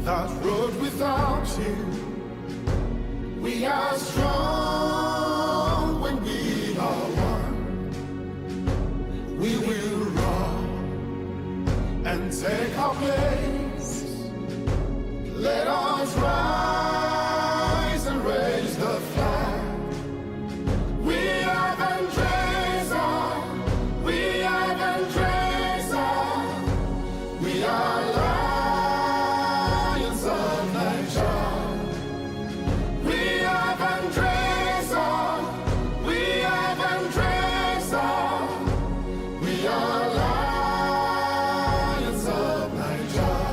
that road without you. We are strong when we are one. We will run and take our place. Let us rise and raise the flag. We are Vandrezzer. We are Vandrezzer. We are lions of nature. We are Vandrezzer. We are Vandrezzer. We are lions of nature.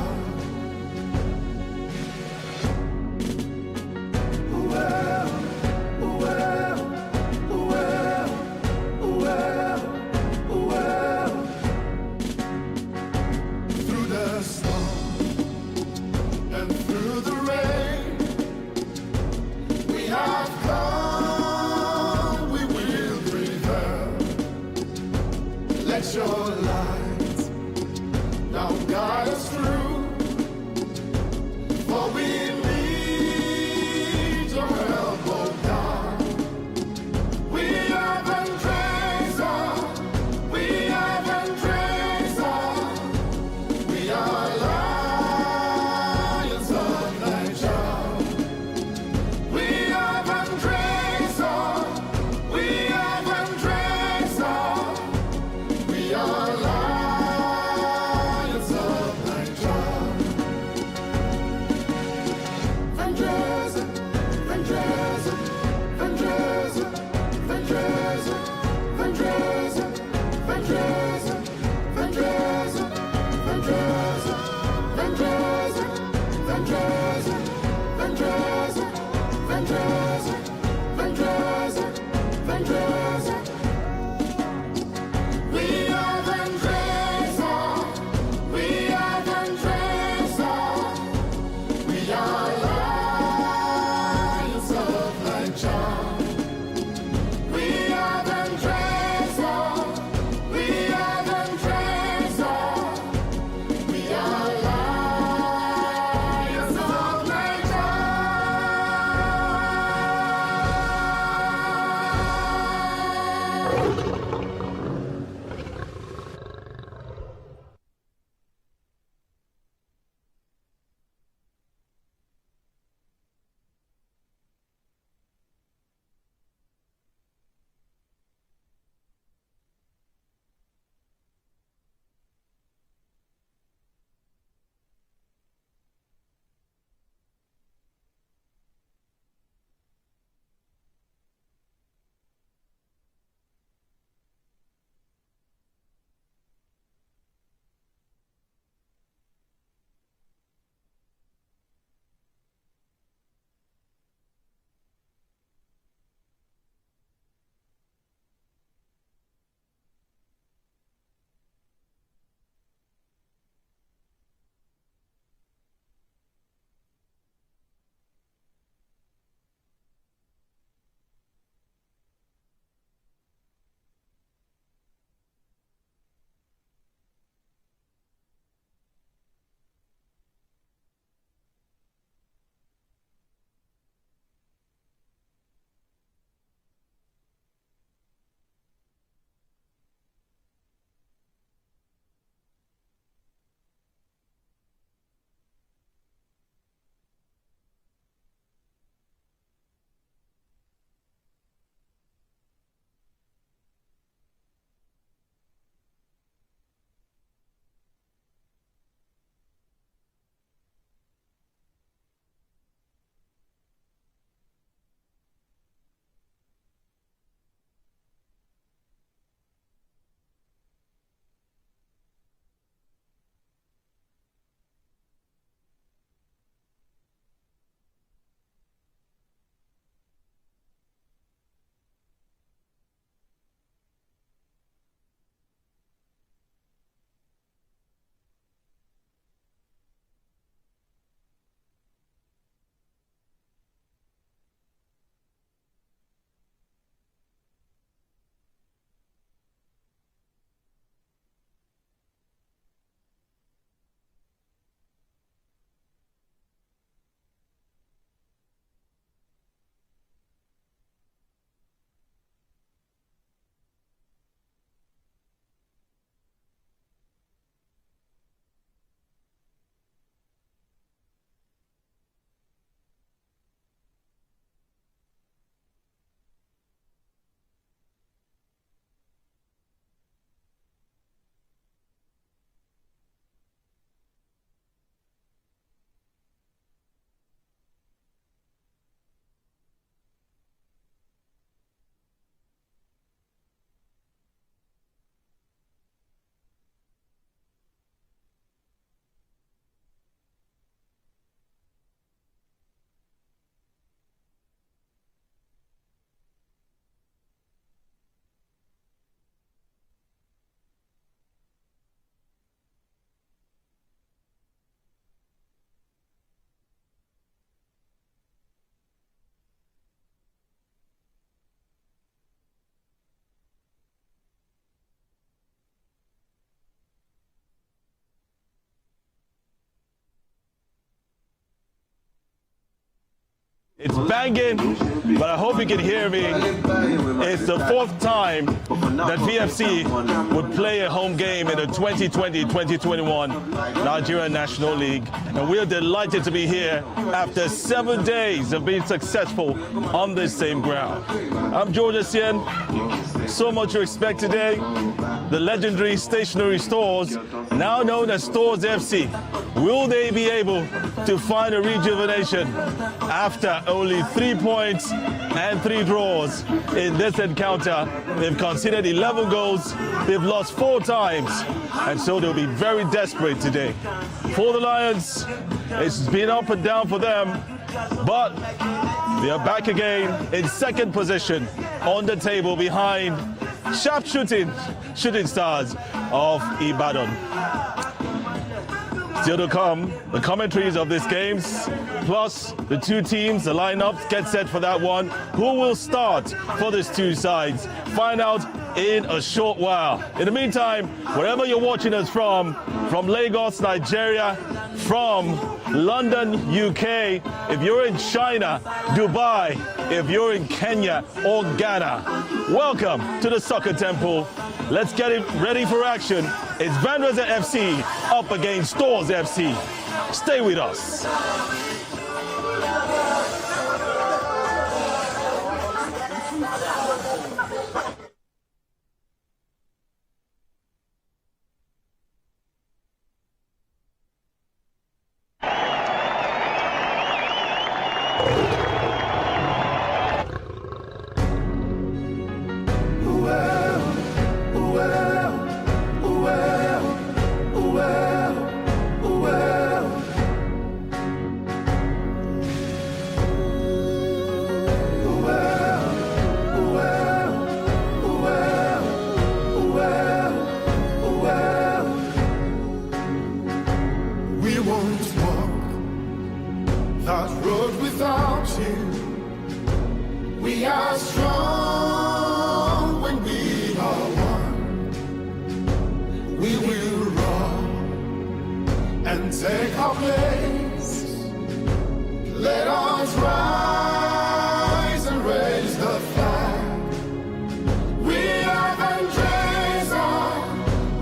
It's banging, but I hope you can hear me. It's the fourth time that VFC would play a home game in the 2020-2021 Nigerian National League. And we're delighted to be here after 7 days of being successful on this same ground. I'm George Essien. So much to expect today. The legendary stationery stores, now known as Stores FC. Will they be able to find a rejuvenation after only 3 points and 3 draws in this encounter? They've conceded 11 goals, they've lost 4 times, and so they'll be very desperate today. For the Lions, it's been up and down for them, but they are back again in second position on the table behind sharp shooting stars of Ibadan. Still to come, the commentaries of these games, plus the two teams, the lineups, get set for that one. Who will start for these two sides? Find out in a short while. In the meantime, wherever you're watching us from Lagos, Nigeria, from London, UK, if you're in China, Dubai, if you're in Kenya or Ghana, welcome to the Soccer Temple. Let's get it ready for action. It's Vandrezzer FC up against Stores FC. Stay with us. That road without you. We are strong when we are one. We will run and take our place. Let us rise and raise the flag. We are Vandrezzer.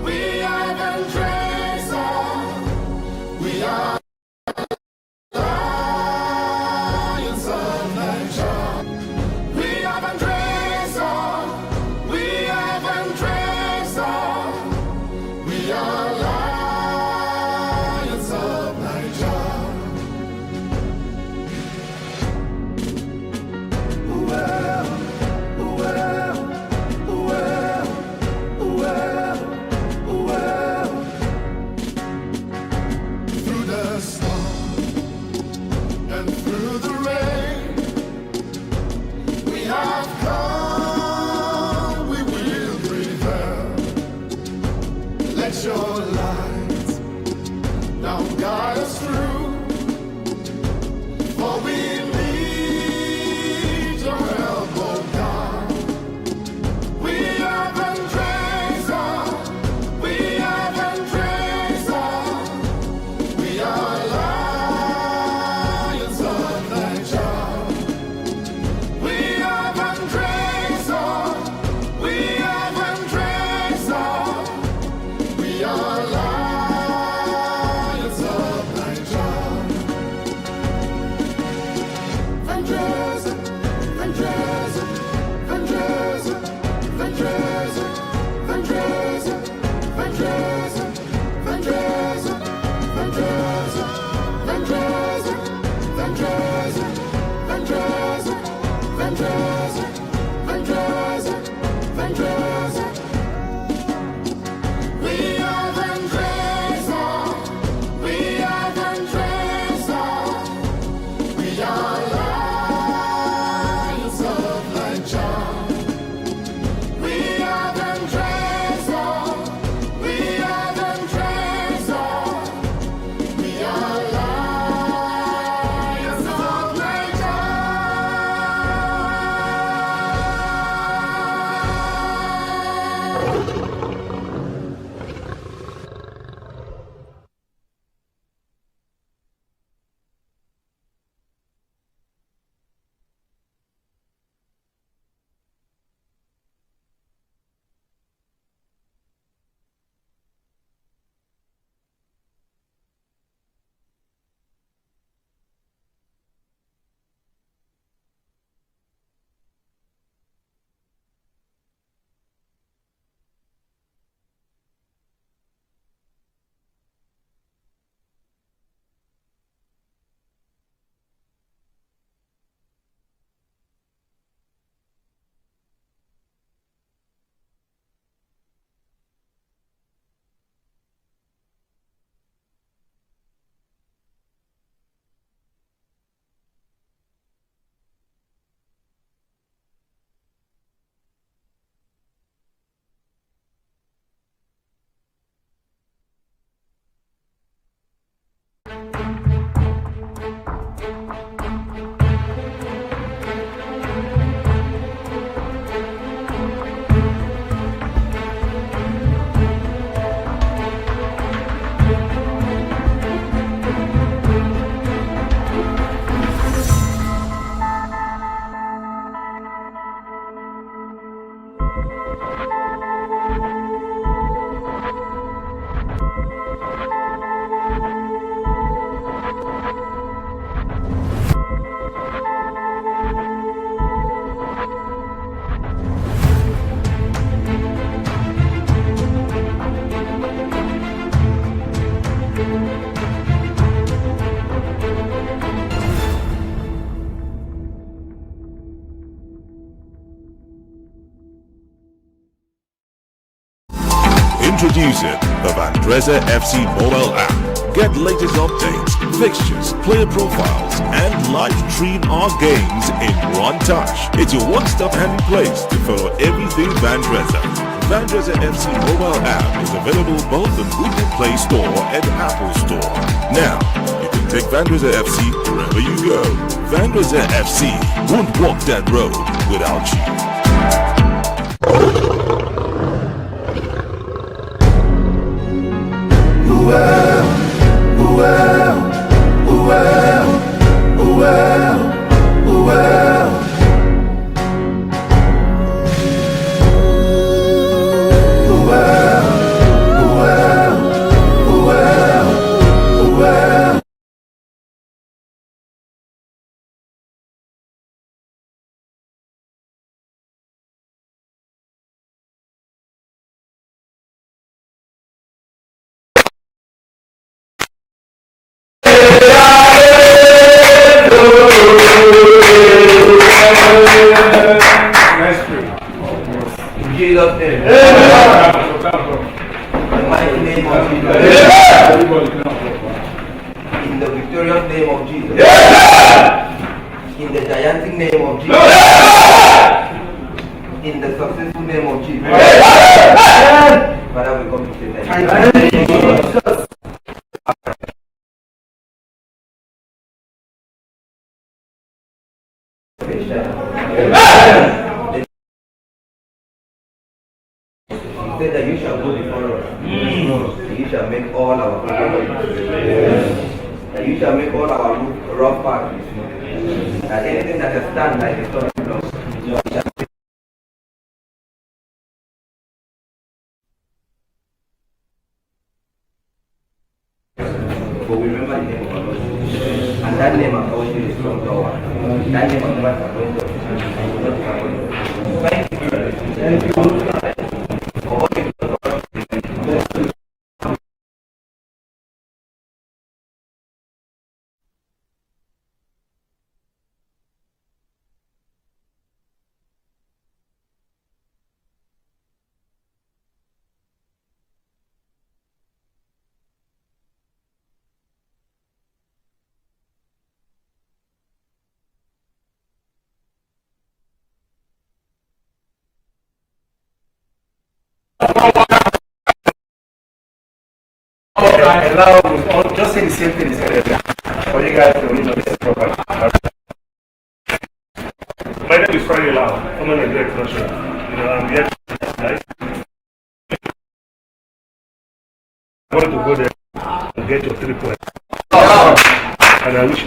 We are Vandrezzer. We are Lions of Nigeria. Introducing the Vandrezzer FC mobile app. Get latest updates, fixtures, player profiles, and live stream our games in one touch. It's your one-stop handy place to follow everything Vandrezzer. Vandrezzer FC mobile app is available both on Google Play Store and Apple Store. Now, you can take Vandrezzer FC wherever you go. Vandrezzer FC won't walk that road without you. Well, well, well, well, well. Jesus' name. The mighty name of Jesus. In the victorious name of Jesus. In the gigantic name of Jesus. In the successful name of Jesus. Father, we come to say thank you. He said that you shall go before us. You shall make all our that you shall make all our rough paths. That anything that has stand like a stone block. But we remember the name of our Lord. And that name has always been a strong tower. That name has never disappointed us. Thank you. Thank you. Allow just say the same thing for you guys to know this properly. My name is Friday Lau. I'm an director. I'm here tonight. I wanted to go there and get your 3 points. And I wish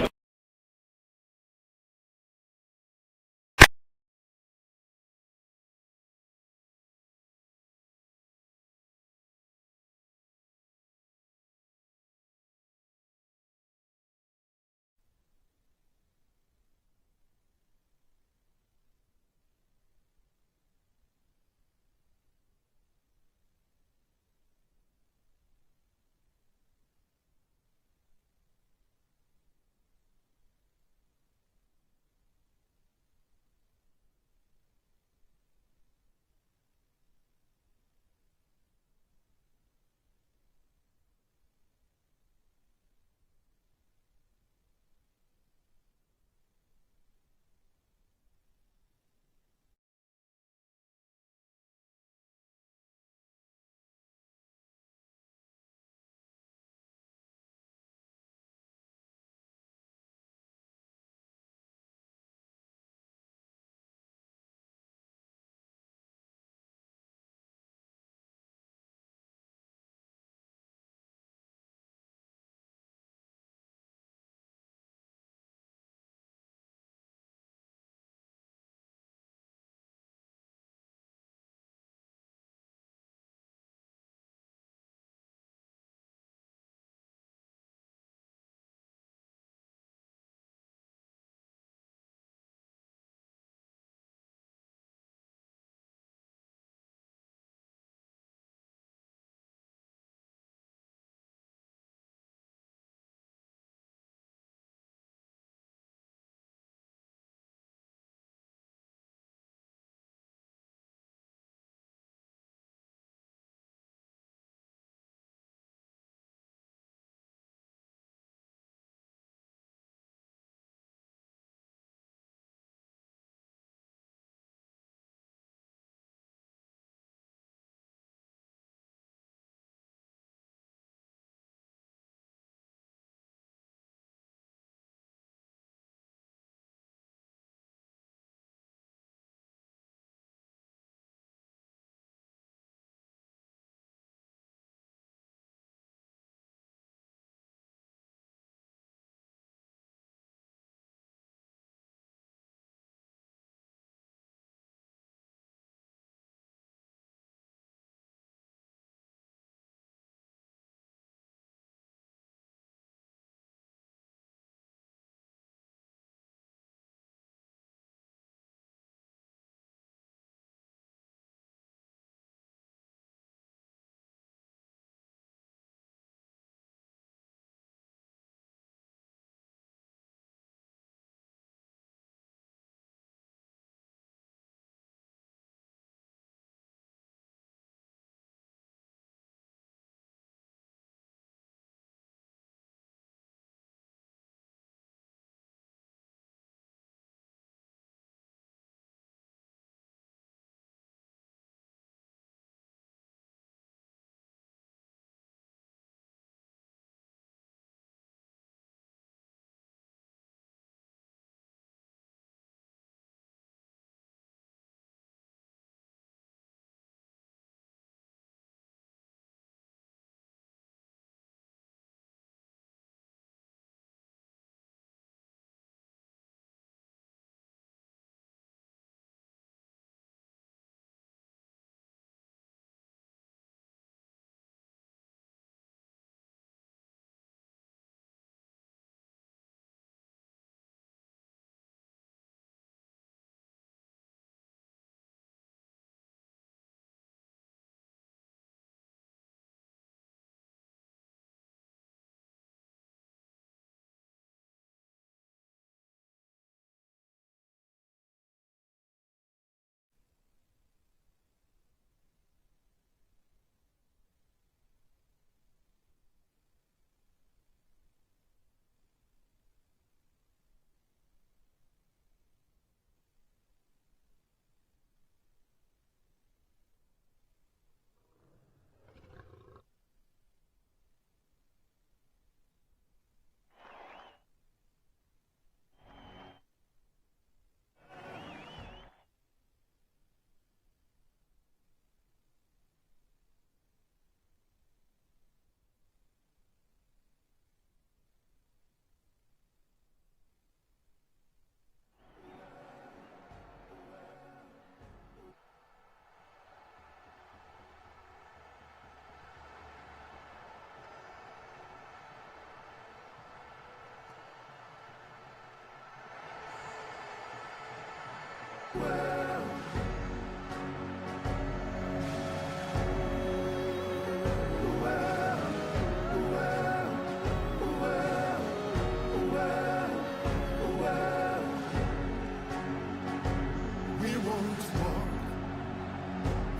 We won't walk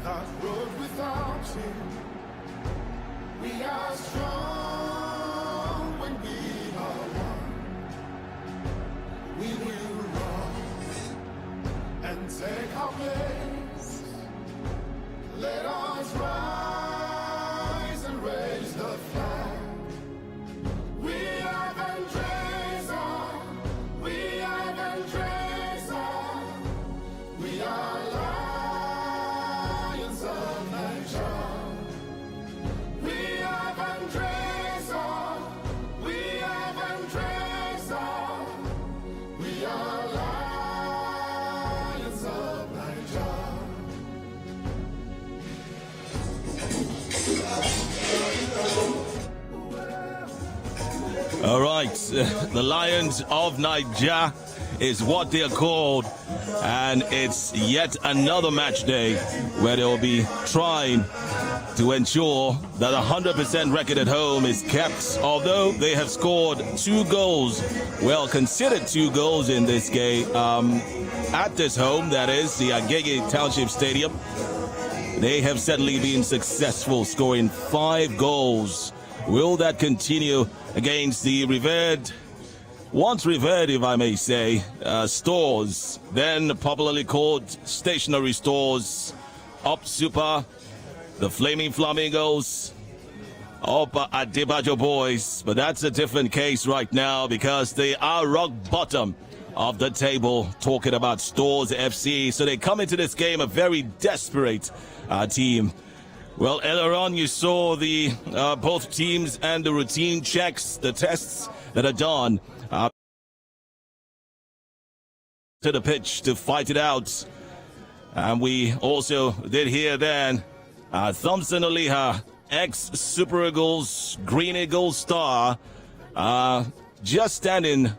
that road without you. We are strong when we are one. We will rise and take our place. Let us rise and raise the flag. We are Vandrezzer. We are Vandrezzer. We are lions of nature. We are Vandrezzer. We are Vandrezzer. We are lions of nature. All right, the Lions of Niger is what they are called, and it's yet another match day where they will be trying to ensure that a 100% record at home is kept, although they have scored 2 goals, well, considered 2 goals in this game at this home, that is the Agege Township Stadium. They have certainly been successful, scoring 5 goals. Will that continue against the once revered, if I may say, stores, then popularly called stationary stores, Up Super, the Flaming Flamingos, Up Adebayo Boys? But that's a different case right now because they are rock bottom of the table, talking about Stores FC. So they come into this game a very desperate team. Well, earlier on you saw the both teams and the routine checks, the tests that are done to the pitch to fight it out. And we also did hear then Thompson Oliha, ex-Super Eagles, Green Eagles star, just standing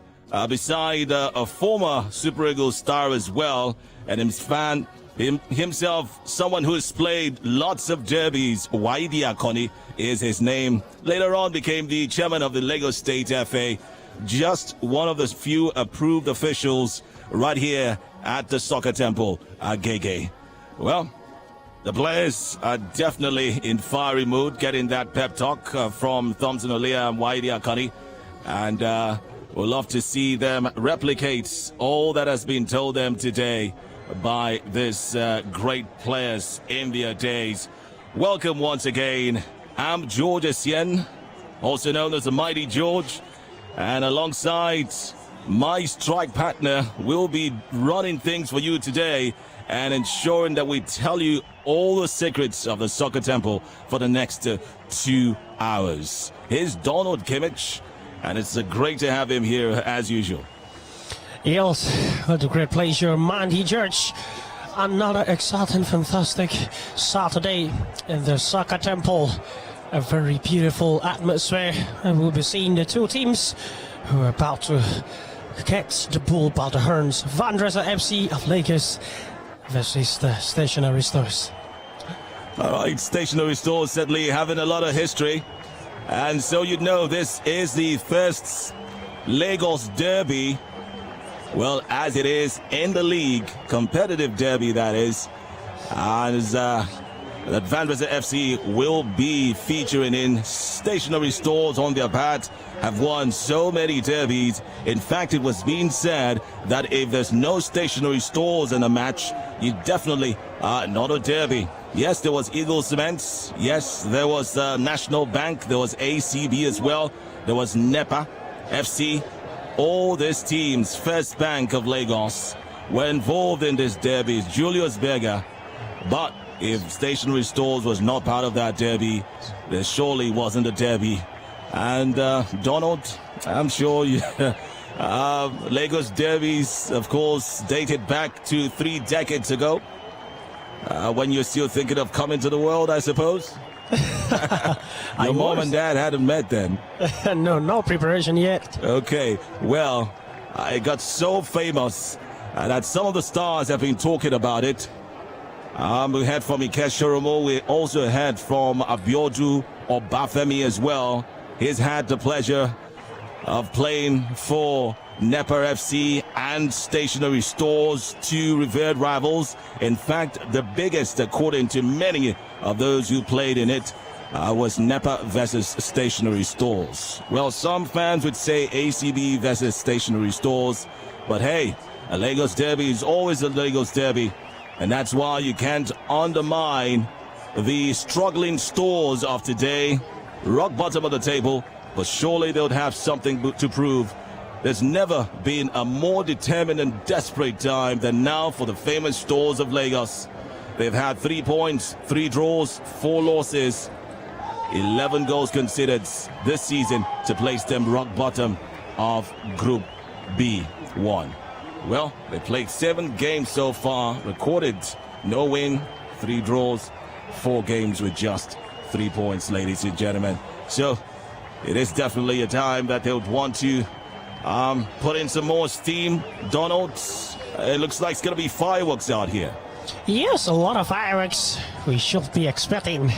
beside a former Super Eagles star as well, and himself, someone who has played lots of derbies. Waidi Akoni is his name. Later on became the chairman of the Lagos State FA. Just one of the few approved officials right here at the Soccer Temple, Agege. Well, the players are definitely in fiery mood, getting that pep talk from Thompson Oliha and Waidi Akoni. And we'll love to see them replicate all that has been told them today by these great players in their days. Welcome once again. I'm George Essien, also known as the Mighty George, and alongside my strike partner, we'll be running things for you today and ensuring that we tell you all the secrets of the Soccer Temple for the next 2 hours. Here's Donald Kimmich, and it's great to have him here as usual. Yes, what a great pleasure, Mandy Church. Another exciting, fantastic Saturday in the Soccer Temple. A very beautiful atmosphere, and we'll be seeing the 2 teams who are about to get the bull by the horns. Vandrezzer FC of Lagos versus the Stationary Stores. All right, Stationary Stores certainly having a lot of history, and so you know this is the first Lagos derby. Well, as it is in the league, competitive derby that is, and that Vandrezzer FC will be featuring in. Stationary Stores on their part have won so many derbies. In fact, it was being said that if there's no Stationary Stores in a match, you definitely are not a derby. Yes, there was Eagle Cements. Yes, there was National Bank. There was ACB as well. There was NEPA FC. All these teams, First Bank of Lagos, were involved in this derby. Julius Berger. But if Stationary Stores was not part of that derby, there surely wasn't a derby. And Donald, I'm sure you, Lagos derbies, of course, dated back to 3 decades ago. When you're still thinking of coming to the world, I suppose. Your mom and dad hadn't met then. No preparation yet. Okay, well, I got so famous that some of the stars have been talking about it. We heard from Ikesh Shoromo. We also heard from Abiodu Obafemi as well. He's had the pleasure of playing for NEPA FC and Stationery Stores, two revered rivals. In fact, the biggest, according to many of those who played in it, was NEPA versus Stationery Stores. Well, some fans would say ACB versus Stationery Stores, but hey, a Lagos derby is always a Lagos derby, and that's why you can't undermine the struggling stores of today. Rock bottom of the table, but surely they'll have something to prove. There's never been a more determined and desperate time than now for the famous Stores of Lagos. They've had 3 points, 3 draws, 4 losses, 11 goals conceded this season to place them rock bottom of Group B1. Well, they played 7 games so far, recorded no win, 3 draws, 4 games with just 3 points, ladies and gentlemen. So it is definitely a time that they would want to put in some more steam. Donald, it looks like it's going to be fireworks out here. Yes, a lot of fireworks we should be expecting.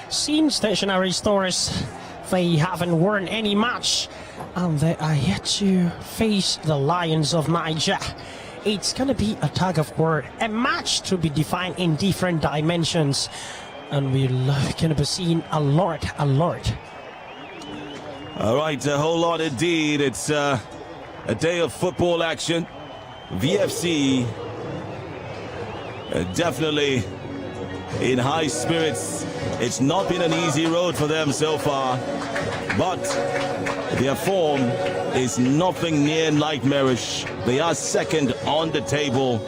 Seen Stationery Stores, they haven't won any match, and they are yet to face the Lions of Niger. It's going to be a tug of war, a match to be defined in different dimensions, and we're going to be seeing a lot. All right, a whole lot indeed. It's a day of football action. VFC definitely in high spirits. It's not been an easy road for them so far, but their form is nothing near nightmarish. They are second on the table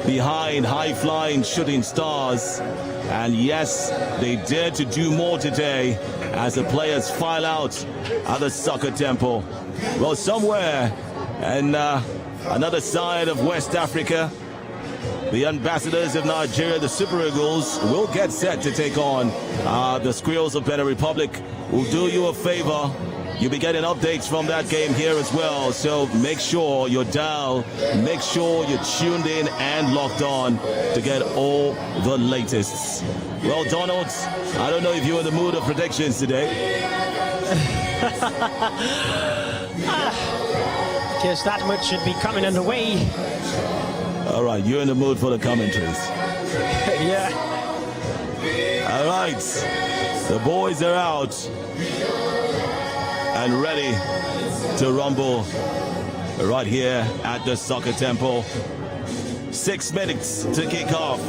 behind high-flying Shooting Stars. And yes, they dare to do more today as the players file out at the Soccer Temple. Well, somewhere and another side of West Africa, the ambassadors of Nigeria, the Super Eagles, will get set to take on the Squirrels of Benin Republic. We'll do you a favor. You'll be getting updates from that game here as well. So make sure you're dialed, make sure you're tuned in and locked on to get all the latest. Well, Donald, I don't know if you're in the mood of predictions today. Guess that much should be coming underway. All right, you're in the mood for the commentaries. Yeah. All right, the boys are out and ready to rumble right here at the Soccer Temple. 6 minutes to kick off.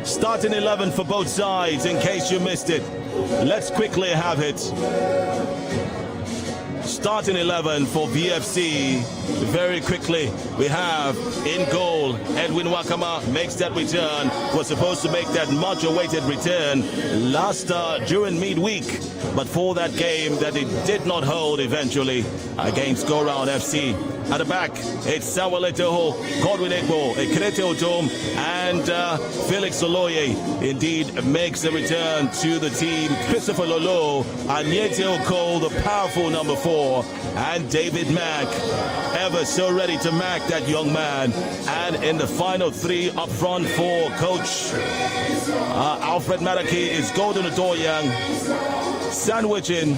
Starting 11 for both sides in case you missed it. Let's quickly have it. Starting 11 for VFC. Very quickly, we have in goal, Edwin Wakama makes that return. Was supposed to make that much awaited return last during midweek, but for that game that it did not hold eventually against Go Round FC. At the back, it's Samuel Eto'o, Godwin Egbo, Ekrete Odom, and Felix Oloye indeed makes a return to the team. Christopher Lolo, Anyete Oko, the powerful number 4, and David Mack, ever so ready to mack that young man. And in the final 3 up front for coach Alfred Maraki is Golden Odoyang, sandwiching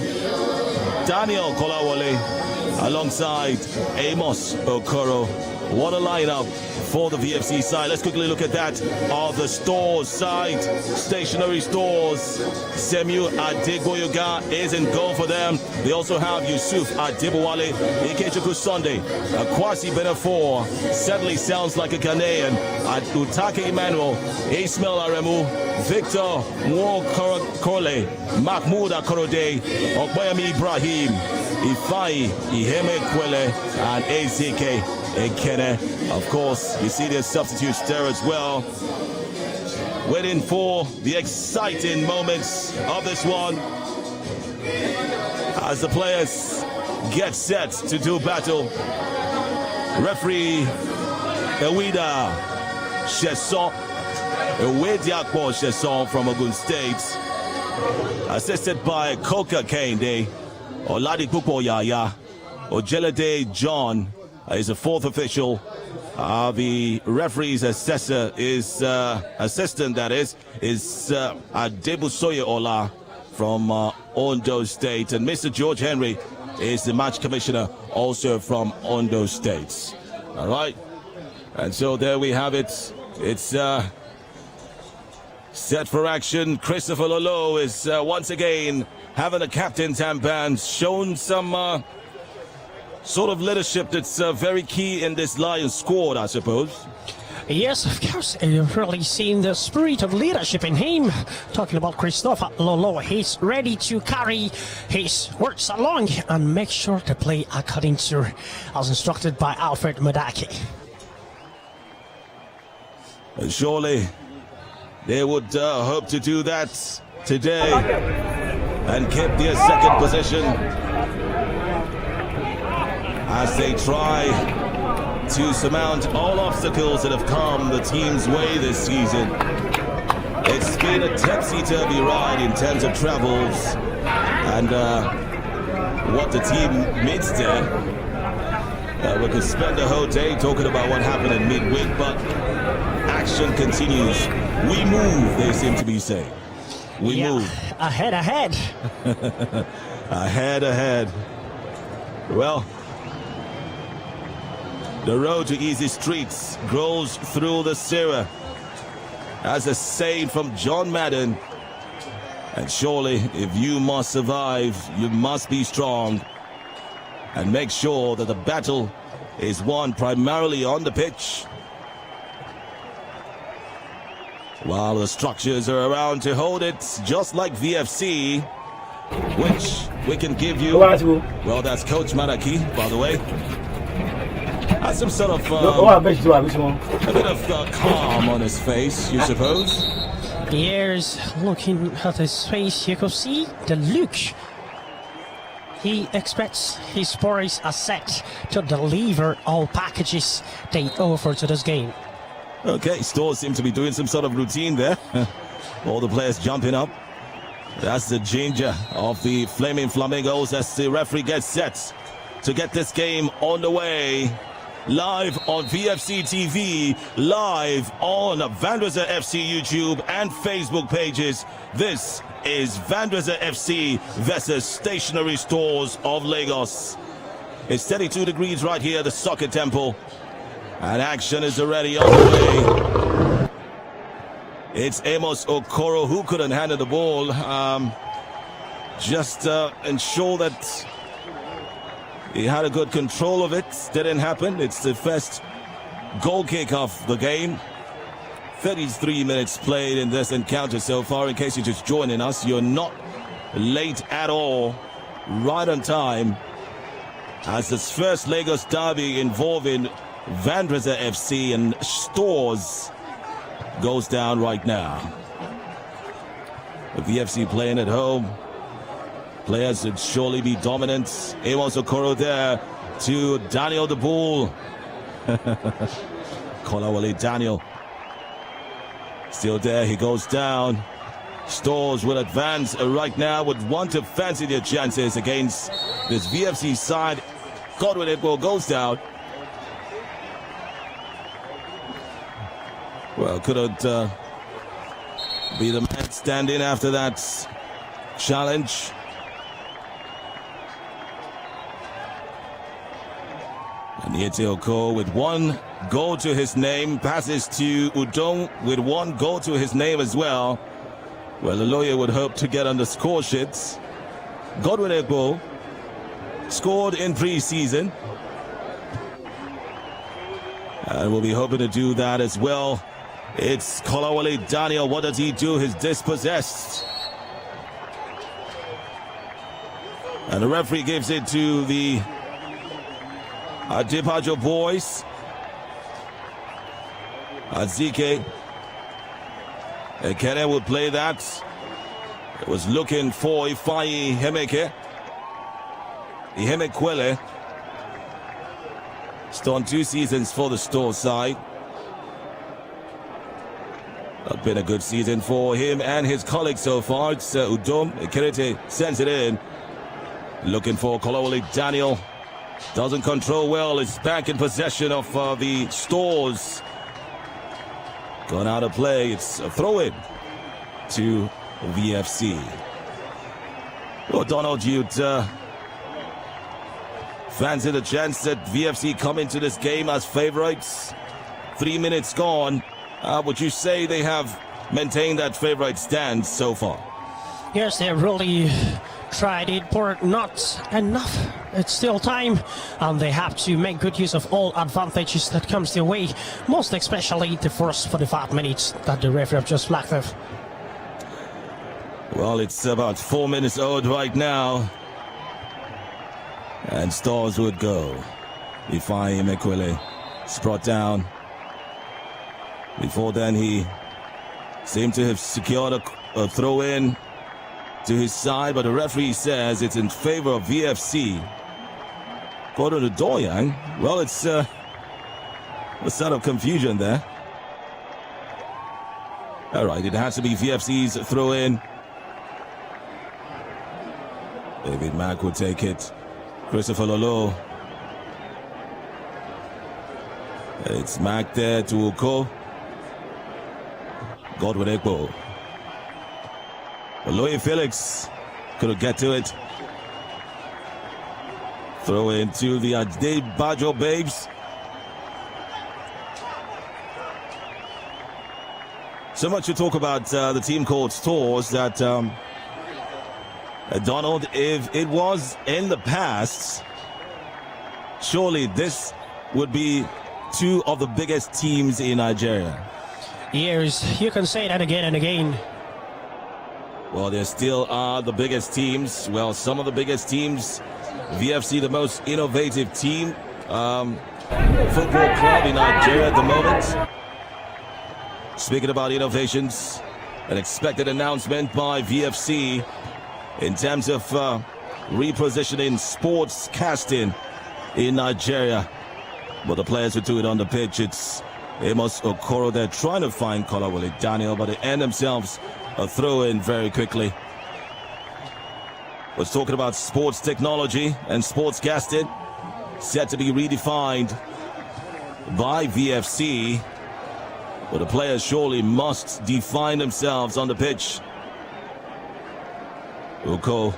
Daniel Kolawole alongside Amos Okoro. What a lineup for the VFC side. Let's quickly look at that of the Stores side. Stationery Stores. Semu Adegboyoga is in goal for them. They also have Yusuf Adebowale, Ikechukwu Sunday, Kwasi Benafor. Certainly sounds like a Ghanaian. Utake Emmanuel, Ismail Aremu, Victor Nwokorole, Mahmoud Akorode, Okbayami Ibrahim, Ifai Iheme Kwele, and AZK Ekene. Of course, you see their substitutes there as well. Waiting for the exciting moments of this one as the players get set to do battle. Referee Ewida Sheson, Ewediakpo Sheson from Ogun State, assisted by Koka Kende, Oladipupo Yaya, Ojelade John is the 4th official, The referee's assessor is assistant, that is Adebusoye Ola from Ondo State, and Mr. George Henry is the match commissioner, also from Ondo State. All right, and so there we have it. It's set for action. Christopher Lolo is once again having a captain's armband, shown some sort of leadership that's very key in this Lions squad, I suppose. Yes, of course. You've really seen the spirit of leadership in him. Talking about Christopher Lolo, he's ready to carry his words along and make sure to play according to, as instructed by Alfred Madaki. Surely they would hope to do that today and keep their second position as they try to surmount all obstacles that have come the team's way this season. It's been a topsy-turvy ride in terms of travels and what the team meets there. We could spend the whole day talking about what happened in midweek, but action continues. We move, they seem to be saying. We move. Ahead. Ahead. Well, the road to easy streets grows through the Sierra, as a saying from John Madden. And surely, if you must survive, you must be strong and make sure that the battle is won primarily on the pitch, while the structures are around to hold it, just like VFC, which we can give you. Well, that's Coach Maraki, by the way. Has some sort of a bit of calm on his face, you suppose. Here's looking at his face, you can see the look. He expects his boys are set to deliver all packages they offer to this game. Okay, Stores seem to be doing some sort of routine there. All the players jumping up. That's the ginger of the Flaming Flamingos as the referee gets set to get this game on the way. Live on VFC TV, live on Vandrezzer FC YouTube and Facebook pages. This is Vandrezzer FC versus Stationery Stores of Lagos. It's 32 degrees right here at the Soccer Temple, and action is already on the way. It's Amos Okoro who couldn't handle the ball. Just ensure that he had a good control of it. Didn't happen. It's the first goal kick of the game. 33 minutes played in this encounter so far. In case you're just joining us, you're not late at all. Right on time. As this first Lagos derby involving Vandrezzer FC and Stores goes down right now. The VFC playing at home. Players should surely be dominant. Amos Okoro there to Daniel the Bull. Kolawole Daniel. Still there, he goes down. Stores will advance right now, would want to fancy their chances against this VFC side. Godwin Edwell goes down. Well, couldn't be the man standing after that challenge. And Oko with one goal to his name, passes to Udong with one goal to his name as well. Well, the lawyer would hope to get on the score sheets. Godwin Egbo scored in pre-season, and we'll be hoping to do that as well. It's Kolawole Daniel. What does he do? He's dispossessed. And the referee gives it to the Adipajo boys. Azike Ekene would play that. It was looking for Ifeanyi Hemeke. Ihemekwele. It's done 2 seasons for the Store side. It's been a good season for him and his colleagues so far. It's Udom Ekerete sends it in. Looking for Kolawole Daniel. Doesn't control well. It's back in possession of the Stores. Gone out of play. It's a throw-in to VFC. Well, Donald, you'd fancy the chance that VFC come into this game as favorites. 3 minutes gone. Would you say they have maintained that favorite stance so far? Yes, they really tried it, but not enough. It's still time, and they have to make good use of all advantages that comes their way, most especially the first 45 minutes that the referee have just flagged off. Well, it's about 4 minutes old right now. And Stars would go. Ifeanyi Emekwele is brought down. Before then, he seemed to have secured a throw-in to his side, but the referee says it's in favor of VFC. Go to the Doyang. Well, it's a sort of confusion there. All right, it has to be VFC's throw-in. David Mack would take it. Christopher Lolo. It's Mack there to Uko. Godwin Ekbo. Louis Felix couldn't get to it. Throw into the Bajo Babes. So much to talk about the team called Stores that Donald, if it was in the past, surely this would be two of the biggest teams in Nigeria. Yes, you can say that again and again. Well, there still are the biggest teams. Well, some of the biggest teams. VFC, the most innovative team. Football club in Nigeria at the moment. Speaking about innovations, an expected announcement by VFC in terms of repositioning sports casting in Nigeria. But the players who do it on the pitch, it's Amos Okoro. They're trying to find Kolawole Daniel, but they end themselves a throw-in very quickly. Was talking about sports technology and sports casting, set to be redefined by VFC. But the players surely must define themselves on the pitch. Uko.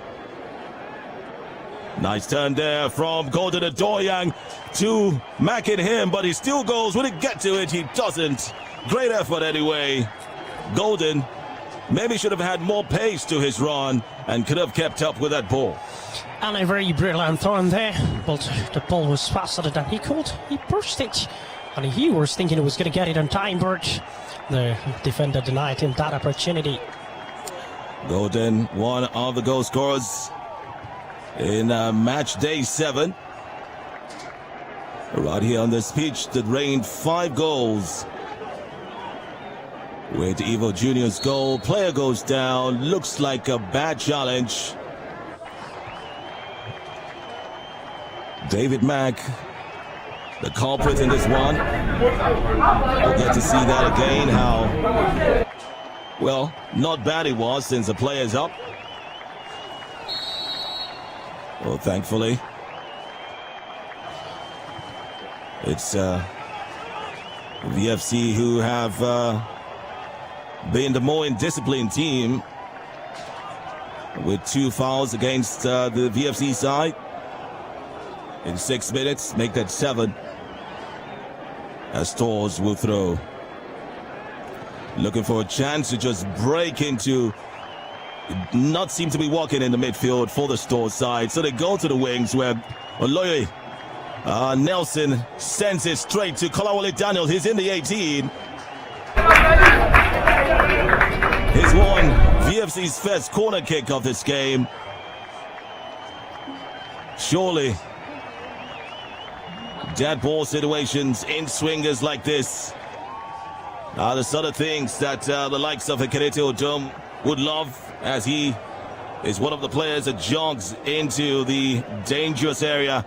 Nice turn there from Golden Adoyang to Mack in him, but he still goes. Will he get to it? He doesn't. Great effort anyway. Golden maybe should have had more pace to his run and could have kept up with that ball. And a very brilliant throw there, but the ball was faster than he could. He pushed it, and he was thinking he was going to get it on time, but the defender denied him that opportunity. Golden, one of the goal scorers in match day 7. Right here on this pitch that rained 5 goals. With Evo Jr.'s goal, player goes down, looks like a bad challenge. David Mack, the culprit in this one. We'll get to see that again, how, well, not bad it was since the player's up. Well, thankfully, it's VFC who have been the more indisciplined team with 2 fouls against the VFC side in 6 minutes, make that 7 as Stores will throw. Looking for a chance to just break into, not seem to be walking in the midfield for the Stores side, so they go to the wings where Oloye Nelson sends it straight to Kolawole Daniel. He's in the 18. He's won VFC's first corner kick of this game. Surely, dead ball situations in swingers like this are the sort of things that the likes of Ekerete Odom would love, as he is one of the players that jogs into the dangerous area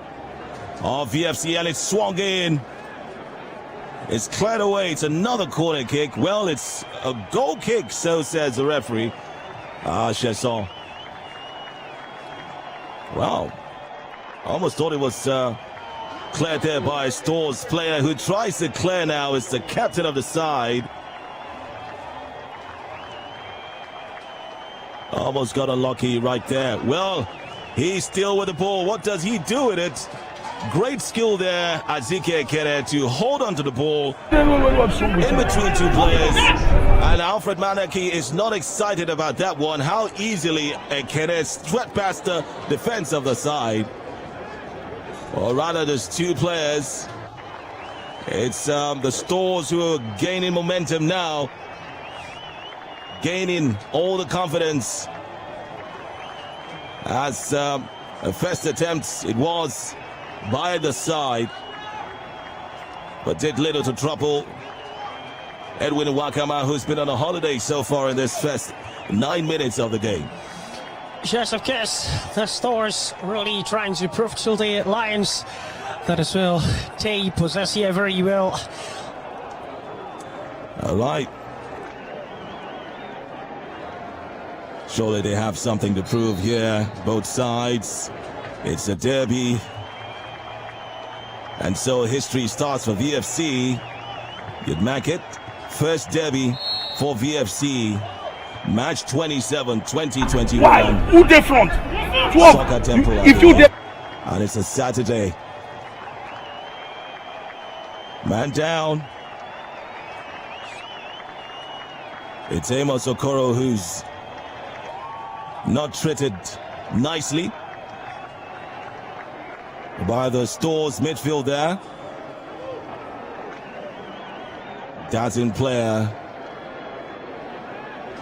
of VFC, and it's swung in. It's cleared away. It's another corner kick. Well, it's a goal kick, so says the referee. Chesson. Wow. Almost thought it was cleared there by Stores player who tries to clear now. Is the captain of the side. Almost got unlucky right there. Well, he's still with the ball. What does he do with it? Great skill there, Azike Ekere, to hold onto the ball in between two players. And Alfred Manaki is not excited about that one. How easily Ekere swept past the defense of the side. Or rather, there's two players. It's the Stores who are gaining momentum now. Gaining all the confidence. As a first attempt, it was by the side, but did little to trouble Edwin Wakama, who's been on a holiday so far in this first 9 minutes of the game. Yes, of course, the Stores really trying to prove to the Lions that as well they possess here very well. All right. Surely they have something to prove here, both sides. It's a derby. And so history starts for VFC. You'd make it. First derby for VFC. Match 27, 2021. Why? Who the front? Soccer Temple. If you and it's a Saturday. Man down. It's Amos Okoro who's not treated nicely by the Stores midfield there. Dazzling player.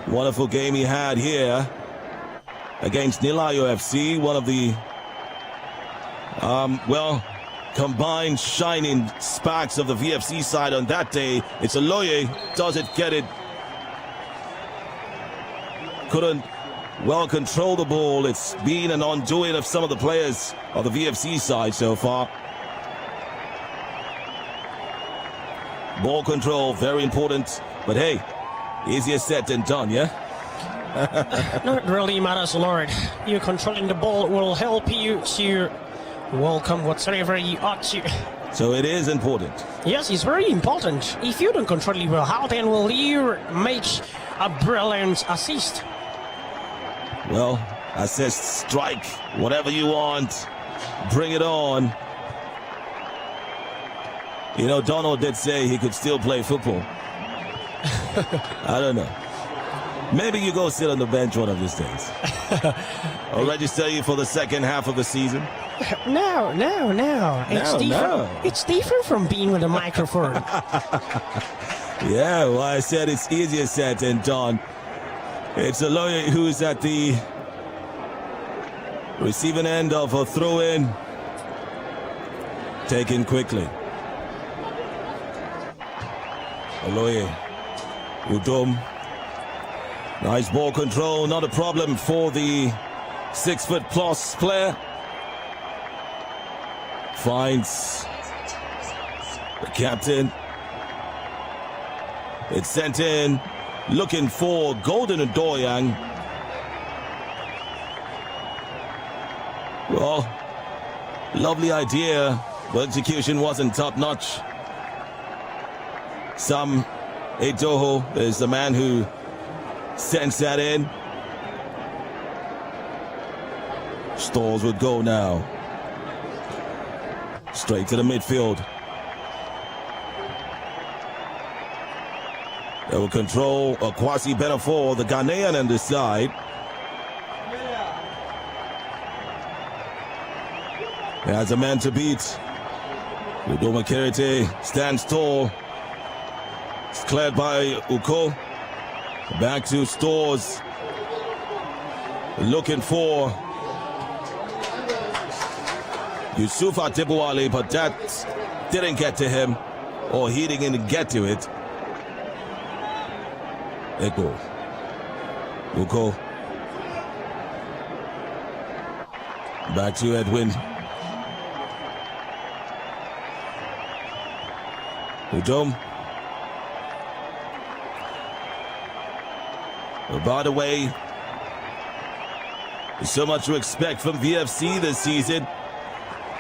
Wonderful game he had here against Nilayo FC. One of the combined shining sparks of the VFC side on that day. It's Aloye, does it get it? Couldn't well control the ball. It's been an undoing of some of the players of the VFC side so far. Ball control, very important. But hey, easier said than done, yeah? Not really matters, Lord. You controlling the ball will help you to welcome whatever you ought to. So it is important. Yes, it's very important. If you don't control it well, how then will you make a brilliant assist? Well, assist, strike, whatever you want, bring it on. You know, Donald did say he could still play football. I don't know. Maybe you go sit on the bench one of these days. I'll register you for the second half of the season. No. It's different from being with a microphone. Yeah, well, I said it's easier said than done. It's a lawyer who's at the receiving end of a throw-in. Taken quickly. Aloye, Udom. Nice ball control, not a problem for the 6-foot-plus player. Finds the captain. It's sent in, looking for Golden Ndoyang. Well, lovely idea, but execution wasn't top-notch. Sam Edoho is the man who sends that in. Stores would go now. Straight to the midfield. They will control Kwasi Benafor, the Ghanaian on this side. He has a man to beat. Udoma Kerete stands tall. It's cleared by Uko. Back to Stores. Looking for Yusufa Tibuale, but that didn't get to him, or he didn't get to it. Eko. Uko. Back to Edwin. Udom. By the way, there's so much to expect from VFC this season.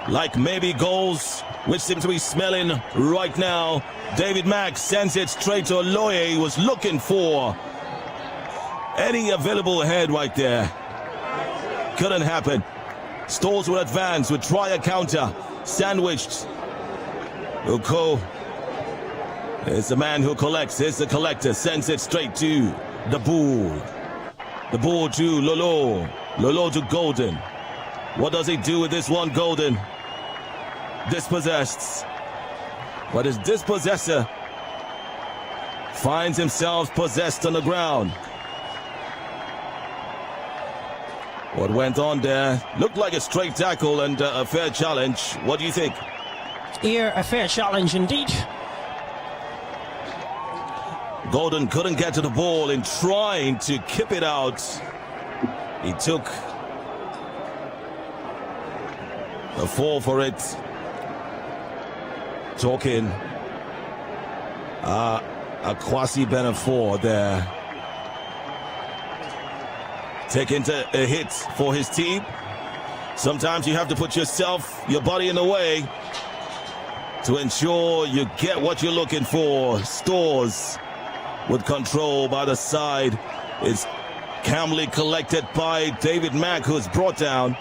like maybe goals, which seem to be smelling right now. David Mack sends it straight to Oloye. He was looking for any available head right there. Couldn't happen. Stores would advance, would try a counter. Sandwiched. Uko is the man who collects. Here's the collector. Sends it straight to the Bull. The Bull to Lolo. Lolo to Golden. What does he do with this one, Golden? Dispossessed. But his dispossessor finds himself possessed on the ground. What went on there looked like a straight tackle and a fair challenge. What do you think? Here, a fair challenge indeed. Golden couldn't get to the ball in trying to keep it out. He took a fall for it. Talking Akwasi Benafor there. Taking a hit for his team. Sometimes you have to put yourself, your body in the way to ensure you get what you're looking for. Stores with control by the side. It's calmly collected by David Mack, who's brought down.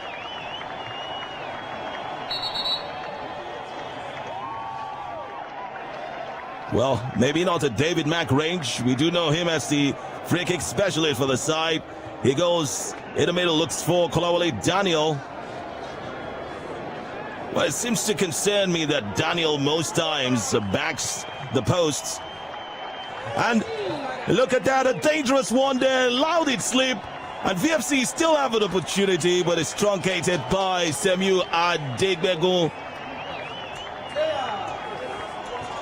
Well, maybe not at David Mack range. We do know him as the free kick specialist for the side. He goes in the middle, looks for Kolawole Daniel. Well, it seems to concern me that Daniel most times backs the posts. And look at that, a dangerous one there, allowed it slip. And VFC still have an opportunity, but it's truncated by Semu Adegbegu.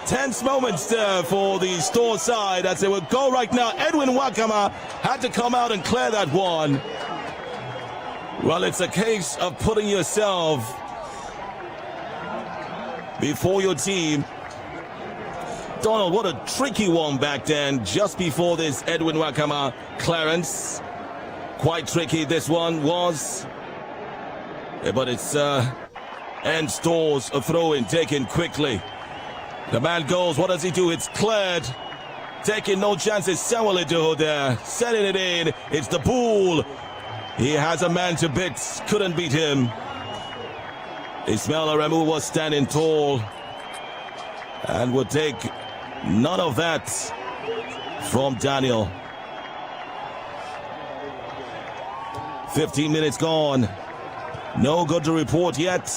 Tense moments there for the Store side as they would go right now. Edwin Wakama had to come out and clear that one. Well, it's a case of putting yourself before your team. Donald, what a tricky one back then, just before this Edwin Wakama clearance. Quite tricky this one was. But it's and Stores a throw-in taken quickly. The man goes, what does he do? It's cleared. Taking no chances. Sawalido there. Setting it in. It's the Bull. He has a man to beat. Couldn't beat him. Ismail Aremu was standing tall and would take none of that from Daniel. 15 minutes gone. No good to report yet.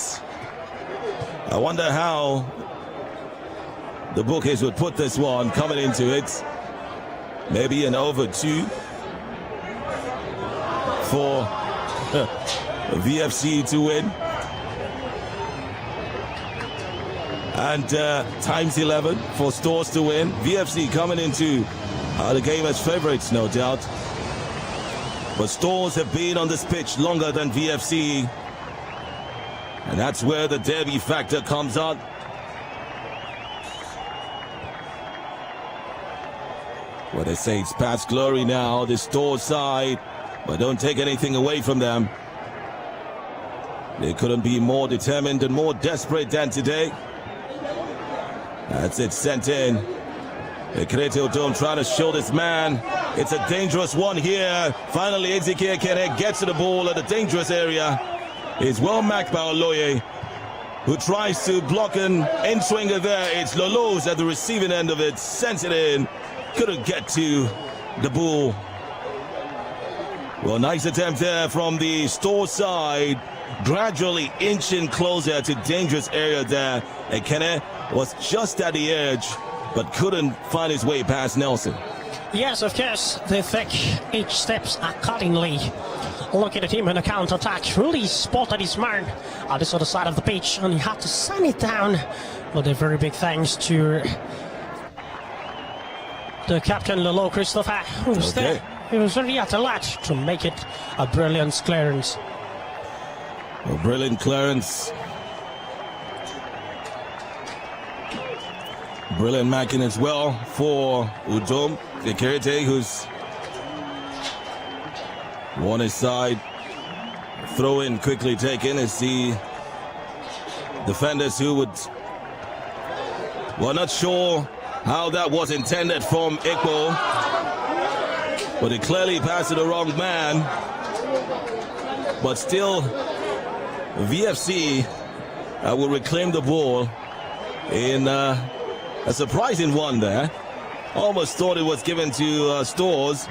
I wonder how the bookies would put this one coming into it. Maybe an over 2 for VFC to win. And times 11 for Stores to win. VFC coming into the game as favorites, no doubt. But Stores have been on this pitch longer than VFC. And that's where the derby factor comes out. Well, they say it's past glory now, the Store side, but don't take anything away from them. They couldn't be more determined and more desperate than today. That's it, sent in. The Krete Odom trying to show this man. It's a dangerous one here. Finally, Ezekiel Kene gets to the ball at a dangerous area. It's well marked by Oloye, who tries to block an in-swinger there. It's Lolo's at the receiving end of it, sends it in. Couldn't get to the Bull. Well, nice attempt there from the Store side. Gradually inching closer to dangerous area there. And Kene was just at the edge, but couldn't find his way past Nelson. Yes, of course, they think each steps accordingly. Look at him in a counter-attack. Really spotted his man on this other side of the pitch, and he had to send it down. But a very big thanks to the captain, Lolo Christopher, who was there. He was really at the latch to make it a brilliant clearance. A brilliant clearance. Brilliant marking as well for Udom Ekerete, who's won his side. Throw in quickly taken as the Defenders who were not sure how that was intended from Ikbo, but he clearly passed to the wrong man. But still, VFC will reclaim the ball in a surprising one there. Almost thought it was given to Stores.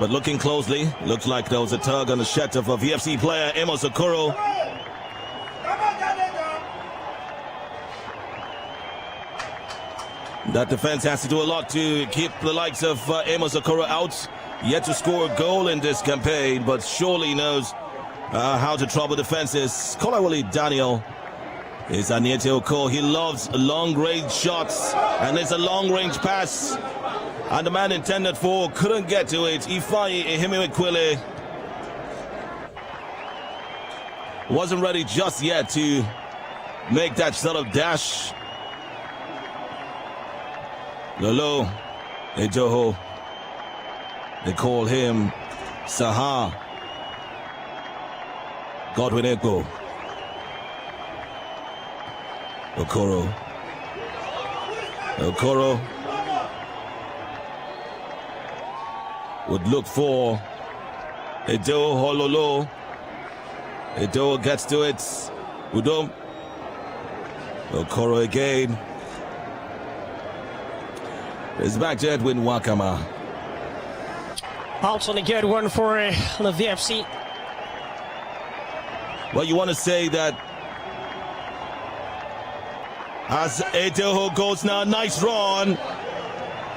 But looking closely, looks like there was a tug on the shirt of a VFC player, Amos Okoro. That defense has to do a lot to keep the likes of Amos Okoro out. Yet to score a goal in this campaign, but surely knows how to trouble defenses. Kolawole Daniel is Aniete Oko. He loves long-range shots, and it's a long-range pass. And the man intended for couldn't get to it. Ifeanyi Ehimiwekwele wasn't ready just yet to make that sort of dash. Lolo Ejoho, they call him Saha. Godwin Ekbo. Okoro would look for Edo Hololo. Edo gets to it. Udom. Okoro again. It's back to Edwin Wakama. Also a good one for the VFC. Well, you want to say that as Edo goes now, nice run.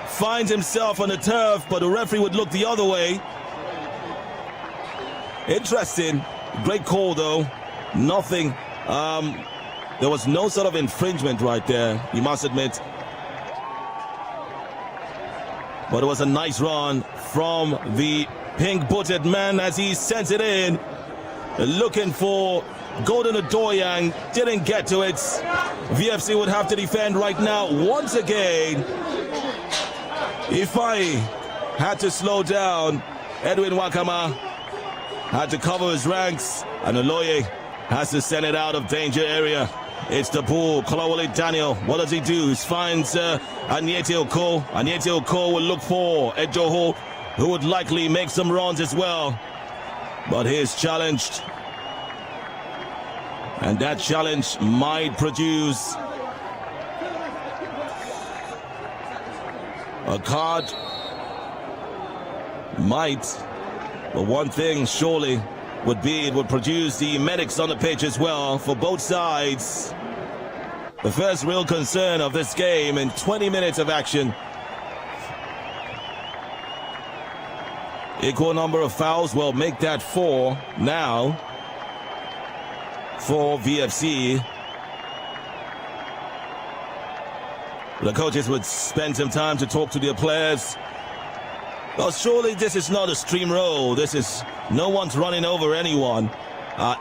Finds himself on the turf, but the referee would look the other way. Interesting. Great call, though. Nothing. There was no sort of infringement right there, you must admit. But it was a nice run from the pink-booted man as he sends it in. Looking for Golden Adoyang. Didn't get to it. VFC would have to defend right now once again. Ifeanyi had to slow down. Edwin Wakama had to cover his ranks. And Oloye has to send it out of danger area. It's the ball. Kolawole Daniel. What does he do? He finds Aniete Oko. Aniete Oko will look for Ejoho, who would likely make some runs as well. But he is challenged. And that challenge might produce a card. Might. But one thing surely would be it would produce the medics on the pitch as well for both sides. The first real concern of this game in 20 minutes of action. Equal number of fouls will make that 4 now for VFC. The coaches would spend some time to talk to their players. Well, surely this is not a stream roll. This is no one's running over anyone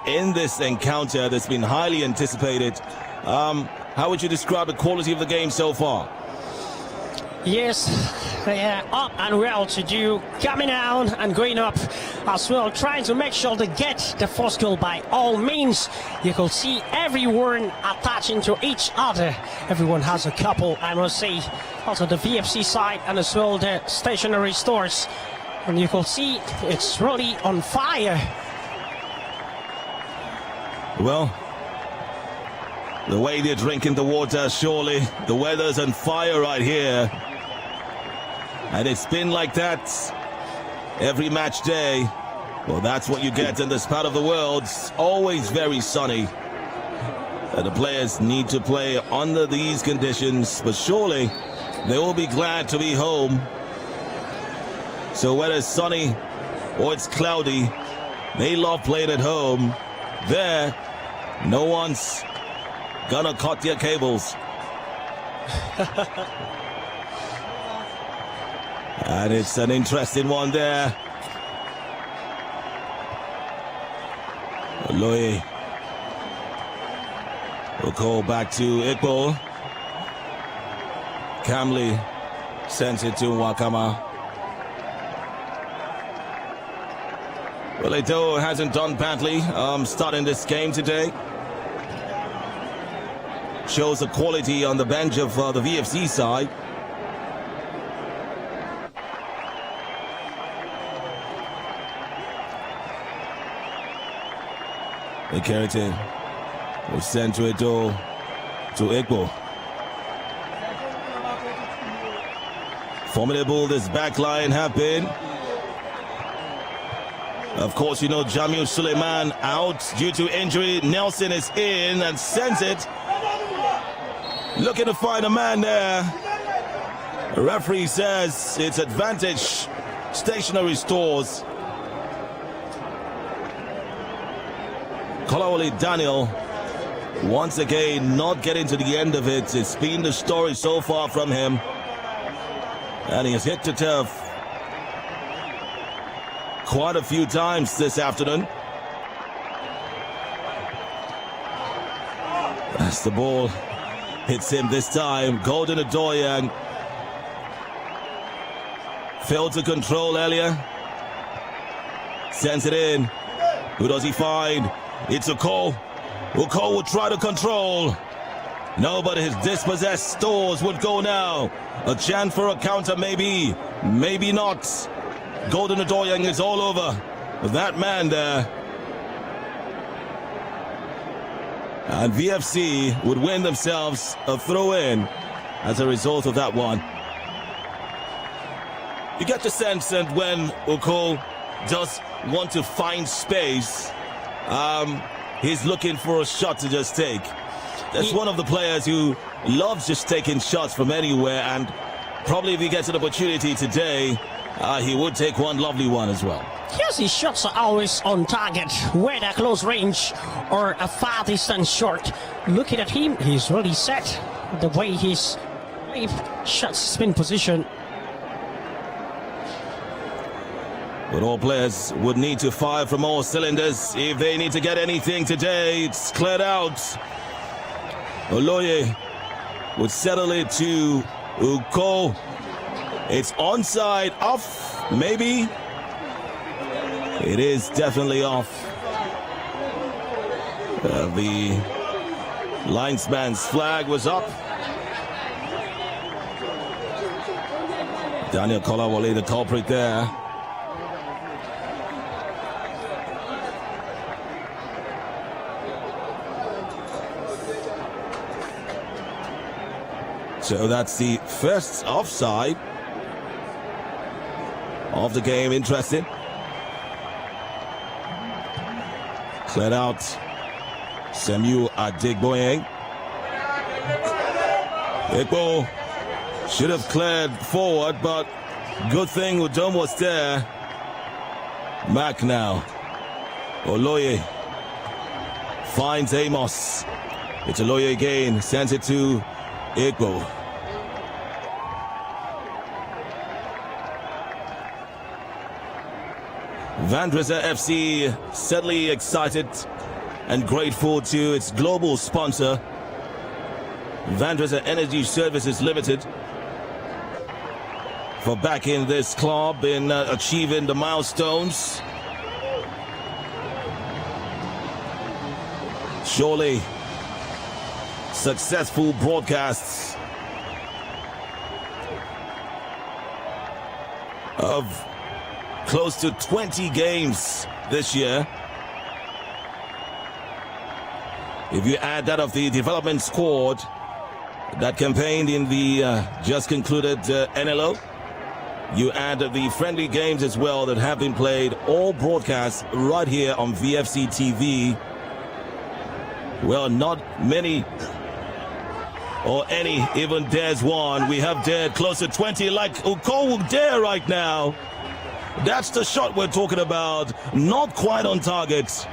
in this encounter that's been highly anticipated. How would you describe the quality of the game so far? Yes, up and well to do, coming down and going up as well, trying to make sure to get the first goal by all means. You can see everyone attaching to each other. Everyone has a couple, I must say. Also the VFC side and as well the stationary stores. And you can see it's really on fire. Well, the way they're drinking the water, surely the weather's on fire right here. And it's been like that every match day. Well, that's what you get in this part of the world. It's always very sunny. And the players need to play under these conditions, but surely they will be glad to be home. So whether it's sunny or it's cloudy, they love playing at home. There, no one's gonna cut their cables. And it's an interesting one there. Oloye will call back to Ikbo. Camley sends it to Wakama. Well, Edo hasn't done badly starting this game today. shows the quality on the bench of the VFC side. Carrington will send to Edo to Igbo. Formidable this back line have been. Of course, you know, Jamil Suleiman out due to injury. Nelson is in and sends it. Looking to find a man there. The referee says it's advantage stationary stores. Kolawole Daniel, once again, not getting to the end of it. It's been the story so far from him. And he has hit the turf quite a few times this afternoon. As the ball hits him this time, Golden Adoyang failed to control earlier. Sends it in. Who does he find? It's Uko. Uko will try to control. No, but his dispossessed stores would go now. A chance for a counter, maybe. Maybe not. Golden Adoyang is all over that man there. And VFC would win themselves a throw-in as a result of that one. You get the sense that when Uko does want to find space, he's looking for a shot to just take. That's one of the players who loves just taking shots from anywhere, and probably if he gets an opportunity today, he would take one lovely one as well. Yes, his shots are always on target, whether close range or a far distance shot. Looking at him, he's really set. The way his shots spin position. But all players would need to fire from all cylinders if they need to get anything today. It's cleared out. Oloye would settle it to Uko. It's onside, off, maybe. It is definitely off. The linesman's flag was up. Daniel Kolawole, the culprit there. So that's the first offside of the game. Interesting. Cleared out. Samuel Adegboyeng. Igbo should have cleared forward, but good thing Udom was there. Back now. Oloye finds Amos. It's Oloye again. Sends it to Igbo. Vandrezzer FC certainly excited and grateful to its global sponsor, Vandrezzer Energy Services Limited, for backing this club in achieving the milestones. Surely successful broadcasts of close to 20 games this year. If you add that of the development squad that campaigned in the just concluded NLO, you add the friendly games as well that have been played, all broadcasts right here on VFC TV. Well, not many or any even dares one. We have dared close to 20, like Uko will dare right now. That's the shot we're talking about. Not quite on target,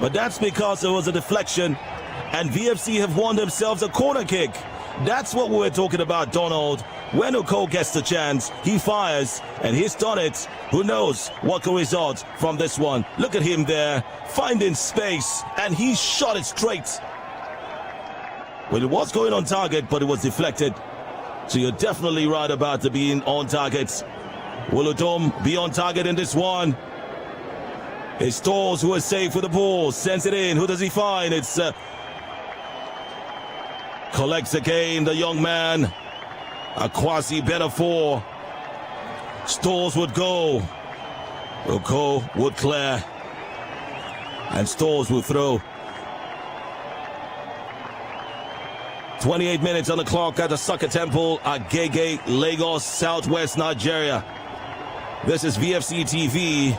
but that's because there was a deflection, and VFC have won themselves a corner kick. That's what we're talking about, Donald. When Uko gets the chance, he fires, and he's done it. Who knows what can result from this one? Look at him there, finding space, and he shot it straight. Well, it was going on target, but it was deflected. So you're definitely right about the being on target. Will Udom be on target in this one? It's Stores who is safe with the ball, sends it in. Who does he find? It's collects again, the young man. A quasi better four. Stores would go. Oko would clear. And Stores will throw. 28 minutes on the clock at the Soccer Temple at Agege, Lagos, Southwest Nigeria. This is VFC TV.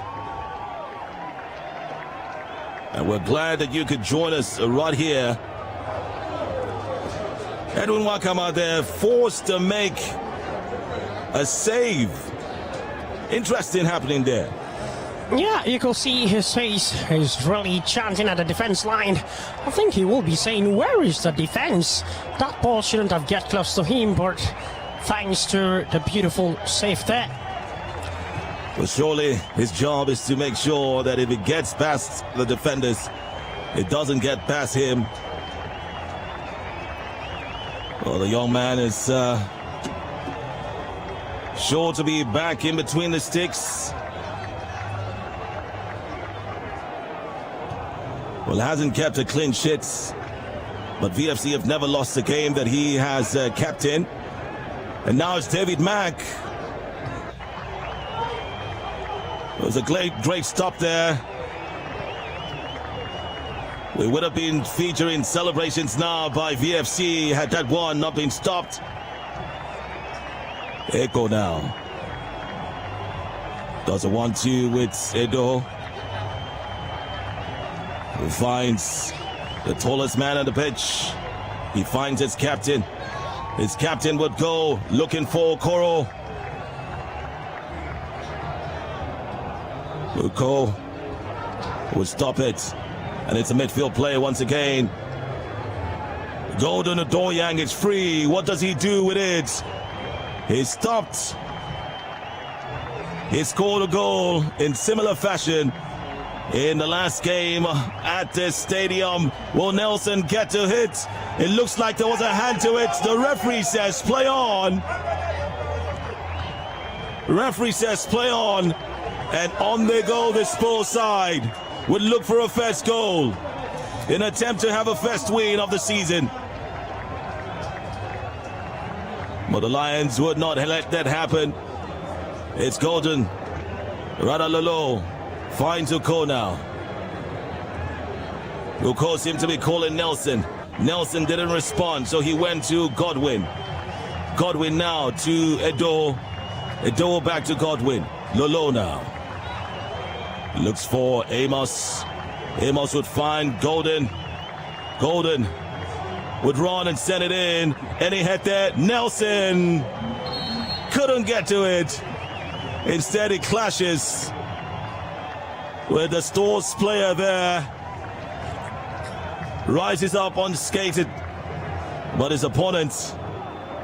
And we're glad that you could join us right here. Edwin Wakama there, forced to make a save. Interesting happening there. Yeah, you can see his face. He's really chanting at the defense line. I think he will be saying, where is the defense? That ball shouldn't have get close to him, but thanks to the beautiful save there. Well, surely his job is to make sure that if it gets past the defenders, it doesn't get past him. Well, the young man is sure to be back in between the sticks. Well, hasn't kept a clean sheet, but VFC have never lost a game that he has kept in. And now it's David Mack. It was a great stop there. We would have been featuring celebrations now by VFC had that one not been stopped. Echo now. Does a 1-2 with Edo. Who finds the tallest man on the pitch. He finds his captain. His captain would go looking for Koro. Uko would stop it. And it's a midfield play once again. Golden Adoyang is free. What does he do with it? He's stopped. He scored a goal in similar fashion in the last game at this stadium. Will Nelson get to hit? It looks like there was a hand to it. The referee says play on. Referee says play on. And on they go, the Spurs side would look for a first goal in an attempt to have a first win of the season. But the Lions would not let that happen. It's Golden. Radalolo finds Uko now. Uko seemed to be calling Nelson. Nelson didn't respond, so he went to Godwin. Godwin now to Edo. Edo back to Godwin. Lolo now. Looks for Amos. Amos would find Golden. Golden would run and send it in. And he hit there. Nelson couldn't get to it. Instead, he clashes with the Stores player there. Rises up unscathed, but his opponent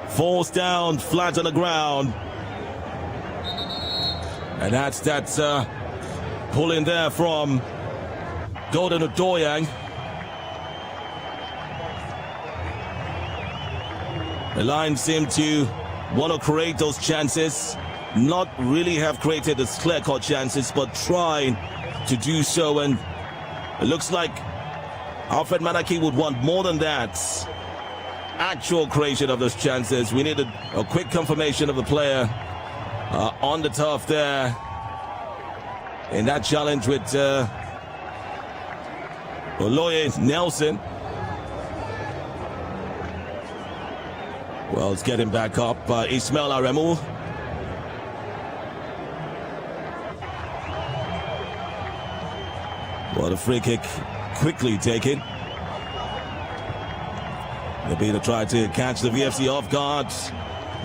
falls down flat on the ground. And that's that pulling there from Golden Adoyang. The Lions seem to want to create those chances. Not really have created the clear-cut chances, but trying to do so. And it looks like Alfred Manaki would want more than that. Actual creation of those chances. We needed a quick confirmation of the player on the turf there. In that challenge with Oloye Nelson. Well, it's getting back up. Ismail Aremu. Well, the free kick quickly taken. Maybe to try to catch the VFC off guard.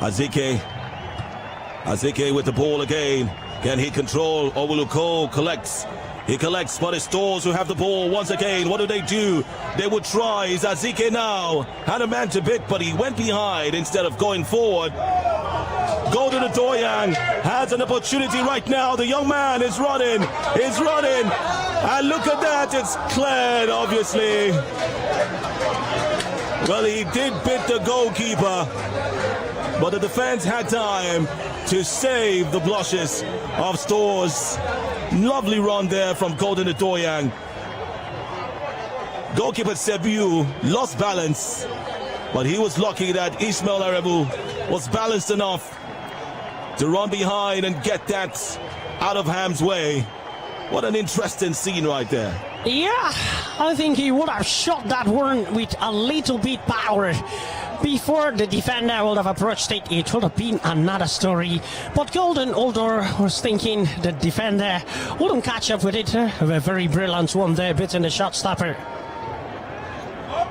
Azike. Azike with the ball again. Can he control? Owuluko collects. He collects, but it's Stores who have the ball once again. What do? They would try. Is Azike now? Had a man to bit, but he went behind instead of going forward. Golden Adoyang has an opportunity right now. The young man is running. He's running. And look at that. It's cleared, obviously. Well, he did bit the goalkeeper, but the defense had time to save the blushes of Stores. Lovely run there from Golden Adoyang. Goalkeeper Sebiu lost balance but he was lucky that Ismail Arebu was balanced enough to run behind and get that out of harm's way. What an interesting scene right there. Yeah, I think he would have shot that one with a little bit power. Before the defender would have approached it, it would have been another story. But Golden Oldor was thinking the defender wouldn't catch up with it. A very brilliant one there, beating the shot stopper.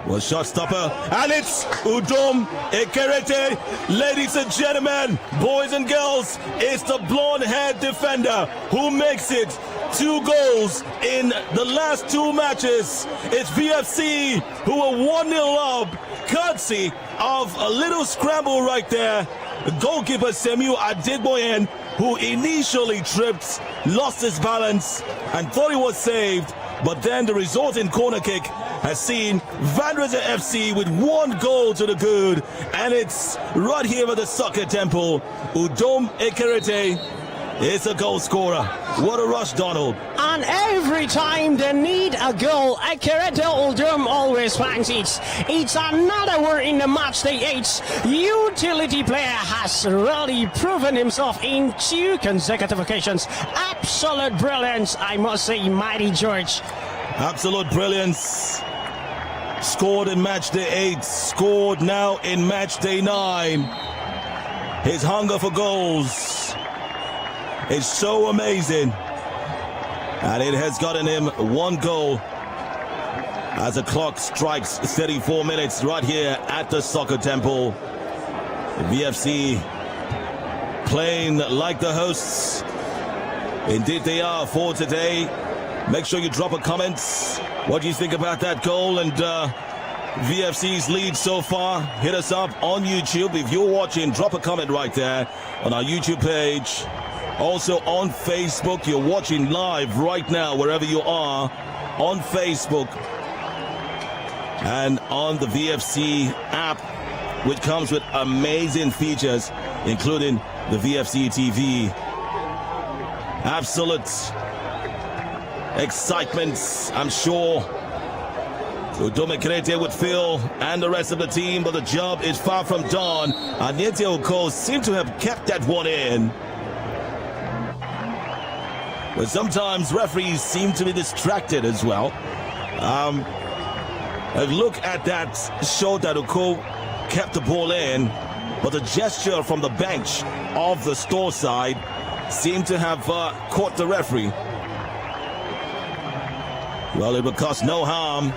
Well, shot stopper, and it's Udom Ekerete. Ladies and gentlemen, boys and girls, it's the blonde-haired defender who makes it 2 goals in the last 2 matches. It's VFC who are 1-0 up, courtesy of a little scramble right there. The goalkeeper Samuel Adegboyen, who initially tripped, lost his balance and thought he was saved, but then the resulting corner kick has seen Vandrezzer FC with 1 goal to the good, and it's right here at the Soccer Temple. Udom Ekerete is a goal scorer. What a rush, Donald. And every time they need a goal, Ekerete Oldum always finds it. It's another word in the match day 8. Utility player has really proven himself in 2 consecutive occasions. Absolute brilliance, I must say, mighty George. Absolute brilliance. Scored in match day 8, scored now in match day 9. His hunger for goals is so amazing, and it has gotten him 1 goal as the clock strikes 34 minutes right here at the Soccer Temple. VFC playing like the hosts. Indeed they are for today. Make sure you drop a comment. What do you think about that goal and VFC's lead so far? Hit us up on YouTube. If you're watching, drop a comment right there on our YouTube page. Also on Facebook, you're watching live right now, wherever you are, on Facebook and on the VFC app, which comes with amazing features, including the VFC TV. Absolute excitement, I'm sure Udom Ekerete would feel, and the rest of the team, but the job is far from done. Anyete Oko seemed to have kept that one in. But sometimes referees seem to be distracted as well. A look at that showed that Oko kept the ball in, but the gesture from the bench of the store side seemed to have caught the referee. Well, it would cause no harm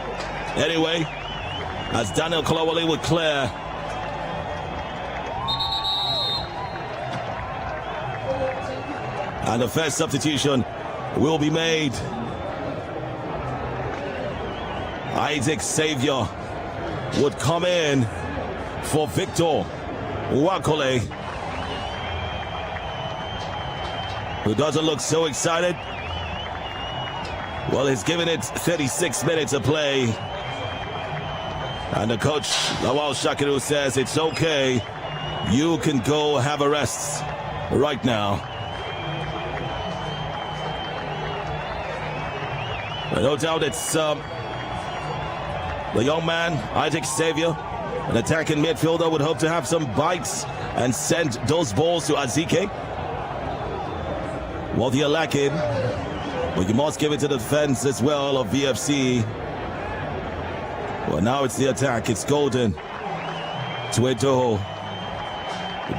anyway, as Daniel Kolawole would clear. And the first substitution will be made. Isaac Xavier would come in for Victor Wakole, who doesn't look so excited. Well, he's given it 36 minutes of play. And the coach, Lawal Shakiru, says it's okay. You can go have a rest right now. But no doubt it's the young man, Isaac Xavier, an attacking midfielder, would hope to have some bites and send those balls to Azike. Well, you're lacking. But you must give it to the defense as well of VFC. Well, now it's the attack. It's Golden. Tuedo.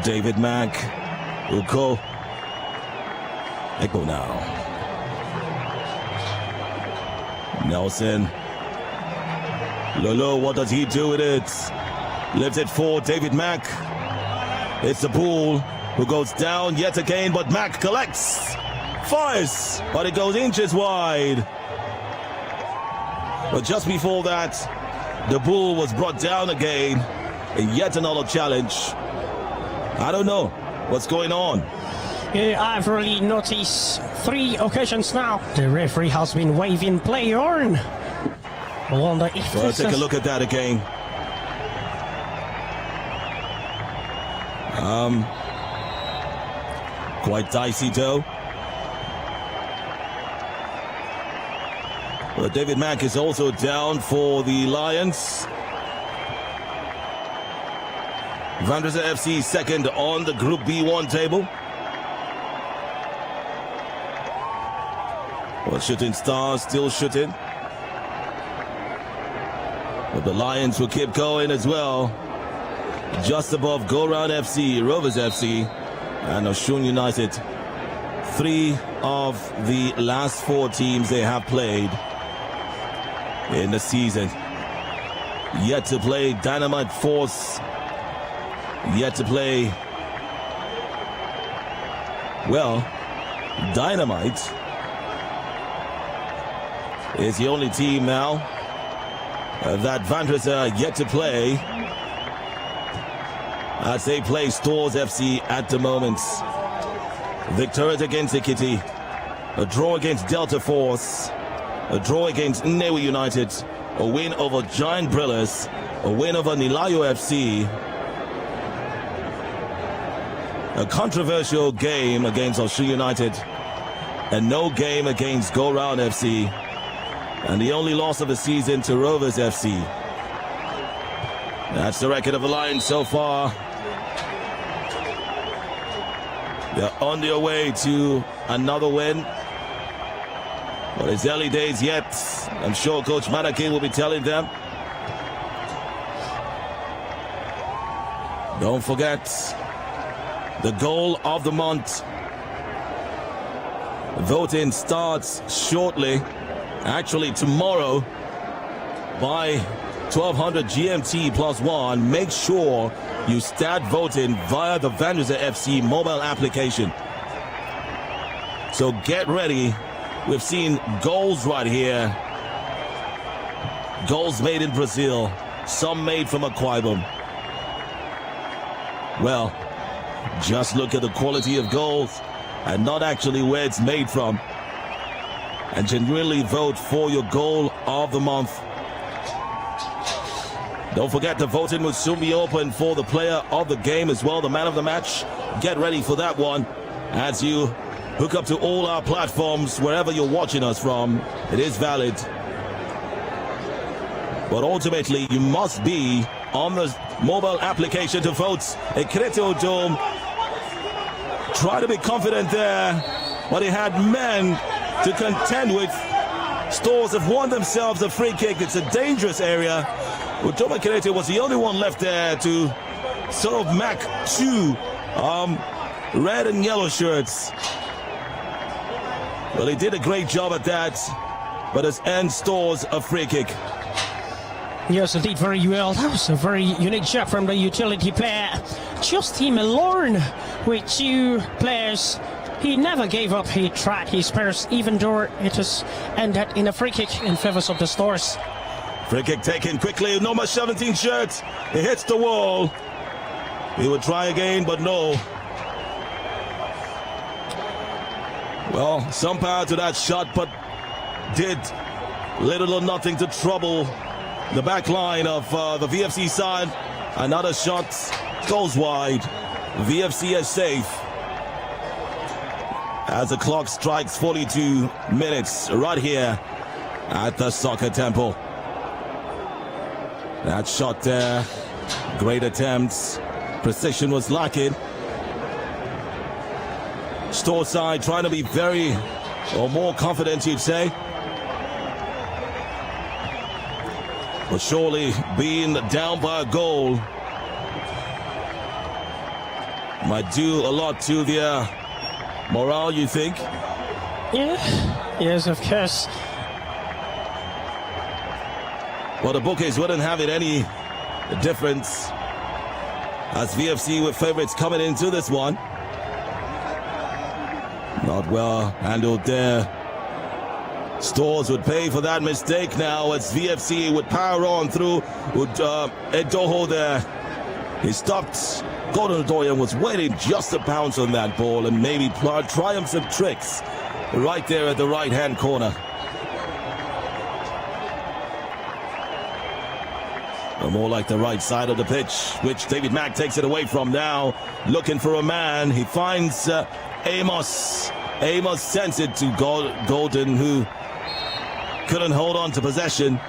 David Mack. Uko. Echo now. Nelson. Lolo, what does he do with it? Lifts it for David Mack. It's the Bull who goes down yet again, but Mack collects. Fires, but it goes inches wide. But just before that, the Bull was brought down again in yet another challenge. I don't know what's going on. Yeah, I've really noticed 3 occasions now. The referee has been waving play on. I wonder if well, take a look at that again. Quite dicey though. Well, David Mack is also down for the Lions. Vandrezzer FC second on the Group B1 table. Well, Shooting Stars still shooting. But the Lions will keep going as well. Just above Go Round FC, Rovers FC, and Osun United. 3 of the last 4 teams they have played in the season. Yet to play Dynamite Force. Yet to play, well, Dynamite is the only team now that Vandrezzer yet to play, as they play Stores FC at the moment. Victorious against Ekiti, a draw against Delta Force, a draw against Nnewi United, a win over Giant Brillers, a win over Nilayo FC, a controversial game against Osun United, and no game against Go Round FC, and the only loss of the season to Rovers FC. That's the record of the Lions so far. They're on their way to another win, but it's early days yet. I'm sure Coach Manaki will be telling them. Don't forget the goal of the month. Voting starts shortly, actually tomorrow, by 1200 GMT +1. Make sure you start voting via the Vandrezzer FC mobile application. So get ready. We've seen goals right here. Goals made in Brazil, some made from Akwa Ibom. Well, just look at the quality of goals and not actually where it's made from. And genuinely vote for your goal of the month. Don't forget the voting will soon be open for the player of the game as well, the man of the match. Get ready for that one as you hook up to all our platforms wherever you're watching us from. It is valid. But ultimately, you must be on the mobile application to vote. Ekiti Dome. Try to be confident there, but he had men to contend with. Stores have won themselves a free kick. It's a dangerous area. Utoma Kirete was the only one left there to sort of mac 2 red and yellow shirts. Well, he did a great job at that, but has earned Stores a free kick. Yes, indeed, very well. That was a very unique job from the utility player. Just him alone with 2 players. He never gave up. He tried his best, even though it has ended in a free kick in favor of the Stores. Free kick taken quickly. Number 17 shirt. It hits the wall. He would try again, but no. Well, some power to that shot, but did little or nothing to trouble the back line of the VFC side. Another shot goes wide. VFC is safe as the clock strikes 42 minutes right here at the Soccer Temple. That shot there, great attempts, precision was lacking. Store side trying to be very, or more confident, you'd say. But surely being down by a goal might do a lot to their morale, you think? Yeah, yes, of course. Well, the bookies wouldn't have it any difference, as VFC were favorites coming into this one. Not well handled there. Stores would pay for that mistake now as VFC would power on through with Edoho there. He stopped. Gordon Doyen was waiting just to pounce on that ball and maybe try some tricks right there at the right-hand corner. More like the right side of the pitch, which David Mack takes it away from now. Looking for a man. He finds Amos. Amos sends it to Golden, who couldn't hold on to possession.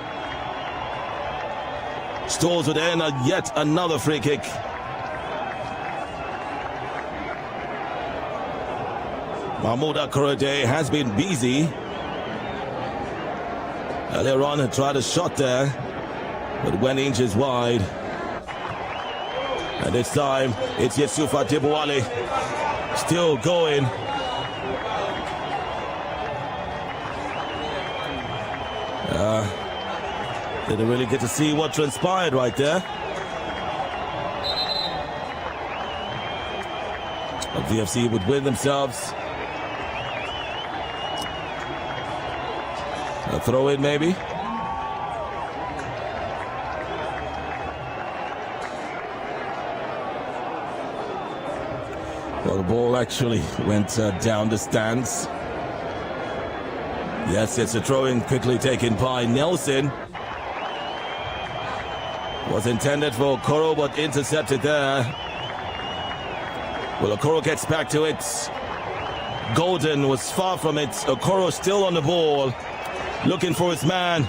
Stores would end yet another free kick. Mahmoud Akorede has been busy. Earlier on, he tried a shot there, but went inches wide. And this time, it's Yusufa Dibouale still going. Didn't really get to see what transpired right there. But VFC would win themselves a throw in, maybe. Well, the ball actually went down the stands. Yes, it's a throw-in quickly taken by Nelson. Was intended for Okoro, but intercepted there. Well, Okoro gets back to it. Golden was far from it. Okoro still on the ball, looking for his man.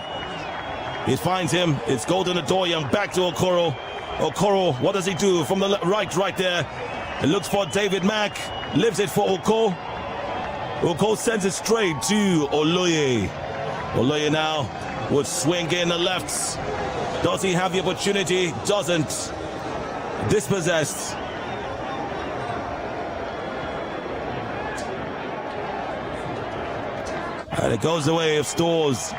He finds him. It's Golden Adoyan back to Okoro. Okoro, what does he do from the right there? He looks for David Mack, leaves it for Oko. Oko sends it straight to Oloye. Oloye now would swing in the left. Does he have the opportunity? Doesn't. Dispossessed. And it goes the way of Stores.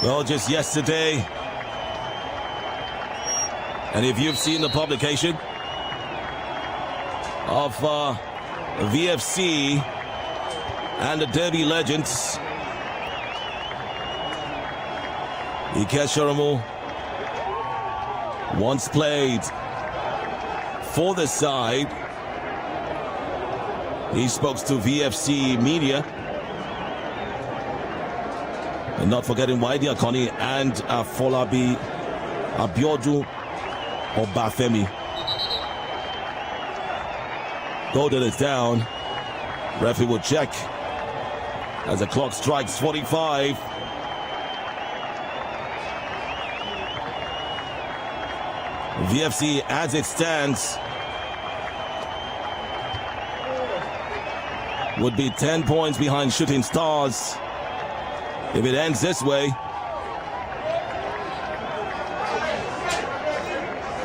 Well, just yesterday, and if you've seen the publication of VFC and the Derby legends, Ike Shoromo once played for the side. He spoke to VFC media. And not forgetting Waidi Akoni and Afolabi Abiodun Obafemi. Golden is down. Referee will check as the clock strikes 45. VFC as it stands would be 10 points behind Shooting Stars. If it ends this way,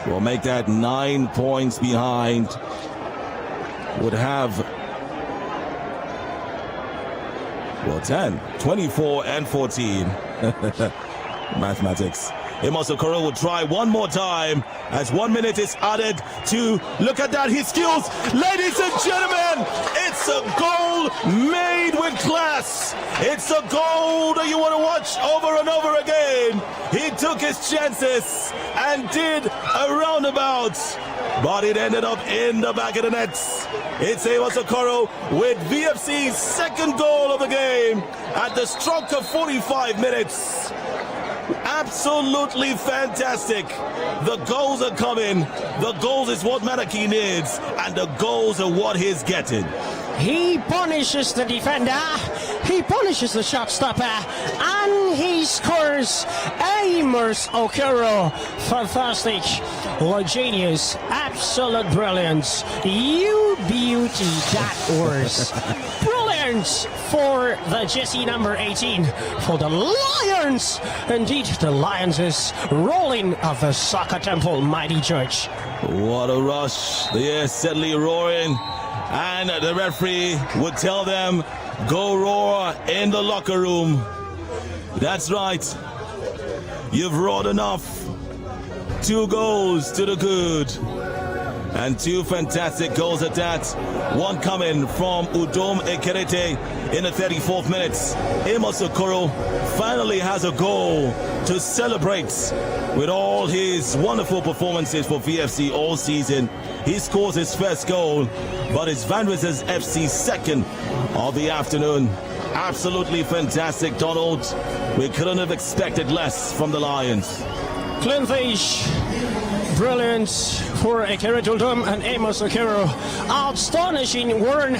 we'll make that 9 points behind. Would have, well, 10, 24 and 14. Mathematics. Amos Okoro will try one more time as 1 minute is added to, look at that, his skills. Ladies and gentlemen, it's a goal made with class. It's a goal that you want to watch over and over again. He took his chances and did a roundabout, but it ended up in the back of the net. It's Amos Okoro with VFC's second goal of the game at the stroke of 45 minutes. Absolutely fantastic. The goals are coming. The goals is what Manaki needs, and the goals are what he's getting. He punishes the defender, he punishes the shot stopper, and he scores. Amos Okoro, fantastic, genius, absolute brilliance. You beauty, that was brilliant for the jersey number 18 for the Lions. Indeed, the Lions is rolling of the Soccer Temple mighty church. What a rush. They're steadily roaring. And the referee would tell them, go roar in the locker room. That's right. You've roared enough. 2 goals to the good. And 2 fantastic goals at that. One coming from Udom Ekerete in the 34th minute. Amos Okoro finally has a goal to celebrate with all his wonderful performances for VFC all season. He scores his first goal, but it's Vandrezzer FC's second of the afternoon. Absolutely fantastic, Donald. We couldn't have expected less from the Lions. Clinthish, brilliant for Ekere Duldum and Amos Okero. Astonishing win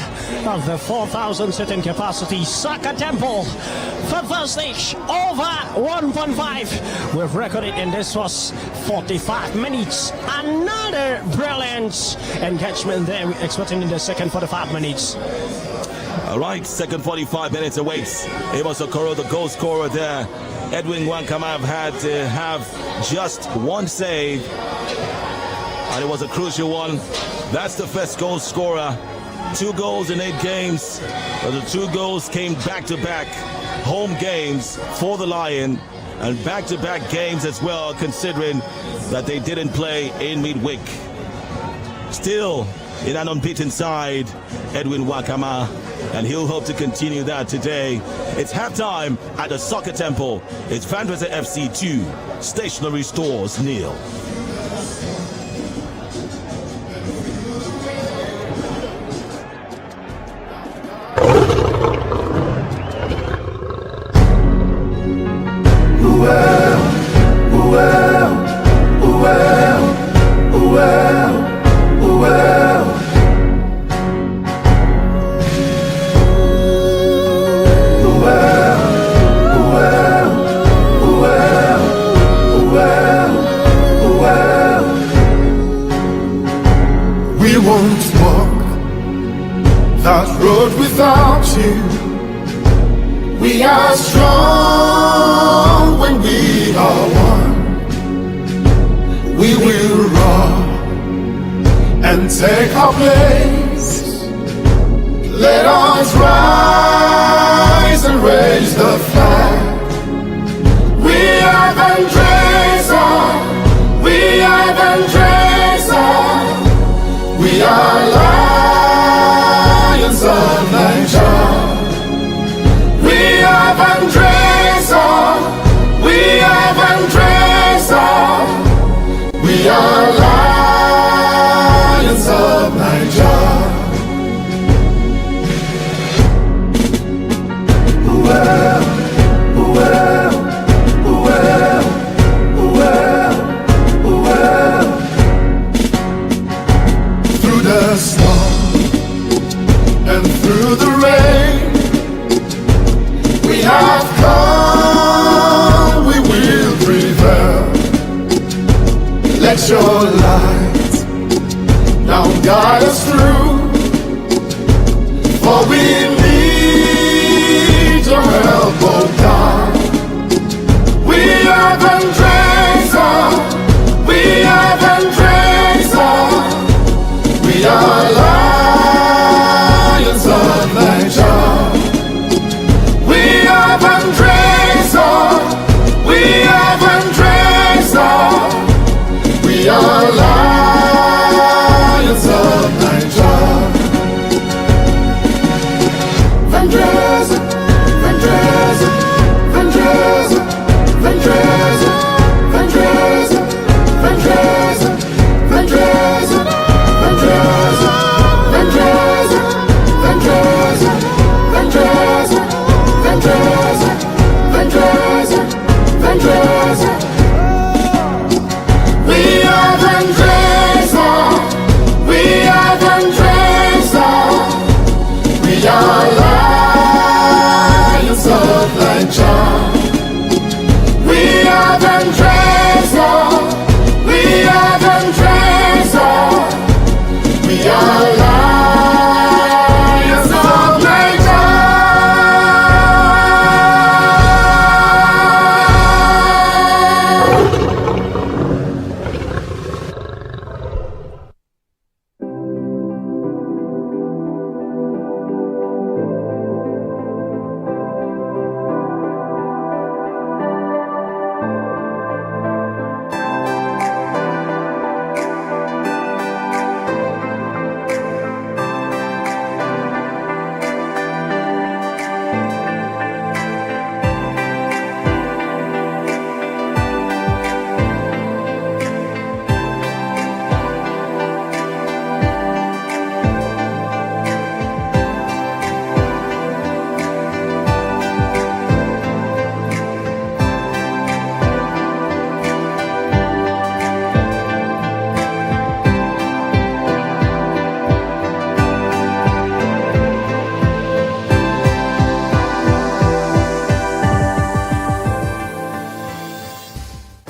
of the 4,000 sitting capacity Saka Temple. For Thursday, over 1.5. We've recorded, and this was 45 minutes. Another brilliant engagement there. We're expecting in the second 45 minutes. All right, second 45 minutes awaits. Amos Okoro, the goal scorer there. Edwin Wankama had to have just one save, and it was a crucial one. That's the first goal scorer. 2 goals in 8 games. But the 2 goals came back-to-back home games for the Lion, and back-to-back games as well, considering that they didn't play in midweek. Still in an unbeaten side, Edwin Wakama, and he'll hope to continue that today. It's halftime at the Soccer Temple. It's Vandrezzer FC 2, Stationery Stores 0. We won't walk that road without you. We are strong when we are one. We will roar and take our place. Let us rise and raise the flag. We are Vandrezzer. We are Vandrezzer. We are Lions of Nigeria. We are Vandrezzer. We are Vandrezzer. We are Lions of Nigeria.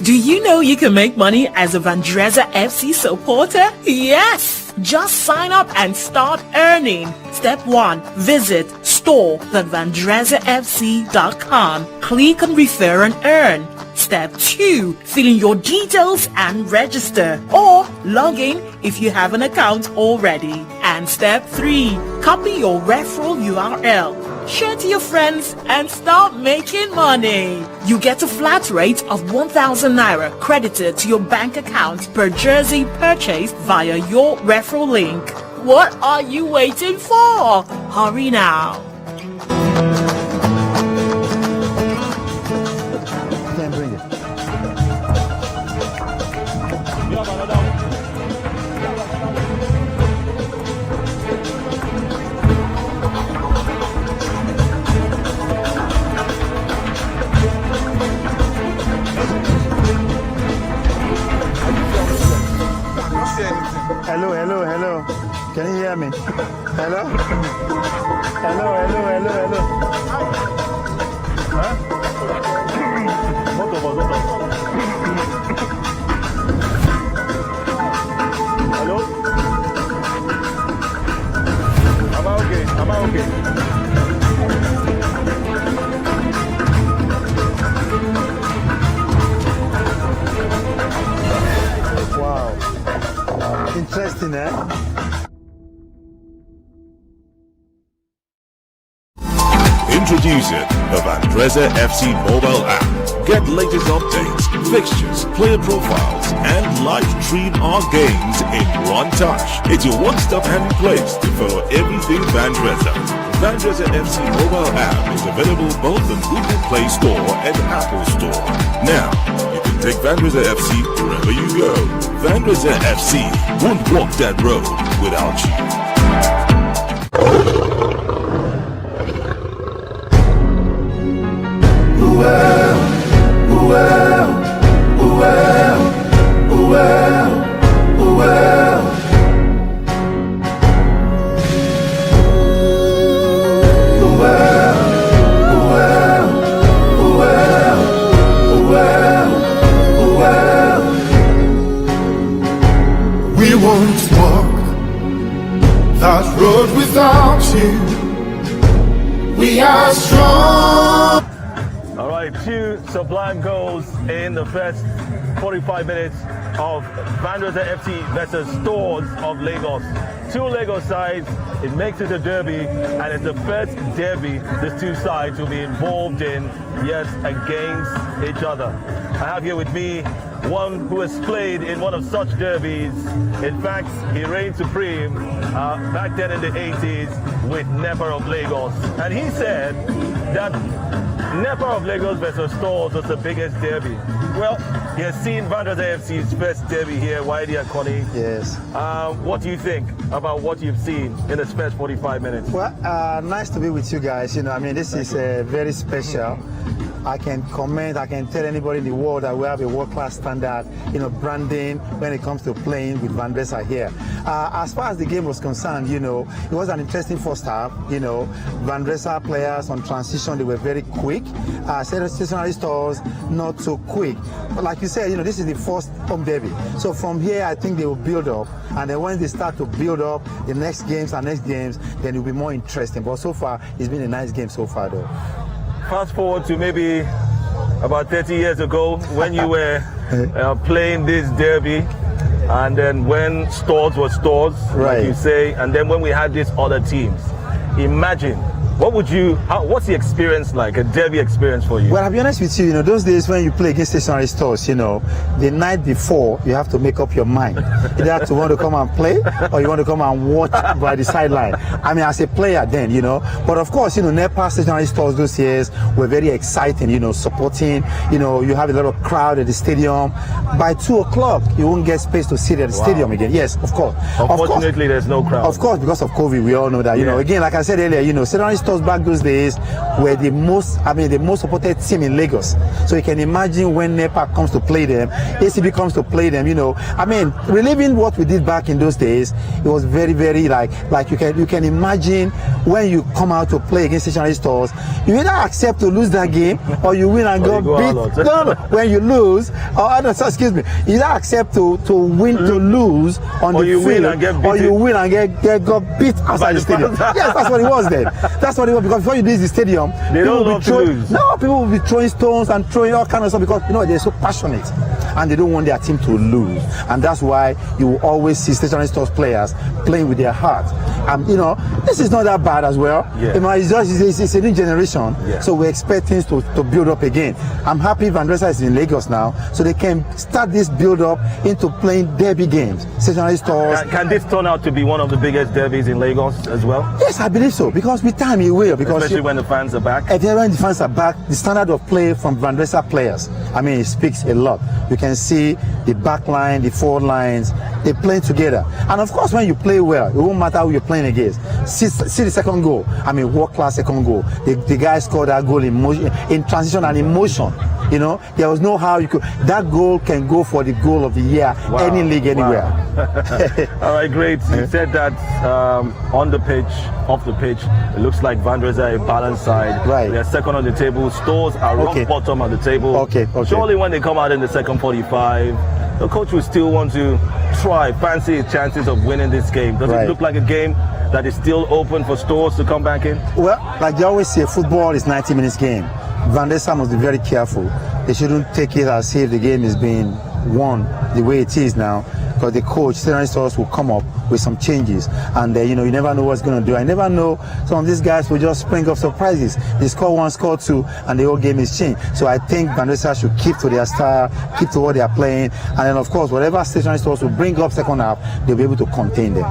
Do you know you can make money as a Vandrezzer FC supporter? Yes! Just sign up and start earning. Step 1. Visit store.vandrezzerfc.com. Click on Refer and Earn. Step 2. Fill in your details and register, or log in if you have an account already. And step 3. Copy your referral URL. Share to your friends and start making money. You get a flat rate of 1,000 Naira credited to your bank account per jersey purchased via your referral link. What are you waiting for? Hurry now. Can't bring it. Hello, hello, hello. Can you hear me? Hello? Hello, hello, hello, hello. Huh? Hello? Am I okay? Am I okay? Wow. Interesting, eh? Introducing the Vandrezzer FC mobile app. Get latest updates, fixtures, player profiles, and live stream our games in one touch. It's your one-stop handy place to follow everything Vandrezzer. Vandrezzer FC mobile app is available both on Google Play Store and Apple Store. Now, you can take Vandrezzer FC wherever you go. Vandrezzer FC won't walk that road without you. We won't walk that road without you. We are strong. All right, 2 sublime goals in the first 45 minutes of Vandrezzer FC versus Stores of Lagos. 2 Lagos sides. It makes it a derby, and it's the first derby these 2 sides will be involved in, yes, against each other. I have here with me one who has played in one of such derbies. In fact, he reigned supreme back then in the 80s with NNL of Lagos. And he said that NNL of Lagos versus Stores was the biggest derby. Well, he has seen Vandrezzer FC's first derby here, Wiley and Connie. Yes. What do you think about what you've seen in the first 45 minutes? Well, nice to be with you guys. You know, I mean, this is very special. I can comment, I can tell anybody in the world that we have a world-class standard, you know, branding when it comes to playing with Vandrezzer here. As far as the game was concerned, you know, it was an interesting first half. You know, Vandrezzer players on transition, they were very quick. Stationary Stores, not so quick. But like you said, you know, this is the first home derby. So from here, I think they will build up. And then when they start to build up the next games and next games, then it will be more interesting. But so far, it's been a nice game so far, though. Fast forward to maybe about 30 years ago when you were playing this derby, and then when Stores was Stores, right, like you say, and then when we had these other teams. Imagine, what's the experience like, a derby experience for you? Well, I'll be honest with you, you know, those days when you play against Stationary Stores, you know, the night before, you have to make up your mind. Either have to want to come and play, or you want to come and watch by the sideline. I mean, as a player then, you know, but of course, you know, NNL Stationary Stores those years were very exciting, you know, supporting, you know, you have a lot of crowd at the stadium. By 2 o'clock, you won't get space to sit at the stadium again. Yes, of course. Unfortunately, there's no crowd. Of course, because of COVID, we all know that, you know, again, like I said earlier, you know, Stationary Stores Stars back those days were the most supported team in Lagos. So you can imagine when NEPA comes to play them, ACB comes to play them, reliving what we did back in those days, it was very, very like you can imagine when you come out to play against Stationary Stars, you either accept to lose that game or you win and go beat. No. When you lose, you either accept to win to lose on the field, or you win and get got beat outside the stadium. Yes, that's what it was then. That's what it was, because before you leave the stadium, people will be throwing stones and throwing all kind of stuff because they're so passionate and they don't want their team to lose. And that's why you will always see Stationary Stars players playing with their heart. This is not that bad as well. Yeah. It's a new generation, so we expect things to build up again. I'm happy Vandrezzer is in Lagos now, so they can start this build up into playing derby games. Stationary Stars. Can this turn out to be one of the biggest derbies in Lagos as well? Yes, I believe so, because with time it will. Because especially when the fans are back. When the fans are back, the standard of play from Vandrezzer players, it speaks a lot. You can see the back line, the forward lines, they play together. And of course, when you play well, it won't matter who you're playing against. See the second goal. World class second goal. The guy scored that goal in transition and in motion. There was no how you could. That goal can go for the goal of the year, any league, anywhere. All right, great. You said that on the pitch, off the pitch, it looks like Vandrezzer a balanced side. Right. They're second on the table. Stores are rock bottom on the table. Okay. Surely when they come out in the second 45, the coach will still want to fancy his chances of winning this game. Does it look like a game that is still open for Stores to come back in? Well, like they always say, football is 90 minutes game. Vandrezzer must be very careful. They shouldn't take it as if the game is being won the way it is now, because the coach, Stationary Stars, will come up with some changes, and you never know what's going to do. I never know, some of these guys will just spring up surprises. They score one, score two, and the whole game is changed. So I think Vandrezzer should keep to their style, keep to what they are playing, and then of course whatever Stationary Stars will bring up second half, they'll be able to contain them.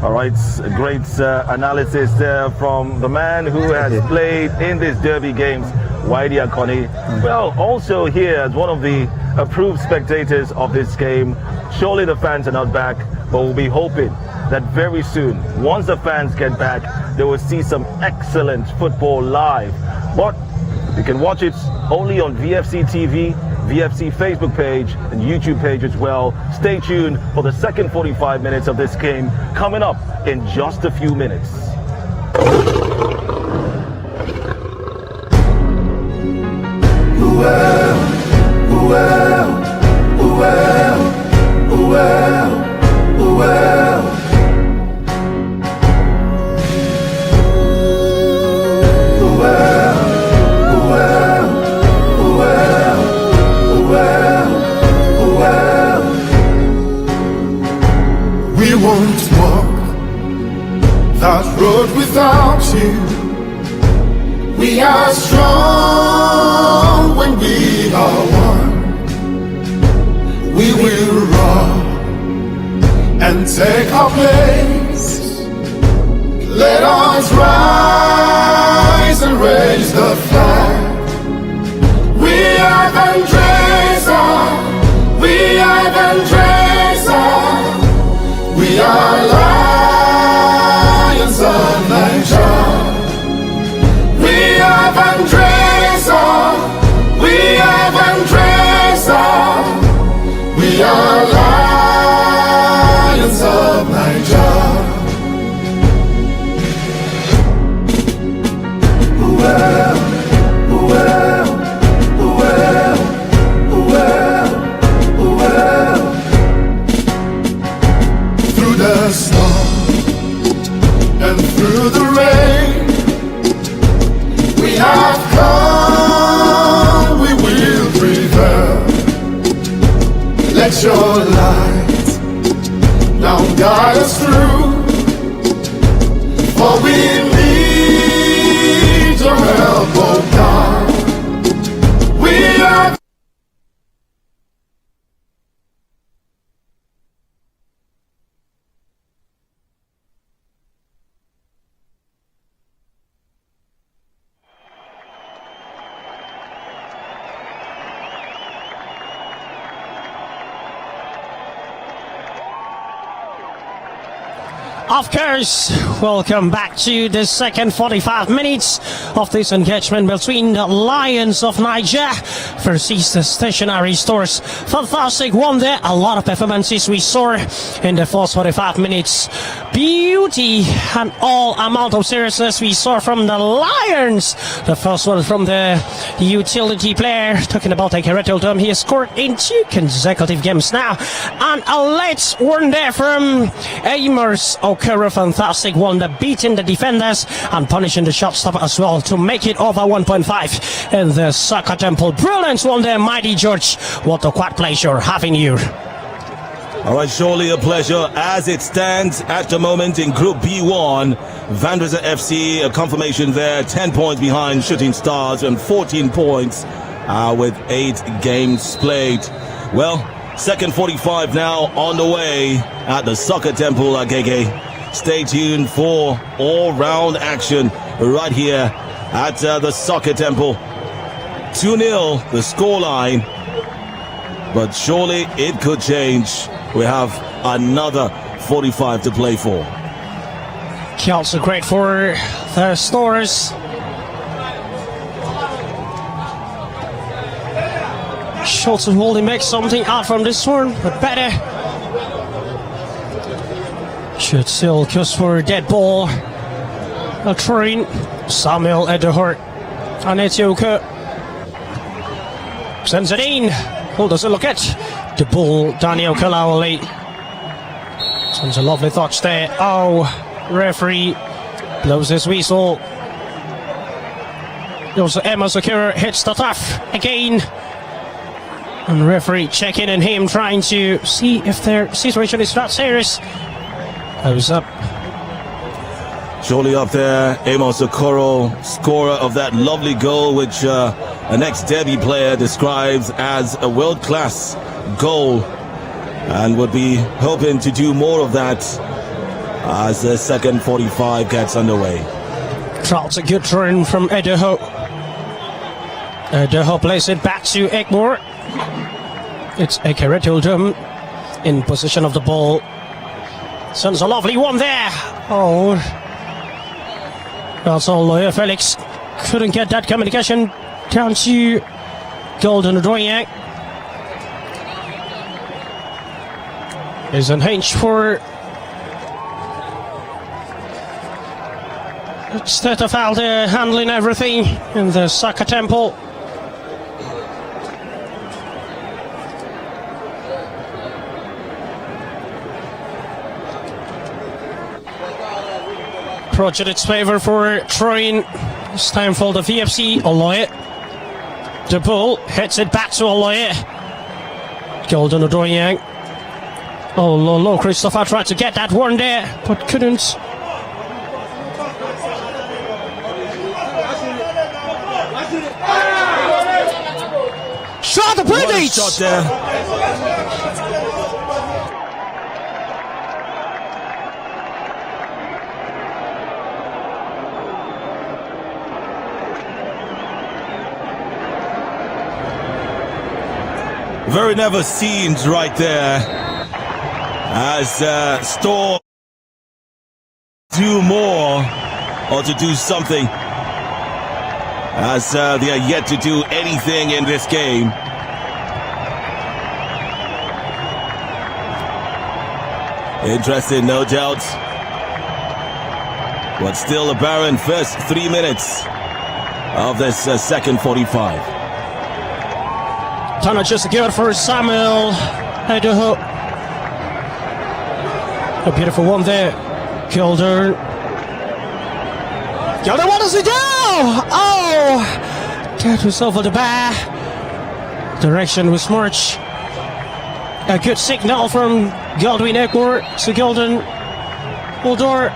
All right, great analysis there from the man who has played in these derby games, Whitey Akoni. Well, also here as one of the approved spectators of this game. Surely the fans are not back, but we'll be hoping that very soon, once the fans get back, they will see some excellent football live. But you can watch it only on VFC TV, VFC Facebook page and YouTube page as well. Stay tuned for the second 45 minutes of this game coming up in just a few minutes. We won't walk that road without you. We are strong when we are one. We will run and take our place. Let us rise and raise the flag. We are Vandrezzer. We are Vandrezzer. We are Lions of Nigeria. We are Vandrezzer. We are Vandrezzer. We are Lions of Nigeria. Through the storm and through the rain, we have come, we will prevail. Let your light now guide us through, for we need your help, oh God. We are Of course, welcome back to the second 45 minutes of this engagement between the Lions of Niger versus the Stationery Stores. Fantastic one there. A lot of performances we saw in the first 45 minutes. Beauty and all amount of seriousness we saw from the Lions. The first one from the utility player, talking about Ekeretel. He has scored in 2 consecutive games now. And a late one there from Amos Okoro. Fantastic one, beating the defenders and punishing the shot stopper as well to make it over 1.5 in the Soccer Temple. Brilliant one there, Mighty George. What a quite pleasure having you. All right, surely a pleasure as it stands at the moment in Group B1. Vandrezzer FC, a confirmation there, 10 points behind Shooting Stars and 14 points with 8 games played. Well, second 45 now on the way at the Soccer Temple, Agege. Stay tuned for all-round action right here at the Soccer Temple. 2-0 the scoreline, but surely it could change. We have another 45 to play for. Also great for the Stores. Schultz will only make something out from this one, but better. Should still goes for a dead ball. A train. Samuel at the heart. And Etioka sends it in. Who does it look at? The ball, Daniel Kalawali. Sends a lovely touch there. Oh, referee blows his whistle. Also, Emma Sakura hits the turf again. And referee checking in him, trying to see if their situation is not serious. Goes up. Surely up there, Amos Okoro, scorer of that lovely goal, which an ex-Derby player describes as a world-class goal, and would be hoping to do more of that as the second 45 gets underway. Trout's a good turn from Edeho. Edeho plays it back to Egmore. It's Ekeretildum in possession of the ball. Sends a lovely one there. Oh, that's all. Lawyer Felix couldn't get that communication down to Golden Odoye. Is an hinge for Stetafalde handling everything in the Soccer Temple. Project its favor for Troyan. It's time for the VFC. Oloye. The ball hits it back to Oloye. Golden Odoye. Oh, Lolo Christopher tried to get that one there, but couldn't. Shot the penalty! Shot there. Very never seen right there as Storm do more or to do something as they are yet to do anything in this game. Interesting, no doubt, but still a barren first 3 minutes of this second 45. Turner just good for Samuel Edeho. A beautiful one there. Gilder. Gilder, what does he do? Oh! That was over the bar. Direction was March. A good signal from Godwin Egmore to Golden Uldor.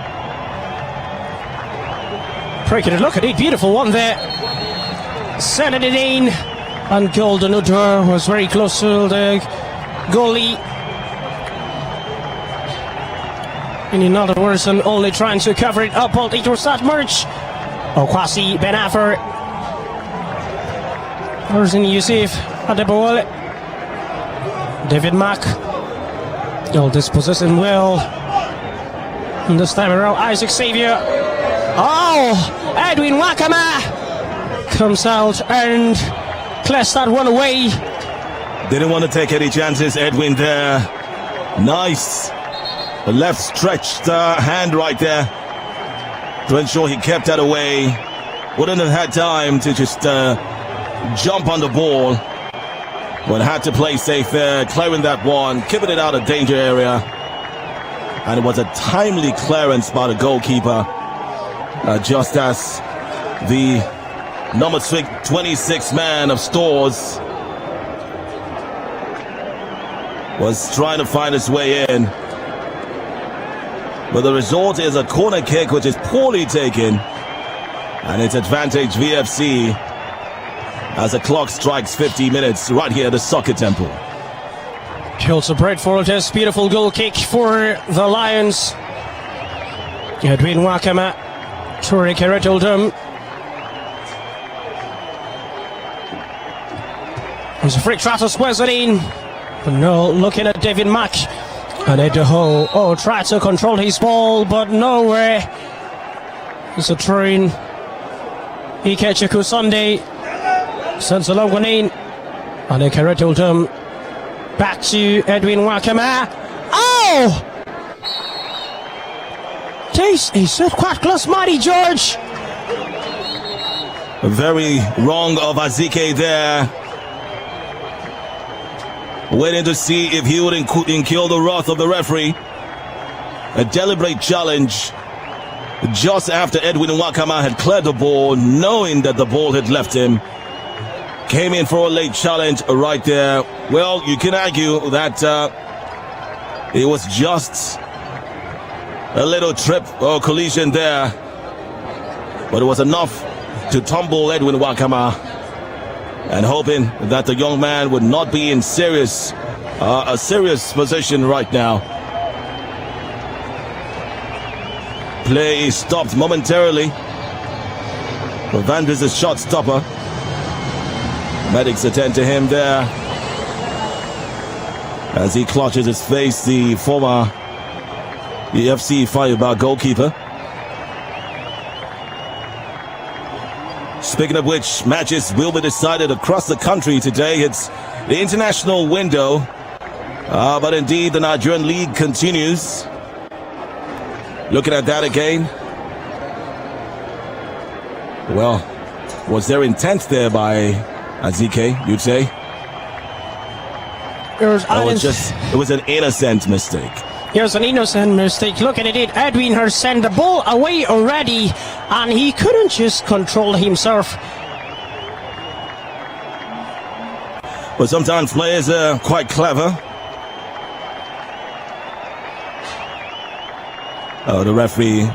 Breaking it, look at it, beautiful one there. Sending it in. And Golden Uldor was very close to the goalie. In other words, and only trying to cover it up, but it was that much. Okwasi Ben Affer. Orson Yusuf Adebowale. David Mack. All dispossessing well. And this time around, Isaac Xavier. Oh, Edwin Wakama comes out and clears that one away. Didn't want to take any chances, Edwin there. Nice. The left stretched hand right there to ensure he kept that away. Wouldn't have had time to just jump on the ball, but had to play safe there, clearing that one, keeping it out of danger area. And it was a timely clearance by the goalkeeper, just as the number 26 man of Stores was trying to find his way in. But the result is a corner kick which is poorly taken, and it's advantage VFC as the clock strikes 50 minutes right here at the Soccer Temple. Kills a bread for this beautiful goal kick for the Lions. Edwin Wakama, Tori Keretildum. There's a free Tratos Wesley. But no, looking at David Mack. And Ed DeHo, tried to control his ball, but nowhere. It's a train. Ikechiku Sunday sends a long one in. And then Keretildum back to Edwin Wakama. Oh! This is quite close, Marty George. Very wrong of Azike there. Waiting to see if he would incur the wrath of the referee. A deliberate challenge just after Edwin Wakama had cleared the ball, knowing that the ball had left him. Came in for a late challenge right there. Well, you can argue that it was just a little trip or collision there, but it was enough to tumble Edwin Wakama, and hoping that the young man would not be in a serious position right now. Play is stopped momentarily for Vandrezzer's shot stopper. Medics attend to him there as he clutches his face, the former EFC Firebar goalkeeper. Speaking of which, matches will be decided across the country today. It's the international window, but indeed the Nigerian League continues. Looking at that again, well, was there intent there by Azike, you'd say? It was an innocent mistake. Here's an innocent mistake. Looking at it, Edwin has sent the ball away already, and he couldn't just control himself. But sometimes players are quite clever. The referee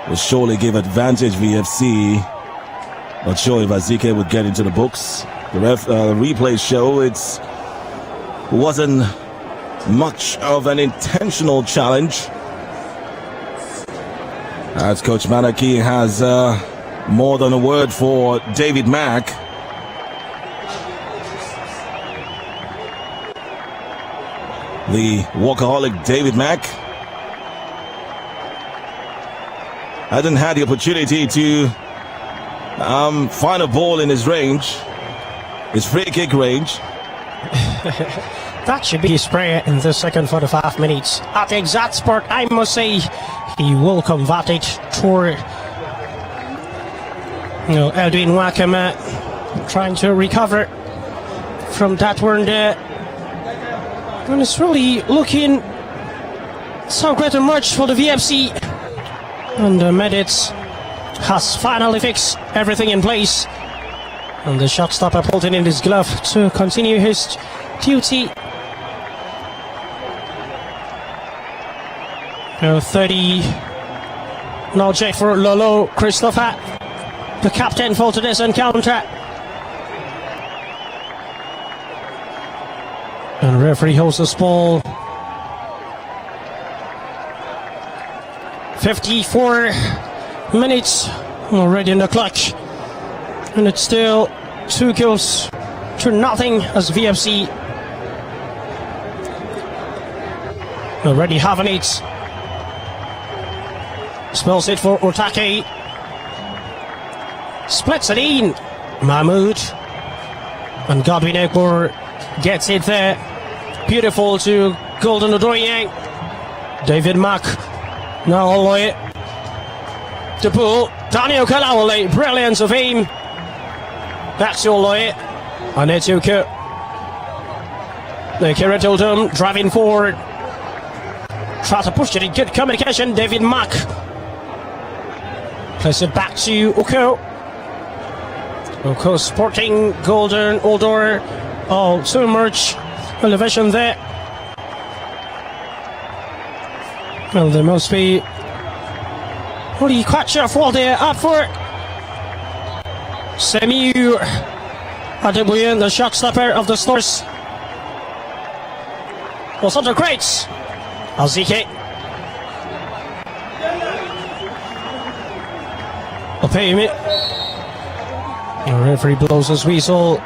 will surely give advantage VFC. Not sure if Azike would get into the books. The replays show it wasn't much of an intentional challenge, as Coach Manaki has more than a word for David Mack. The workaholic David Mack hasn't had the opportunity to find a ball in his range, his free kick range. That should be his prayer in the second 45 minutes. At the exact spot, I must say, he will convert it toward Edwin Wakama, trying to recover from that one there. And it's really looking so great a match for the VFC. And the Medics has finally fixed everything in place. And the shot stopper pulled it in his glove to continue his duty. 30 now check for Lolo Christopher, the captain for today's encounter. And referee holds the ball. 54 minutes already in the clock, and it's still 2-0 as VFC already having it. Spells it for Otake. Splits it in. Mahmoud. And Godwin Ekbor gets it there. Beautiful to Golden Odoyang. David Mack. Now Oloye. De Poel. Daniel Kalawale. Brilliance of aim. Back to Oloye. And Etioke. The Keratodum driving forward. Try to push it in good communication. David Mack. Place it back to Oko. Oko sporting Golden Odor. Oh, too much elevation there. Well, there must be. What are you quite careful there? Up for it. Semiu Adebuyen, the shot stopper of the Stars. Was under great. Azike. Opeyemi. The referee blows his whistle.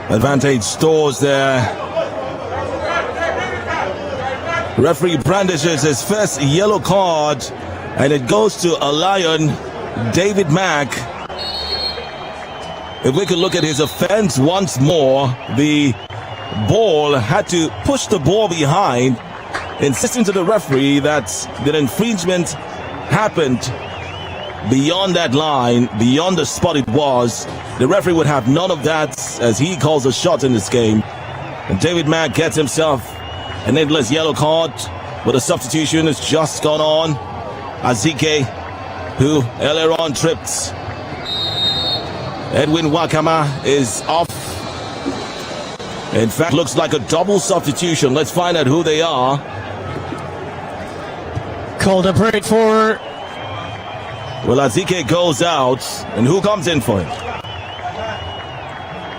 Advantage Stores there. Referee brandishes his first yellow card, and it goes to a Lion, David Mack. If we could look at his offense once more, the ball had to push the ball behind, insisting to the referee that the infringement happened beyond that line, beyond the spot it was. The referee would have none of that, as he calls a shot in this game. And David Mack gets himself an endless yellow card, but a substitution has just gone on. Azike, who earlier on tripped Edwin Wakama, is off. In fact, looks like a double substitution. Let's find out who they are. Called a break for. Well, Azike goes out, and who comes in for him?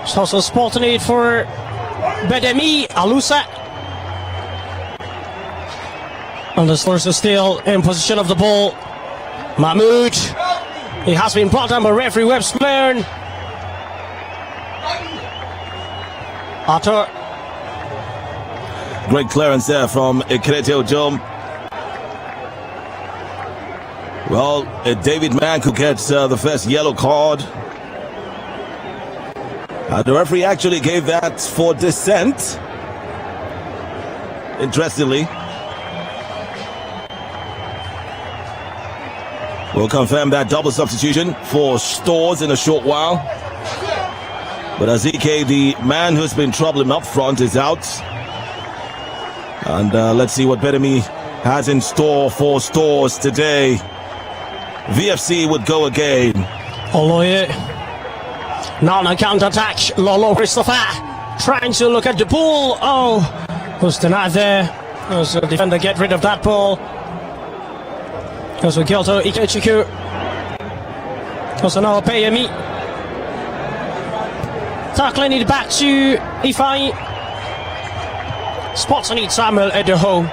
It's also spotting it for Bedemi Alusa. And the Stars are still in possession of the ball. Mahmoud. He has been brought down by referee Webb Splern. Arthur. Great clearance there from Ikrete Ojom. Well, David Mack who gets the first yellow card. The referee actually gave that for dissent. Interestingly. We'll confirm that double substitution for Stores in a short while. But Azike, the man who's been troubling up front, is out. And let's see what Bedemi has in store for Stores today. VFC would go again. Oloye. Now on a counter-attack. Lolo Christopher trying to look at the ball. Oh, was denied there. As the defender get rid of that ball. As we Kyoto Ikechiku. As now Opeyemi. Tackling it back to Ifai. Spots on it, Samuel Edoho.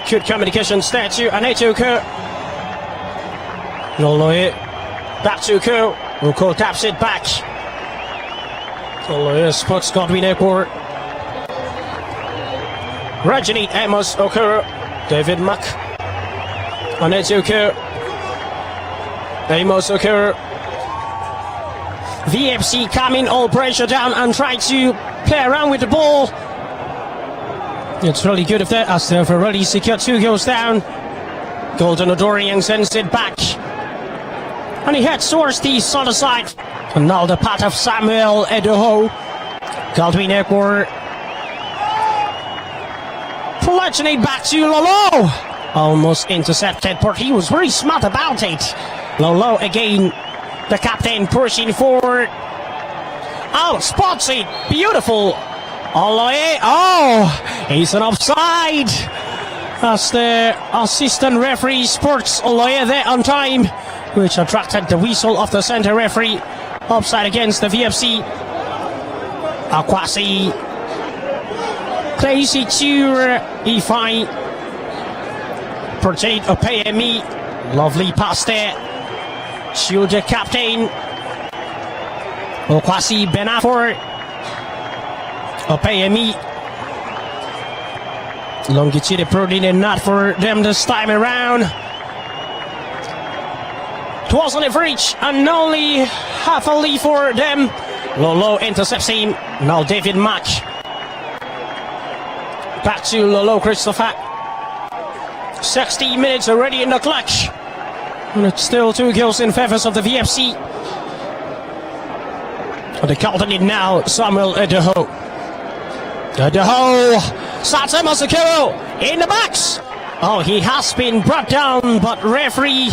Good communication there to Aneto Kerr. Noloye. Back to Kerr. Uko taps it back. Noloye spots Godwin Airport. Rajani Amos Okura. David Mack. Aneto Kerr. Amos Okura. VFC coming all pressure down and trying to play around with the ball. It's really good of that as they've already secured 2 goals down. Golden Odorian sends it back. And he heads towards the other side. And now the path of Samuel Edoho. Godwin Ekbor. Collection it back to Lolo. Almost intercepted, but he was very smart about it. Lolo again. The captain pushing forward. Oh, spots it. Beautiful. Oloye. Oh, he's an offside. As the assistant referee sports Oloye there on time, which attracted the whistle of the center referee. Offside against the VFC. Akwasi. Crazy to Ifai. Protect Opeyemi. Lovely pass there. To the captain. Okwasi Benafor. Opeyemi. Longitude probably not for them this time around. It wasn't a reach and only half a lead for them. Lolo intercepts him. Now David Mack. Back to Lolo Christopher. 60 minutes already in the clock. And it's still 2 goals in favor of the VFC. They counted it now. Samuel Edeho. Edeho. Sate Masakiro in the box. Oh, he has been brought down, but referee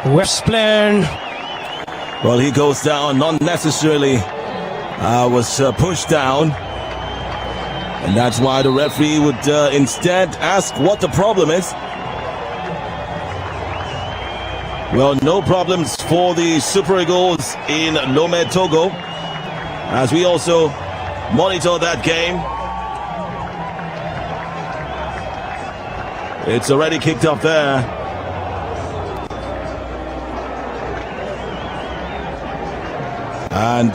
Westplan. Well, he goes down, not necessarily was pushed down. And that's why the referee would instead ask what the problem is. Well, no problems for the Super Eagles in Lomé, Togo, as we also monitor that game. It's already kicked off there. And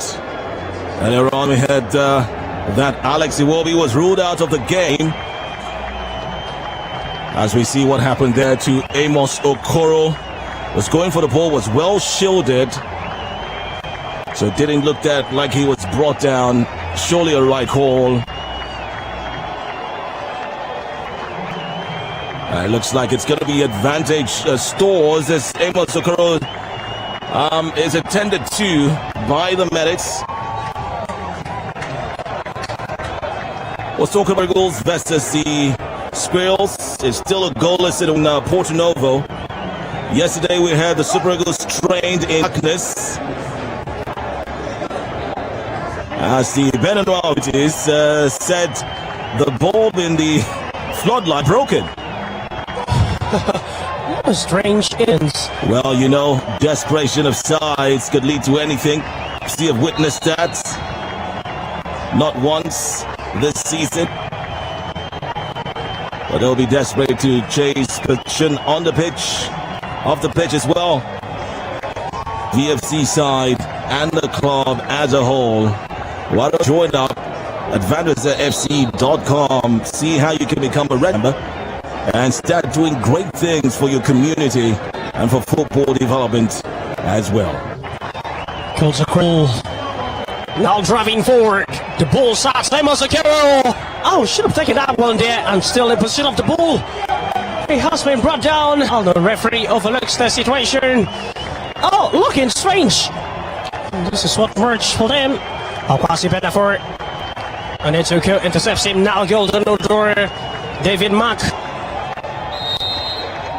earlier on we had that Alex Iwobi was ruled out of the game. As we see what happened there to Amos Okoro. Was going for the ball, was well shielded. So it didn't look that like he was brought down. Surely a right call. It looks like it's going to be Advantage Stores as Amos Okoro is attended to by the medics. We're talking about goals versus the Squirrels. It's still a goalless in Porto Novo. Yesterday we had the Super Eagles trained in darkness. As the Benano authorities said the bulb in the floodlight broken. Strange ends. Well, you know, desperation of sides could lead to anything. See, I've witnessed that. Not once this season. But they'll be desperate to chase position on the pitch. Off the pitch as well. VFC side and the club as a whole. Why don't you join up at VandrezzerFC.com. See how you can become a red member and start doing great things for your community and for football development as well. Kills a crawl. Now driving forward. The ball starts. Amos Okoro. Oh, should have taken that one there and still in position of the ball. He has been brought down. Oh, the referee overlooks the situation. Oh, looking strange. This is what works for them. I'll pass it better for it. And it's okay. Intercepts him now. Golden Odor. David Mack.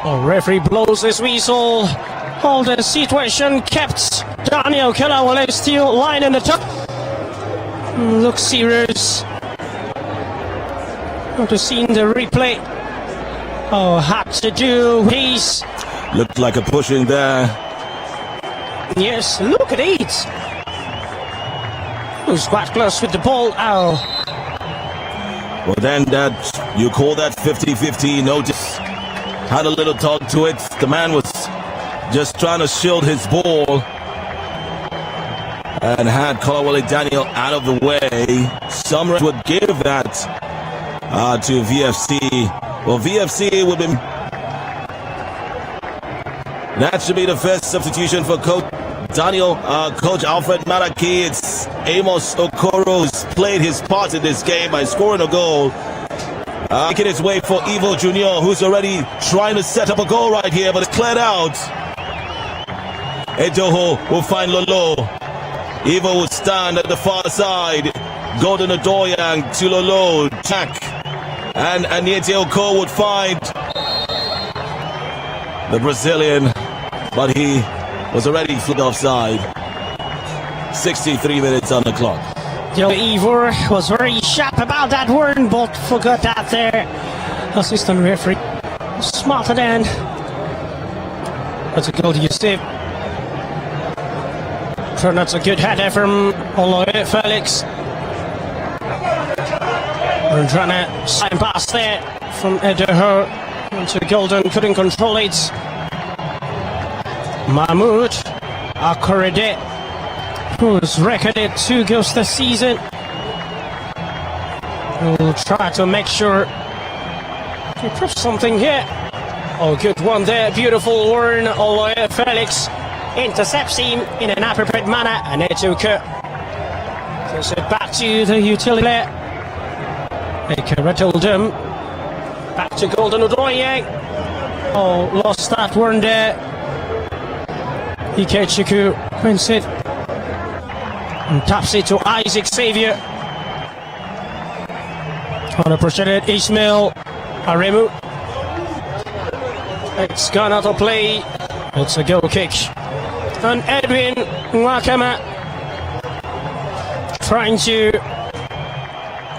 Oh, referee blows his whistle. All the situation kept. Daniel Kelawale still lying in the top. Looks serious. To see the replay. Oh, had to do peace. Looked like a pushing there. Yes, look at it. Who's quite close with the ball. Oh. Well, then that you call that 50-50 notice. Had a little talk to it. The man was just trying to shield his ball and had Kolawole Daniel out of the way. Some would give that to VFC. Well, VFC would be... That should be the first substitution for Coach Daniel, Coach Alfred Malaki. It's Amos Okoro who's played his part in this game by scoring a goal. Making his way for Evo Junior, who's already trying to set up a goal right here, but it's cleared out. Edoho will find Lolo. Evo will stand at the far side. Golden Adoyang to Lolo. Jack. And Aniete Oko would find the Brazilian, but he was already flipped offside. 63 minutes on the clock. Joe Ivor was very sharp about that one, but forgot that there. Assistant referee smarter than. That's a goal to Steve. So that's a good header from Oloye Felix. We're trying to sign pass there from Edoho into Golden, couldn't control it. Mahmoud Akorede, who's recorded 2 goals this season, will try to make sure He proved something here. Oh, good one there. Beautiful warn. Felix intercepts him in an appropriate manner, and it took it back to the utility player. Rattled him. Back to Golden Odoye. Oh, lost that one there. Ikechuku wins it and taps it to Isaac Xavier. Unappreciated Ismail Aremu. It's gone out of play. It's a goal kick. And Edwin Nwakama trying to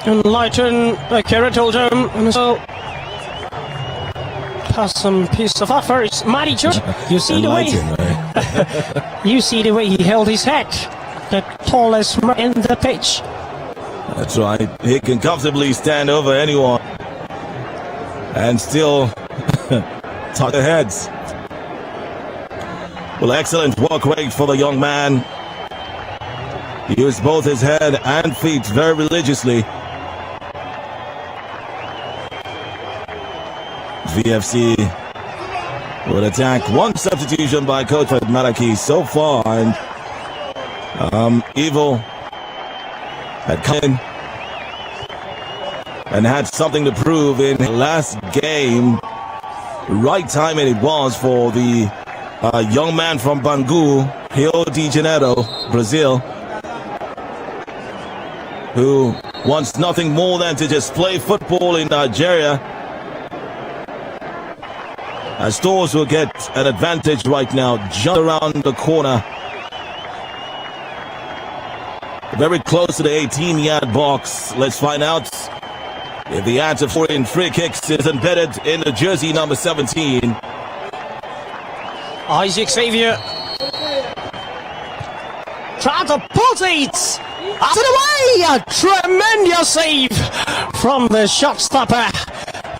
enlighten the Kerataldom and so pass some piece of offer. It's Matty George. You see the way you see the way he held his head. The tallest man in the pitch. That's right. He can comfortably stand over anyone and still tuck their heads. Well, excellent work rate for the young man. He used both his head and feet very religiously. VFC would attack. One substitution by coach Malaki so far, and Evil had come in and had something to prove in the last game. Right timing it was for the young man from Bangu, Rio de Janeiro, Brazil, who wants nothing more than to just play football in Nigeria. As Stores will get an advantage right now, just around the corner. Very close to the 18-yard box. Let's find out if the answer for in free kicks is embedded in the jersey number 17. Isaac Xavier trying to put it out of the way. A tremendous save from the shot stopper.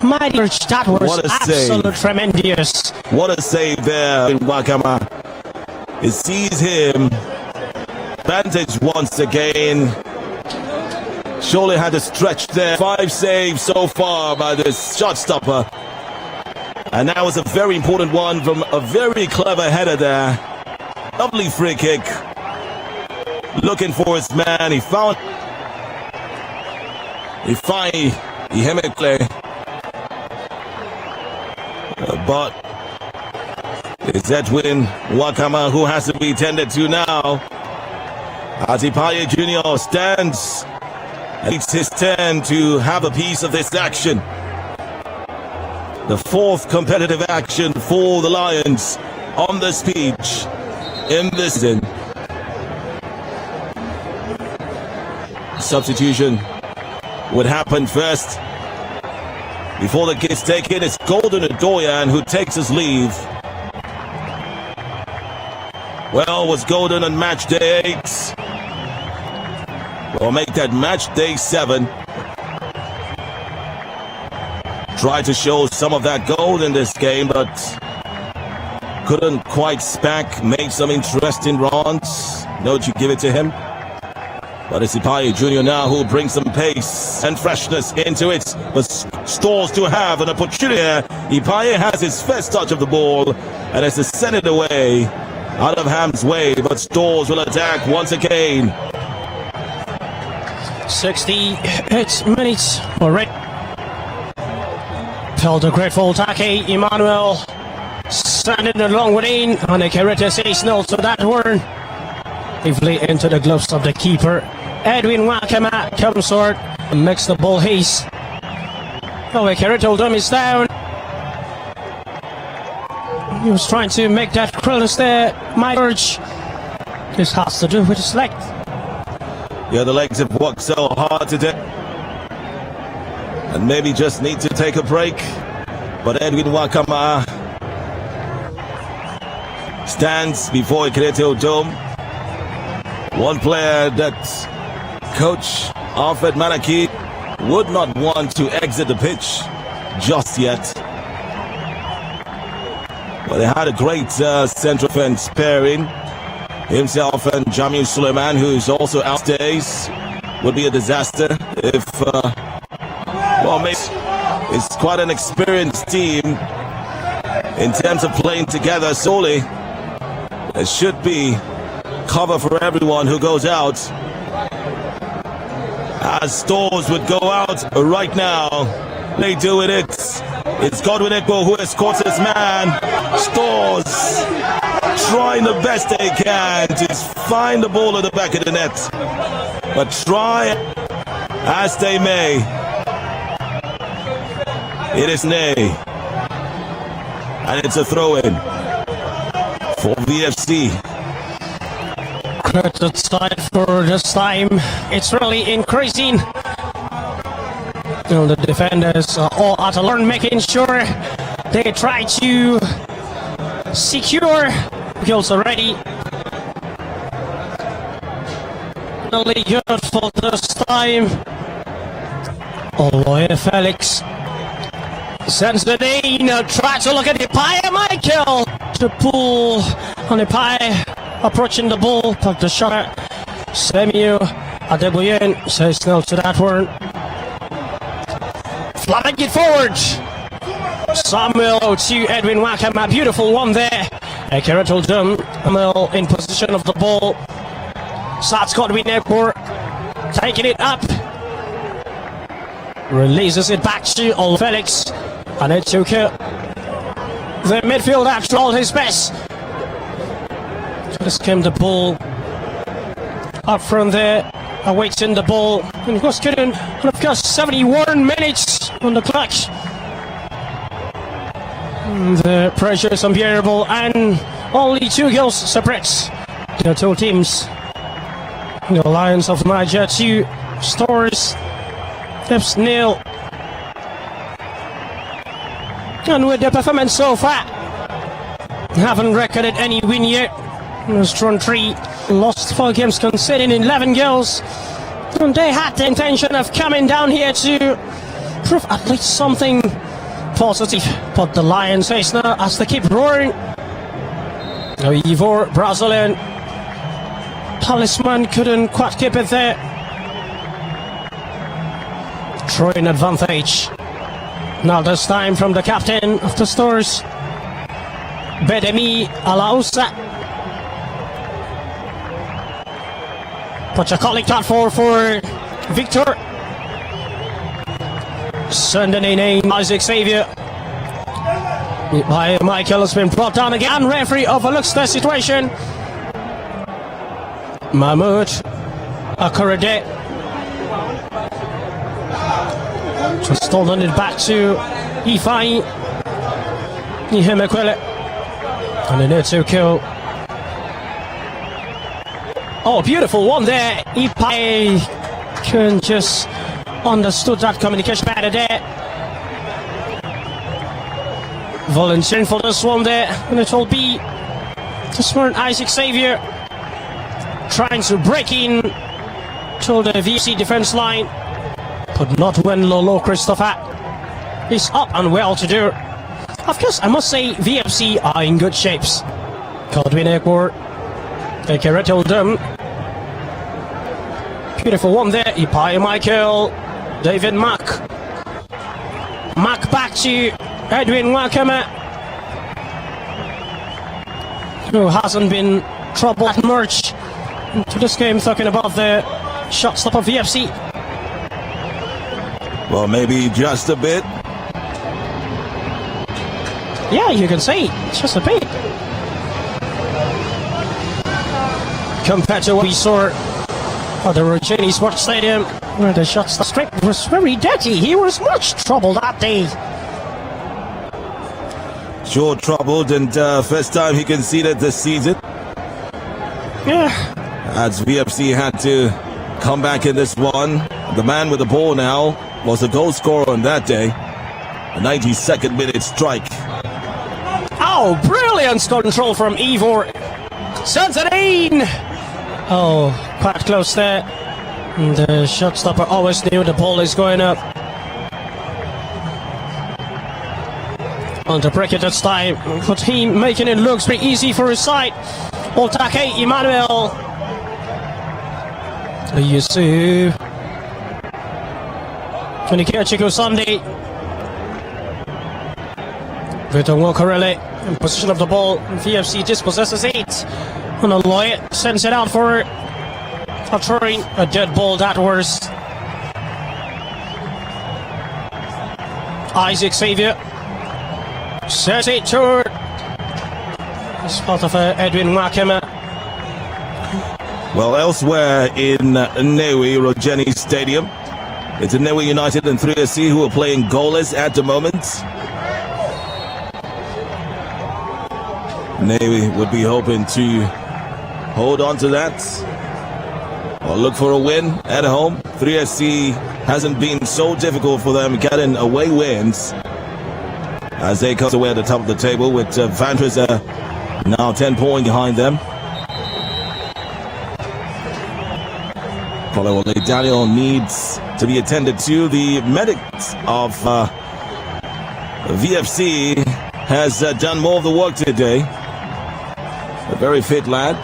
My dear, that was absolutely tremendous. What a save there in Wakama. It sees him. Vantage once again. Surely had to stretch there. 5 saves so far by this shot stopper. And that was a very important one from a very clever header there. Lovely free kick. Looking for his man. He found Ihemekle. But it's Edwin Wakama who has to be tended to now. Atipaye Jr. stands and it's his turn to have a piece of this action. The 4th competitive action for the Lions on this pitch in this season. Substitution would happen first. Before the kick's taken, it's Golden Odoyan who takes his leave. Well, was Golden on match day 8? We'll make that match day 7. Tried to show some of that gold in this game, but couldn't quite smack. Made some interesting runs. Don't you give it to him? But it's Ipaye Jr. now who brings some pace and freshness into it. But Stores to have an opportunity here. Ipaye has his first touch of the ball and has to send it away out of Ham's way. But Stores will attack once again. 68 minutes already. Felt the grateful Take Emmanuel standing along within, and the Kereta says no to that one. Safely into the gloves of the keeper. Edwin Wakama comes forward and makes the ball haste. Oh, Kerataldom is down. He was trying to make that clearance there. My urge. This has to do with his leg. Yeah, the legs have worked so hard today. And maybe just need to take a break. But Edwin Wakama stands before Kerataldom. One player that Coach Alfred Malaki would not want to exit the pitch just yet. But they had a great central fence pairing. Himself and Jamil Suleiman, who's also out days, would be a disaster if Well, maybe it's quite an experienced team in terms of playing together solely. There should be cover for everyone who goes out. As Stores would go out right now. They do it. It's Godwin Ekbo who has caught his man. Stores trying the best they can to find the ball at the back of the net. But try as they may, it is nay. And it's a throw-in for VFC. Credit side for this time. It's really increasing. The defenders are all out of learn, making sure they try to secure goals already. Really good for this time. Aloy Felix sends the in, try to look at the pie. Michael to pull on the pie, approaching the ball, took the shot at Samuel Adebuyen, says no to that one. Flying it forward. Samuel to Edwin Wackham, a beautiful one there. Keratul Samuel in position of the ball. Starts Godwin Ekbo, taking it up. Releases it back to Ol Felix. And it took the midfield after all his best. Just came the ball up from there, awaiting the ball. And of course, couldn't. And of course, 71 minutes on the clock. The pressure is unbearable, and only 2 goals separates the two teams. The Lions of Niger 2, Stores Tips nil. And with the performance so far, haven't recorded any win yet. Strong 3, lost 4 games, conceding 11 goals. And they had the intention of coming down here to prove at least something positive. But the Lions face now as they keep roaring. Ivor, Brazilian talisman couldn't quite keep it there. Throwing advantage. Now this time from the captain of the Stores, Bedemi Alausa. Pochakalik that for Victor. Sending in Isaac Xavier. By Michael has been brought down again. Referee overlooks the situation. Mahmoud Akorede. Just stolen it back to Ifai Nihemekwele. And they need to kill. Oh, beautiful one there. Ifai can just understood that communication better there. Volunteering for this one there. And it will be the smart Isaac Xavier trying to break in to the VFC defense line. But not when Lolo Christopher is up and well to do. Of course, I must say VFC are in good shapes. Godwin Ekbo, Keratul Dum. Beautiful one there. Ipai Michael, David Mack. Mack back to Edwin Wakama, who hasn't been troubled much into this game, talking about the shot stop of VFC. Well, maybe just a bit. Yeah, you can say just a bit. Compared to what we saw at the Rogeni Sports Stadium, where the shot strip was very dirty. He was much troubled that day. Sure troubled, and first time he conceded this season. Yeah. As VFC had to come back in this one. The man with the ball now was a goal scorer on that day. A 92nd minute strike. Oh, brilliant control from Ivor. Sends it in. Oh, quite close there. And the shot stopper always knew the ball is going up. On the break it this time, but he making it look pretty easy for his side. Otake Emmanuel. Yusu. Chico Sunday. Victor Walkerelli in position of the ball. VFC dispossesses it. And Aloy sends it out for a throwing. A dead ball that was. Isaac Xavier sets it to spot of Edwin Wakema. Well, elsewhere in Newi Rogeni Stadium, it's Newi United and 3SC who are playing goalless at the moment. Newi would be hoping to hold on to that or look for a win at home. 3SC hasn't been so difficult for them getting away wins as they come away at the top of the table with Vandrezzer now 10 points behind them. Probably Daniel needs to be attended to. The medics of VFC has done more of the work today. A very fit lad.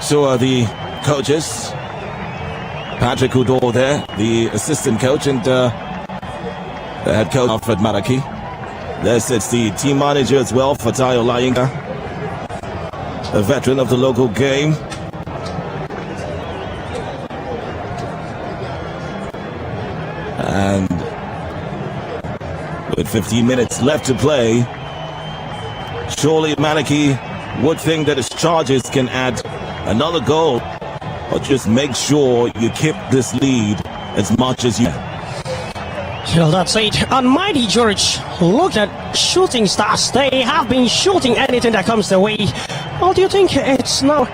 So are the coaches. Patrick Udor there, the assistant coach, and the head coach Alfred Maraki. There sits the team manager as well, Fatayo Layinga, a veteran of the local game. And with 15 minutes left to play, surely Manaki would think that his charges can add another goal, or just make sure you keep this lead as much as you can. Well, that's it. And Mighty George, look at shooting stars. They have been shooting anything that comes their way. Well, do you think it's now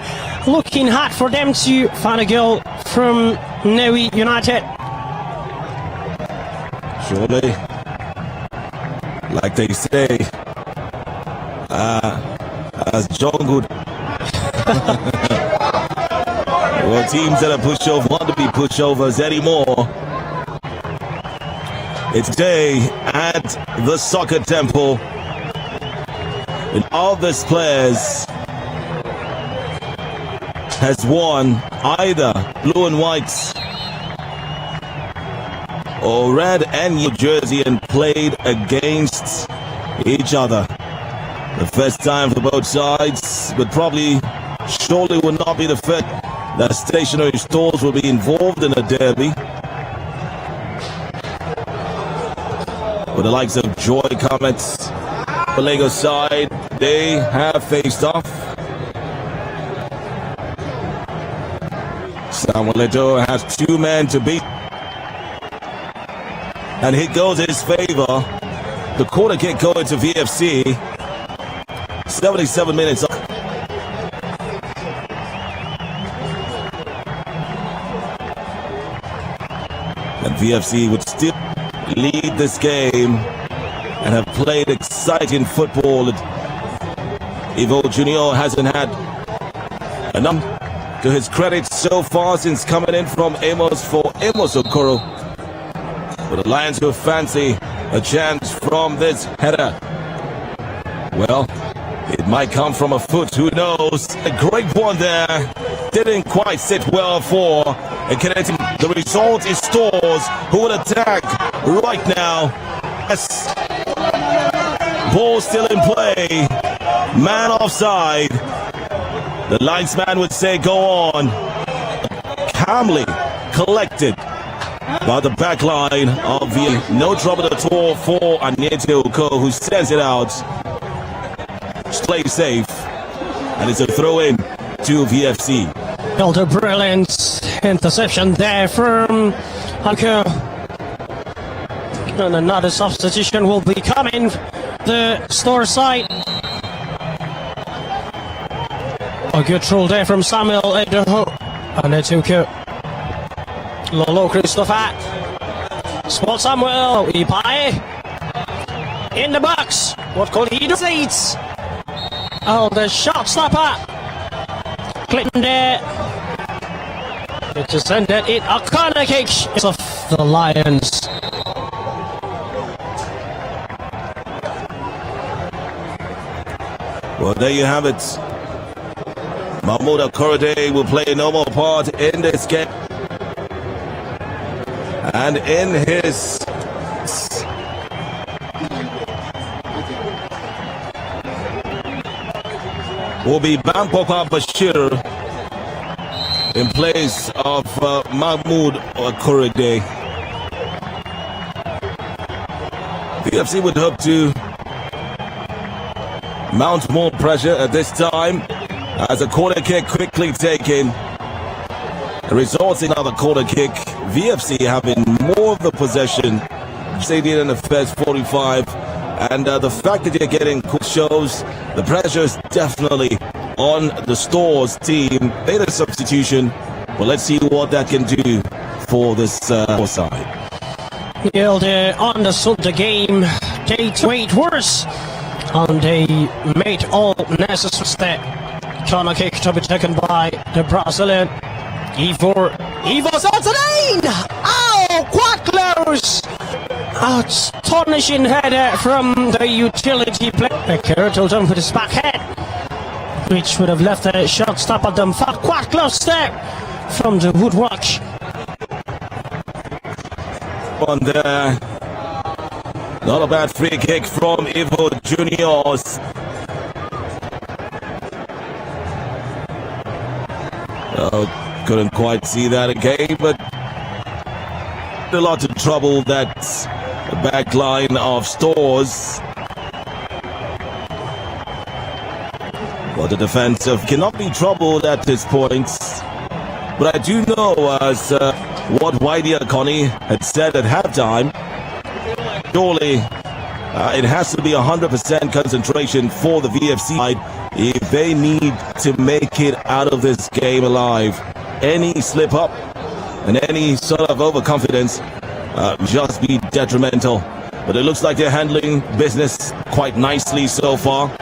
looking hard for them to find a goal from Newi United? Surely, like they say, as John Good, well, teams that are pushovers want to be pushovers anymore. It's today at the Soccer Temple, and all these players has worn either blue and white or red and New Jersey and played against each other. The first time for both sides, but surely will not be the first that stationary stores will be involved in a derby. With the likes of Joy Comets, the Lagos side, they have faced off. Samuel Leto has 2 men to beat. And it goes in his favor. The corner kick going to VFC. 77 minutes. And VFC would still lead this game and have played exciting football. Ivo Junior hasn't had enough to his credit so far since coming in from Amos Okoro. But the Lions will fancy a chance from this header. Well, it might come from a foot, who knows? A great one there. Didn't quite sit well for a connecting. The result is Stores, who will attack right now. Yes. Ball still in play. Man offside. The linesman would say go on. Calmly collected by the back line of the no trouble at all for Anyete Oko, who sends it out. Play safe, and it's a throw in to VFC. Built a brilliant interception there from Hunker. And another substitution will be coming. The Store side. A good throw there from Samuel Edoho. And it's Uko. Lolo Christopher. Spot Samuel. Ipae. In the box. What could he do? Oh, the shot stopper. Clinton there. It just ended it. A corner kick. It's off the Lions. Well, there you have it. Mahmoud Akorade will play no more part in this game. And in his will be Bampoka Bashir in place of Mahmoud Korede. VFC would hope to mount more pressure at this time as a corner kick quickly taken. It results in another corner kick. VFC having more of the possession, say in the first 45, and the fact that you're getting quick shows the pressure is definitely on the Stores team. Made a substitution, but let's see what that can do for this side. Yeah, they understood the game. They made worse, and they made all necessary steps. Corner kick to be taken by the Brazilian. Ivo's out to lane! Oh, quite close! Astonishing header from the utility player. Curtle done with his back head, which would have left a shot stop at them. Quite close step from the woodwork. On there, not a bad free kick from Ivo Juniors. Couldn't quite see that again, but a lot of trouble that back line of Stores. But the defensive cannot be troubled at this point. But I do know, as what Whitey Connie had said at halftime, surely it has to be 100% concentration for the VFC side if they need to make it out of this game alive. Any slip up and any sort of overconfidence just be detrimental. But it looks like they're handling business quite nicely so far.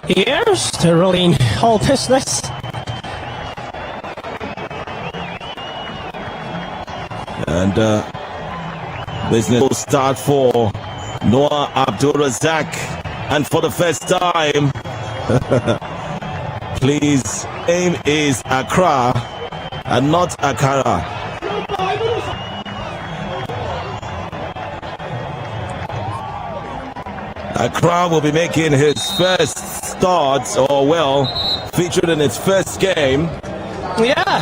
Yes, they're rolling all business. And business will start for Noah Abdul-Razak. And for the first time, please, name is Accra and not Akara. Accra will be making his first start, or well, featured in its first game. Yeah.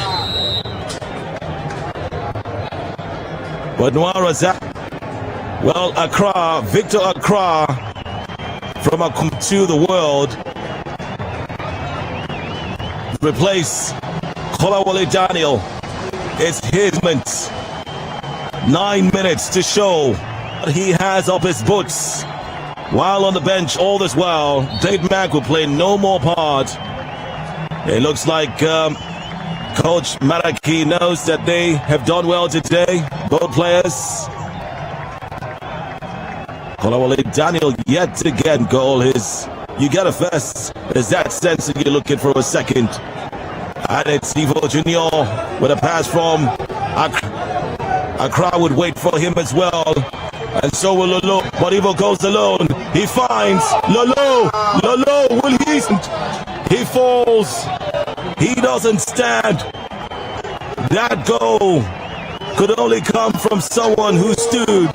But Noah Razak, well, Accra, Victor Accra from Akum to the world, replace Kolawole Daniel. It's his moment. 9 minutes to show what he has up his boots. While on the bench all this while, Dave Mack will play no more part. It looks like Coach Maraki knows that they have done well today, both players. Kolawole Daniel yet again goal. You get a first. Is that sense that you're looking for a second? And it's Ivo Junior with a pass from Accra would wait for him as well. And so will Lolo. But Ivo goes alone. He finds Lolo. Lolo, will he? He falls. He doesn't stand. That goal could only come from someone who stood.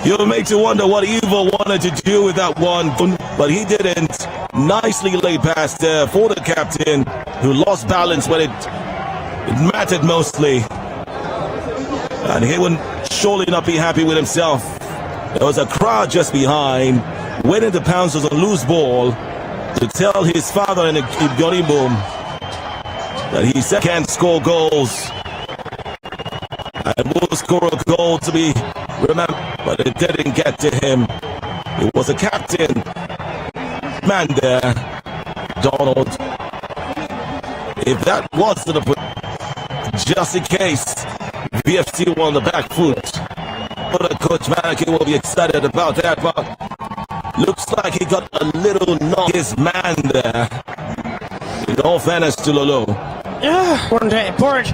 You'll make you wonder what Ivo wanted to do with that one, but he didn't. Nicely laid pass there for the captain, who lost balance when it mattered mostly. And he would surely not be happy with himself. There was a crowd just behind, waiting to pounce on a loose ball to tell his father and Ibgoniboom that he can't score goals. And will score a goal to be remembered, but it didn't get to him. It was a captain man there, Donald. If that was the just in case VFC won the back foot, but Coach Maraki will be excited about that. But looks like he got a little knock his man there. In all fairness to Lolo. Yeah, on the board,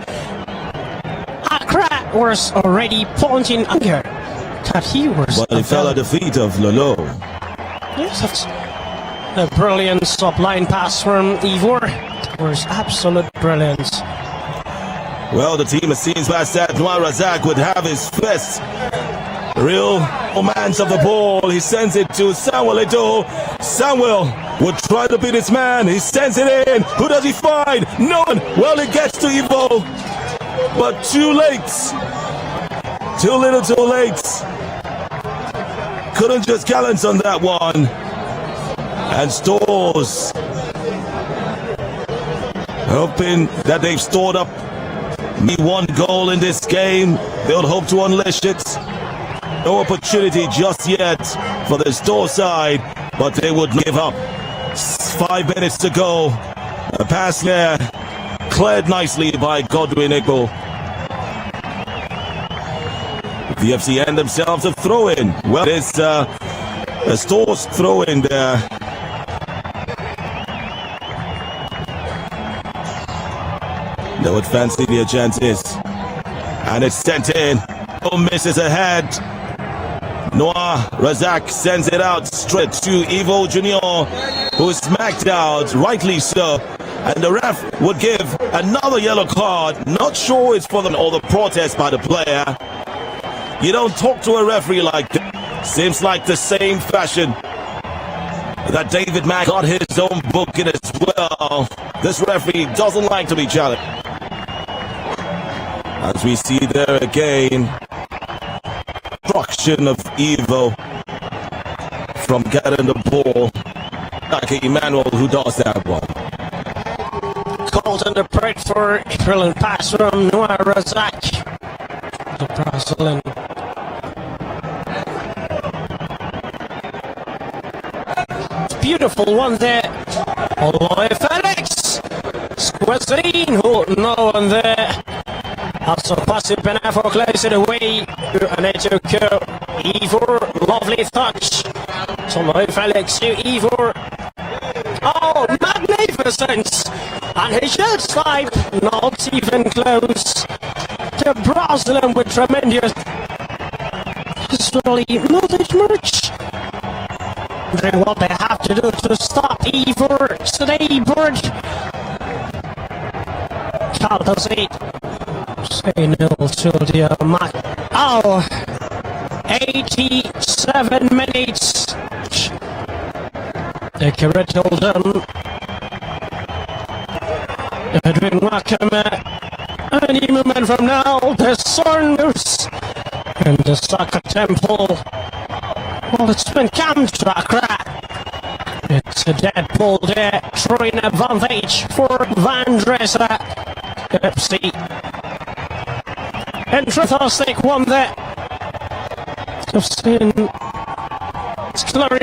Accra was already pointing anger that he was. But he fell at the feet of Lolo. Yes, that's a brilliant stop line pass from Ivor. was absolute brilliance. Well, the team has seen past that. Noah Razak would have his fist. Real romance of the ball. He sends it to Samuel Eto'o. Samuel would try to beat his man. He sends it in. Who does he find? No one. Well, it gets to Evo. But too late. Too little, too late. Couldn't just balance on that one. And Stores hoping that they've stored up me one goal in this game. They'll hope to unleash it. No opportunity just yet for the Store side, but they would give up. 5 minutes to go. A pass there, cleared nicely by Godwin Igbo. The FC end themselves a throw-in. Well, it's a Store's throw-in there. They would fancy their chances. And it's sent in. No misses ahead. Noah Razak sends it out straight to Evo Junior, who is smacked out, rightly so. And the ref would give another yellow card. Not sure it's for them or the protest by the player. You don't talk to a referee like that. Seems like the same fashion that David Mack got his own book in as well. This referee doesn't like to be challenged. As we see there again, destruction of Evo from getting the ball. Like Emmanuel who does that one. Called under break for a brilliant pass from Noah Razak. The Brazilian. Beautiful one there. Aloy Felix. Squazine. Oh, no one there. Also passive Benafo close it away. And it took Ivor. Lovely touch. So Aloy Felix to Ivor. Oh, magnificent! And he shoots 5. Not even close. To Brazilian with tremendous. Slowly multi merch. What they have to do to stop Ivor Stayberg. Carl does it. Say no to the match. Oh, 87 minutes. The Carretto done. Edwin Wakame. Any moment from now, the Sornus and the Soccer Temple. Well, it's been counter-attack. It's a dead ball there, throwing advantage for Vandrezzer FC. And fantastic one there. Just clearing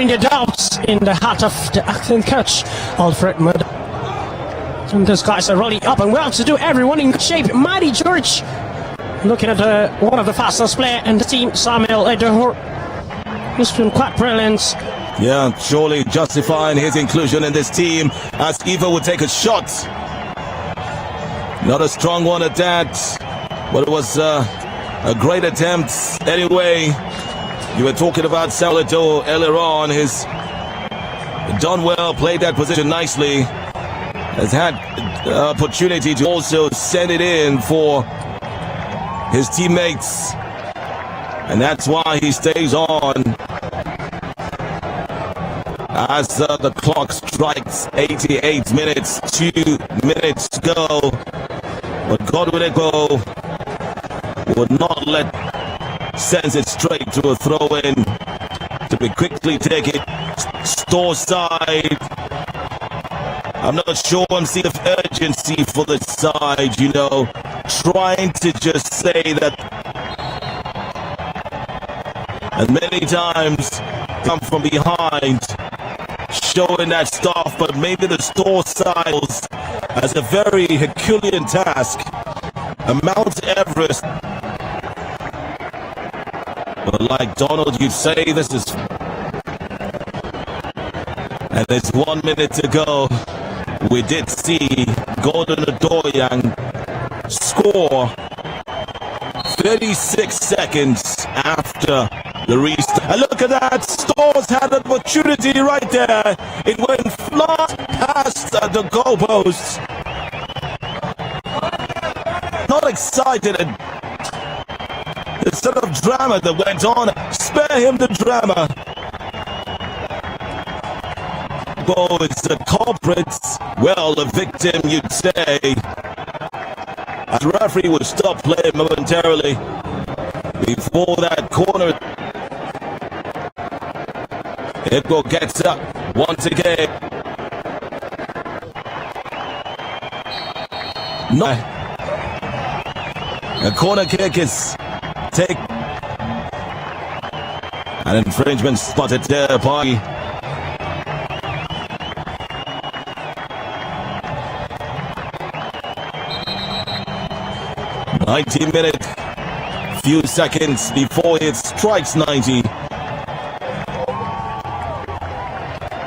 the doubts in the heart of the acting coach, Alfred Mudd. And these guys are really up and well to do everyone in good shape. Mighty George looking at one of the fastest players in the team, Samuel Eto'o. He's been quite brilliant. Yeah, surely justifying his inclusion in this team as Eva would take a shot. Not a strong one at that, but it was a great attempt anyway. You were talking about Samuel Eto'o earlier on. He's done well, played that position nicely. Has had opportunity to also send it in for his teammates. And that's why he stays on. As the clock strikes 88 minutes, 2 minutes to go. But Godwin Igbo would not sends it straight to a throw-in to be quickly taken. Store side. I'm not sure I'm seeing the urgency for the side, you know, trying to just say that. And many times come from behind, showing that stuff, but maybe the Store side has a very Herculean task, a Mount Everest. But like Donald, you'd say this is, and there's 1 minute to go. We did see Gordon Adoyang score 36 seconds after the restart. And look at that, Stores had an opportunity right there. It went flat past the goalposts. excited and the sort of drama that went on. Spare him the drama. Oh, it's the culprit. Well, the victim, you'd say. The referee would stop play momentarily before that corner. Igbo gets up once again. No. A corner kick is take. An infringement spotted there by 90 minutes, few seconds before it strikes 90.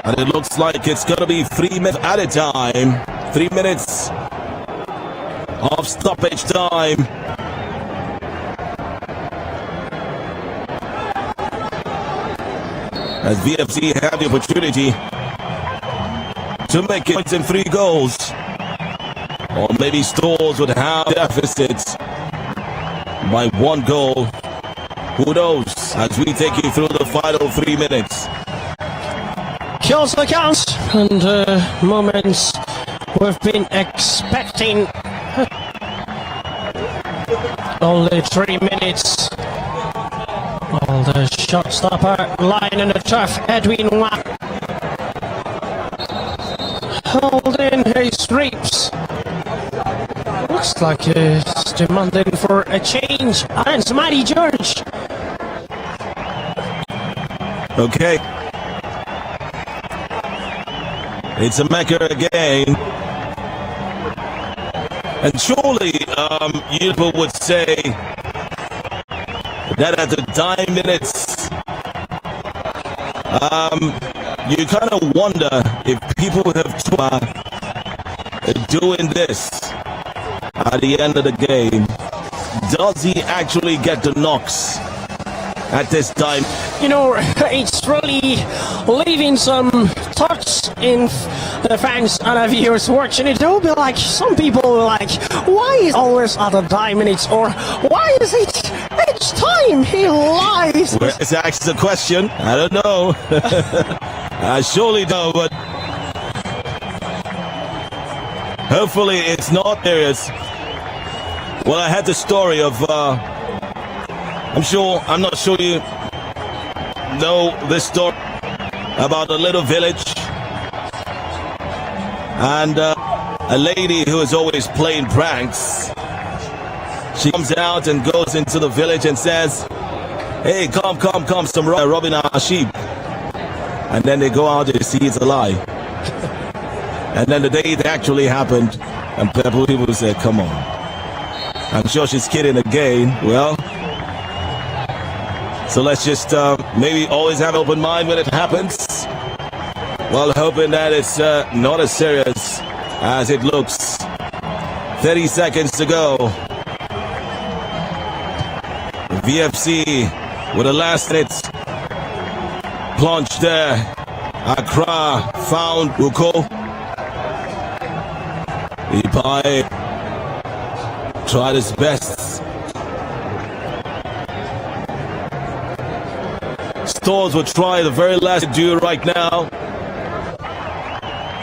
And it looks like it's going to be 3 minutes at a time. 3 minutes of stoppage time. As VFC have the opportunity to make it in 3 goals. Or maybe Stores would have deficits by 1 goal. Who knows? As we take you through the final 3 minutes. Kills the counts and moments we've been expecting. Only 3 minutes. Oh, the shot stopper lying in the turf, Edwin Watt. Holding his reaps. Looks like he's demanding for a change. And it's Matty George. Okay. It's a maker again. And surely, you would say that at the 9 minutes, you kind of wonder if people have tried doing this at the end of the game. Does he actually get the knocks at this time? You know, it's really leaving some thoughts in the fans and the viewers watching it. They'll be like, some people will like, why is always at the 9 minutes, or why is it each time he lies? Where's actually the question? I don't know. I surely don't, but hopefully it's not serious. Well, I had the story of, I'm not sure you know this story about a little village and a lady who is always playing pranks. She comes out and goes into the village and says, hey, come, some robbing our sheep. And then they go out and see it's a lie. And then the day it actually happened, and people say, come on. I'm sure she's kidding again. Well, so let's just maybe always have an open mind when it happens. Well, hoping that it's not as serious as it looks. 30 seconds to go. VFC with a last minute plunge there. Accra found Uko. Ipai tried his best. Stores will try the very last to do right now.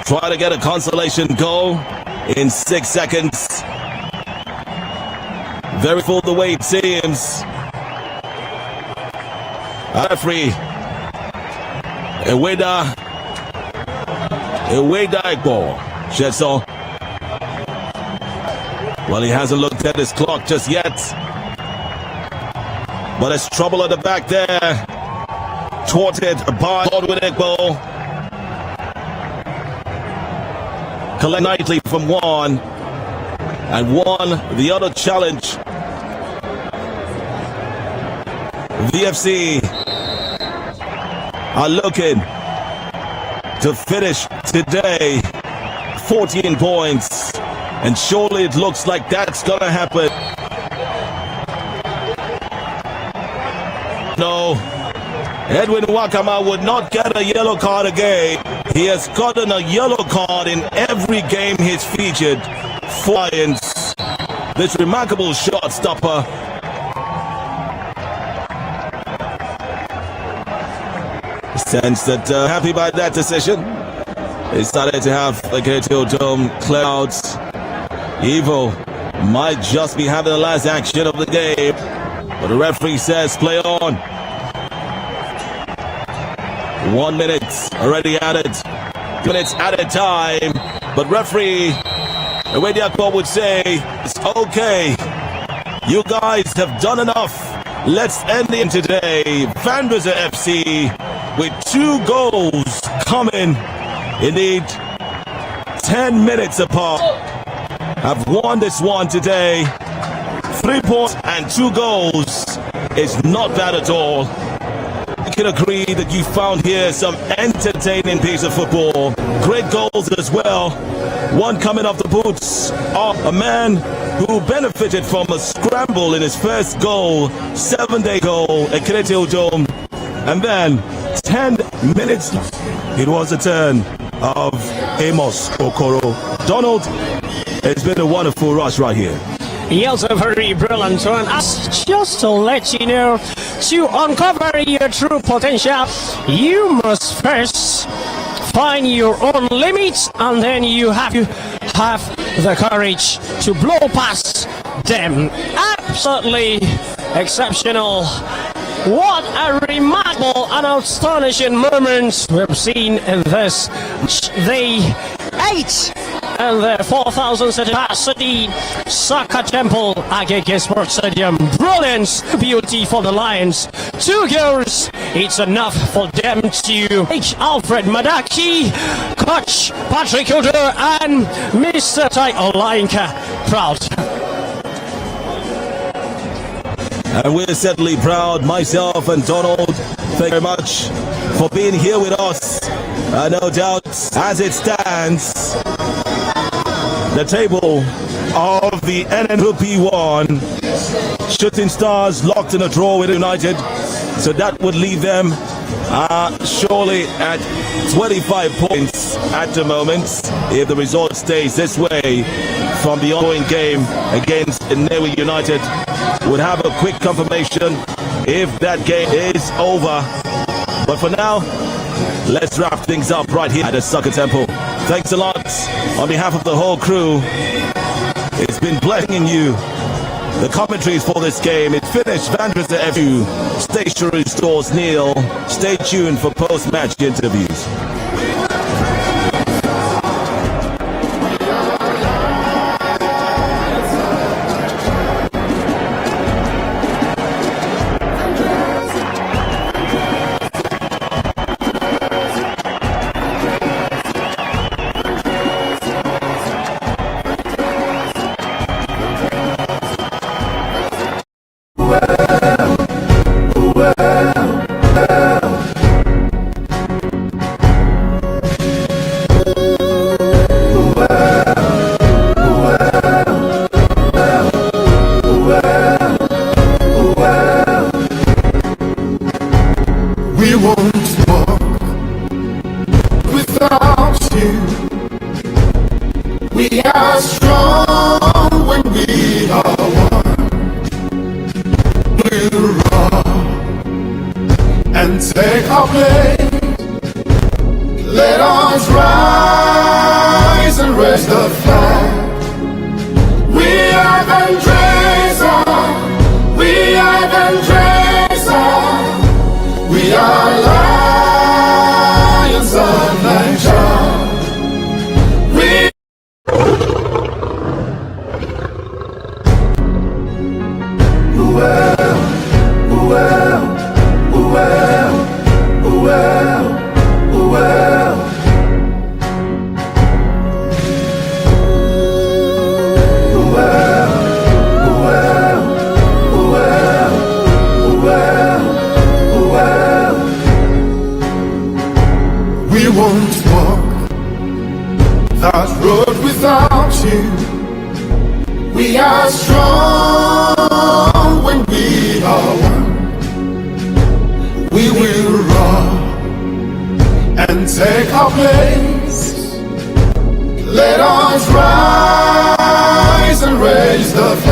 Try to get a consolation goal in 6 seconds. Very full the way it seems. Referee Eweda Igbo Sheso. Well, he hasn't looked at his clock just yet. But there's trouble at the back there. Thwarted by Godwin Igbo. Collect Knightley from one. And won the other challenge. VFC are looking to finish today 14 points. And surely it looks like that's gonna happen. No, Edwin Wakama would not get a yellow card again. He has gotten a yellow card in every game he's featured. 4 Lions this remarkable shot stopper. Sense that happy by that decision. They started to have the Ketil Dome clouds. Evo might just be having the last action of the game, but the referee says play on. 1 minute already added. 2 minutes added time, but referee, the way the court would say, it's okay. You guys have done enough. Let's end it today. Vandrezzer FC with 2 goals coming. Indeed, 10 minutes apart. Have won this one today. 3 points and 2 goals is not bad at all. I can agree that you found here some entertaining piece of football. Great goals as well. One coming off the boots of a man who benefited from a scramble in his first goal, 7-day goal at Ketil Dome. And then 10 minutes, it was the turn of Amos Okoro. Donald, it's been a wonderful rush right here. Yes, a very brilliant one. Just to let you know, to uncover your true potential, you must first find your own limits, and then you have to have the courage to blow past them. Absolutely exceptional. What a remarkable and astonishing moment we've seen in this. They 8 and the 4,000 capacity Soccer Temple Agege Sports Stadium. Brilliant beauty for the Lions. 2 goals. It's enough for them to make Alfred Madaki, Coach Patrick Hilder, and Mr. Tai Olainka proud. And we're certainly proud, myself and Donald. Thank you very much for being here with us. No doubt, as it stands, the table of the NNL P1, Shooting Stars locked in a draw with United. So that would leave them surely at 25 points at the moment, if the result stays this way from the ongoing game against Nnewi United. Would have a quick confirmation if that game is over. But for now, let's wrap things up right here at the Soccer Temple. Thanks a lot on behalf of the whole crew. It's been blessing you. The commentaries for this game. It's finished. Vandrezzer FC. Stationery stores nil. Stay tuned for post-match interviews. We won't walk without you. We are strong when we are one. We'll run and take our place. Let us rise and raise the flag. We are Vandrezzer. We are Vandrezzer. We are Lions of Nigeria. We won't walk that road without you. We are strong when we are one. We will run and take our place. Let us rise and raise the flag.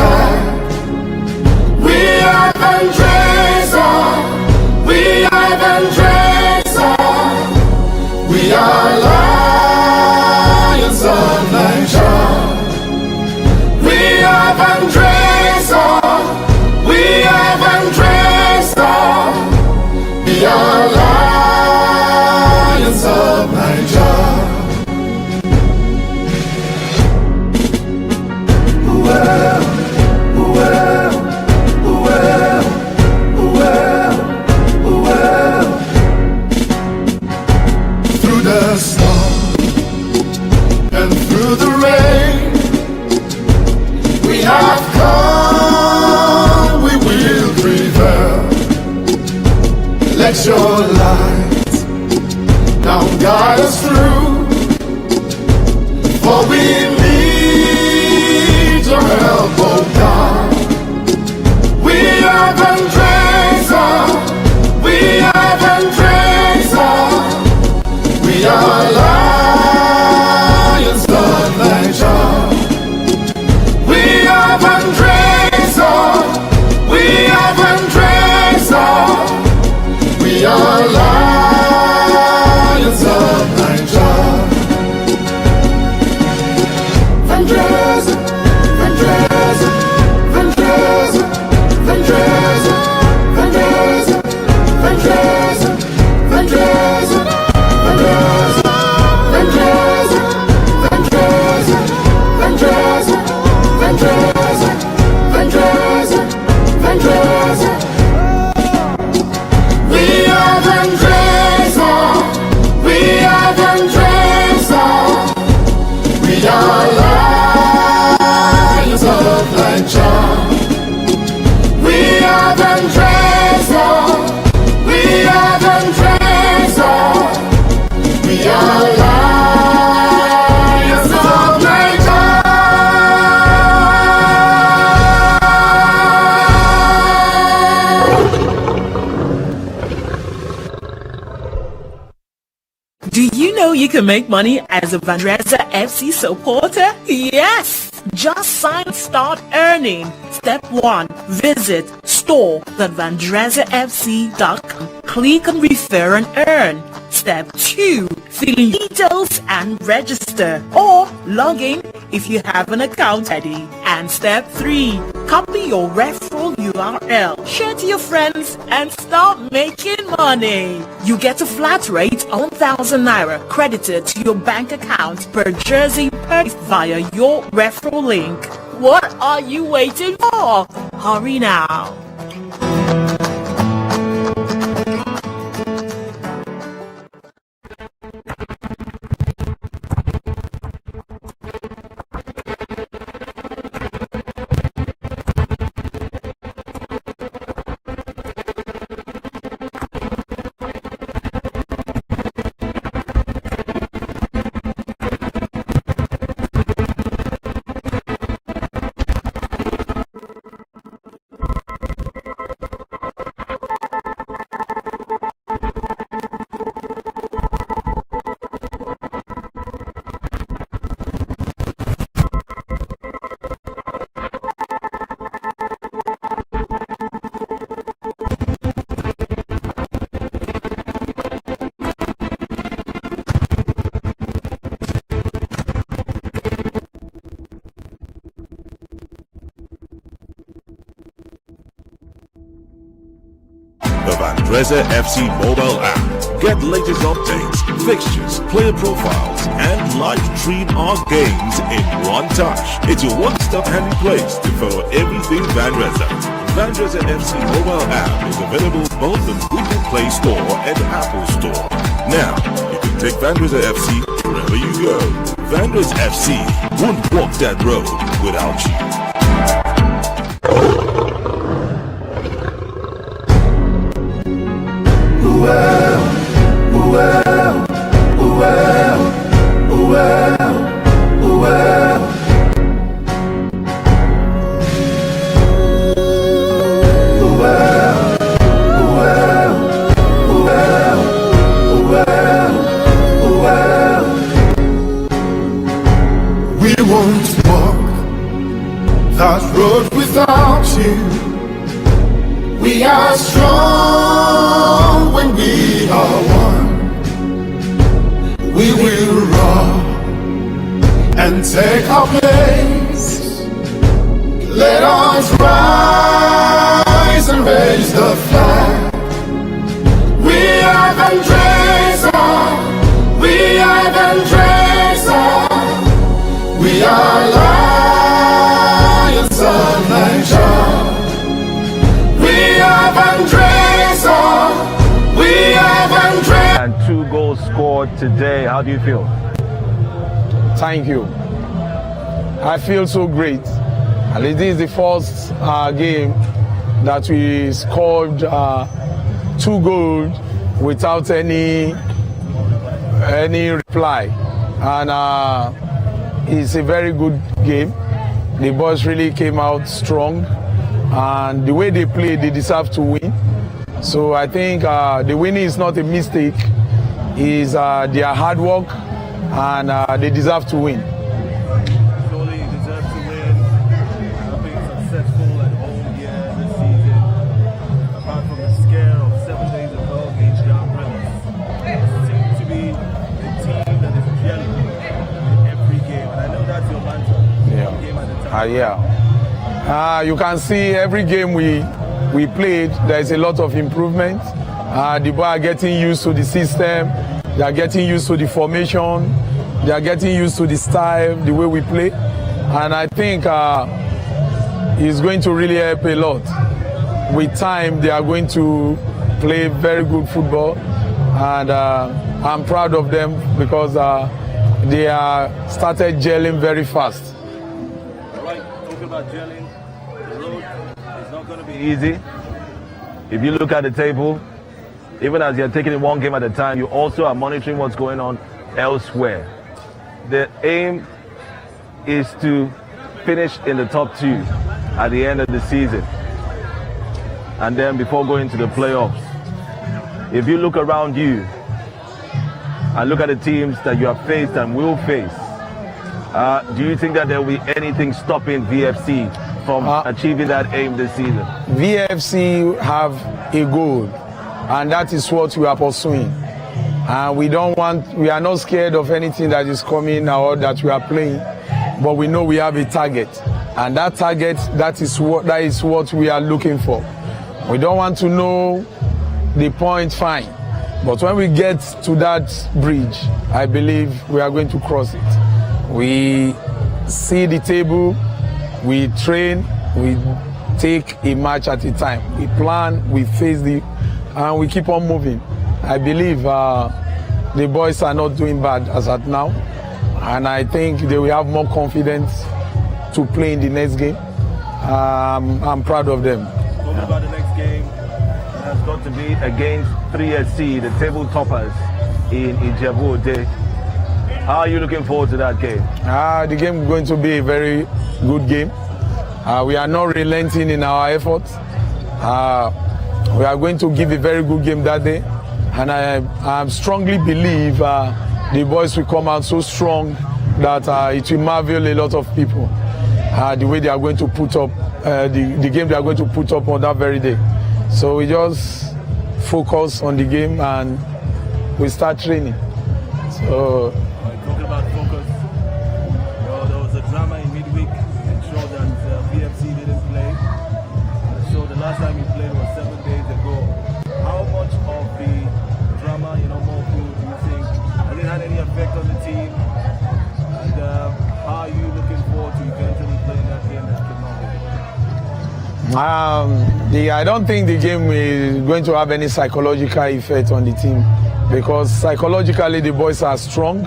can make money as a Vandrezzer FC supporter? Yes! Just sign Start Earning. Step 1. Visit store.vandrezzerfc.com. Click on Refer and Earn. Step 2. Fill in details and register, or log in if you have an account ready. And step 3. Copy your referral URL, share to your friends, and start making money. You get a flat rate of 1,000 Naira credited to your bank account per jersey purchased via your referral link. What are you waiting for? Hurry now. The Vandrezzer FC mobile app. Get latest updates, fixtures, player profiles, and live stream our games in one touch. It's your one-stop handy place to follow everything Vandrezzer. Vandrezzer FC mobile app is available both on Google Play Store and Apple Store. Now, you can take Vandrezzer FC wherever you go. Vandrezzer FC won't walk that road without you. We won't walk that road without you. We are strong when we are one. We will run and take our place. Let us rise and raise the flag. We are Vandrezzer. We are Vandrezzer. We are lions of Niger. We are Vandrezzer. We are Vandrezzer. And 2 goals scored today. How do you feel? Thank you. I feel so great. And this is the first game that we scored 2 goals without any reply. And it's a very good game. The boys really came out strong, and the way they played, they deserve to win. So I think the winning is not a mistake. It's their hard work, and they deserve to win. Surely you deserve to win. Being successful at home here this season, apart from the scare of 7 days ago against Young Brothers. It seems to be a team that is gelling in every game, and I know that's your mantra. Yeah. Game at a time. Yeah. You can see every game we played, there is a lot of improvement. The boys are getting used to the system. They are getting used to the formation. They are getting used to the style, the way we play. And I think it's going to really help a lot. With time, they are going to play very good football. And I'm proud of them because they started gelling very fast. All right, talking about gelling, the road is not going to be easy. If you look at the table, even as you're taking it one game at a time, you also are monitoring what's going on elsewhere. The aim is to finish in the top 2 at the end of the season, and then before going to the playoffs. If you look around you, and look at the teams that you have faced and will face, do you think that there will be anything stopping VFC from achieving that aim this season? VFC have a goal, and that is what we are pursuing. And we are not scared of anything that is coming or that we are playing, but we know we have a target. And that target, that is what we are looking for. We don't want to know the point, fine. But when we get to that bridge, I believe we are going to cross it. We see the table, we train, we take a match at a time. We plan, we face and we keep on moving. I believe the boys are not doing bad as at now, and I think they will have more confidence to play in the next game. I'm proud of them. Talking about the next game, it has got to be against 3SC, the table toppers in Ijebu-Ode. How are you looking forward to that game? The game is going to be a very good game. We are not relenting in our efforts. We are going to give a very good game that day, and I strongly believe the boys will come out so strong that it will marvel a lot of people. The way they are going to put up, the game they are going to put up on that very day. So we just focus on the game and we start training. So. Talking about focus, there was a drama in midweek that showed that VFC didn't play. So the last time he played was 7 days ago. How much of the drama, more food, do you think, has it had any effect on the team? And how are you looking forward to eventually playing that game that came out? I don't think the game is going to have any psychological effect on the team, because psychologically the boys are strong,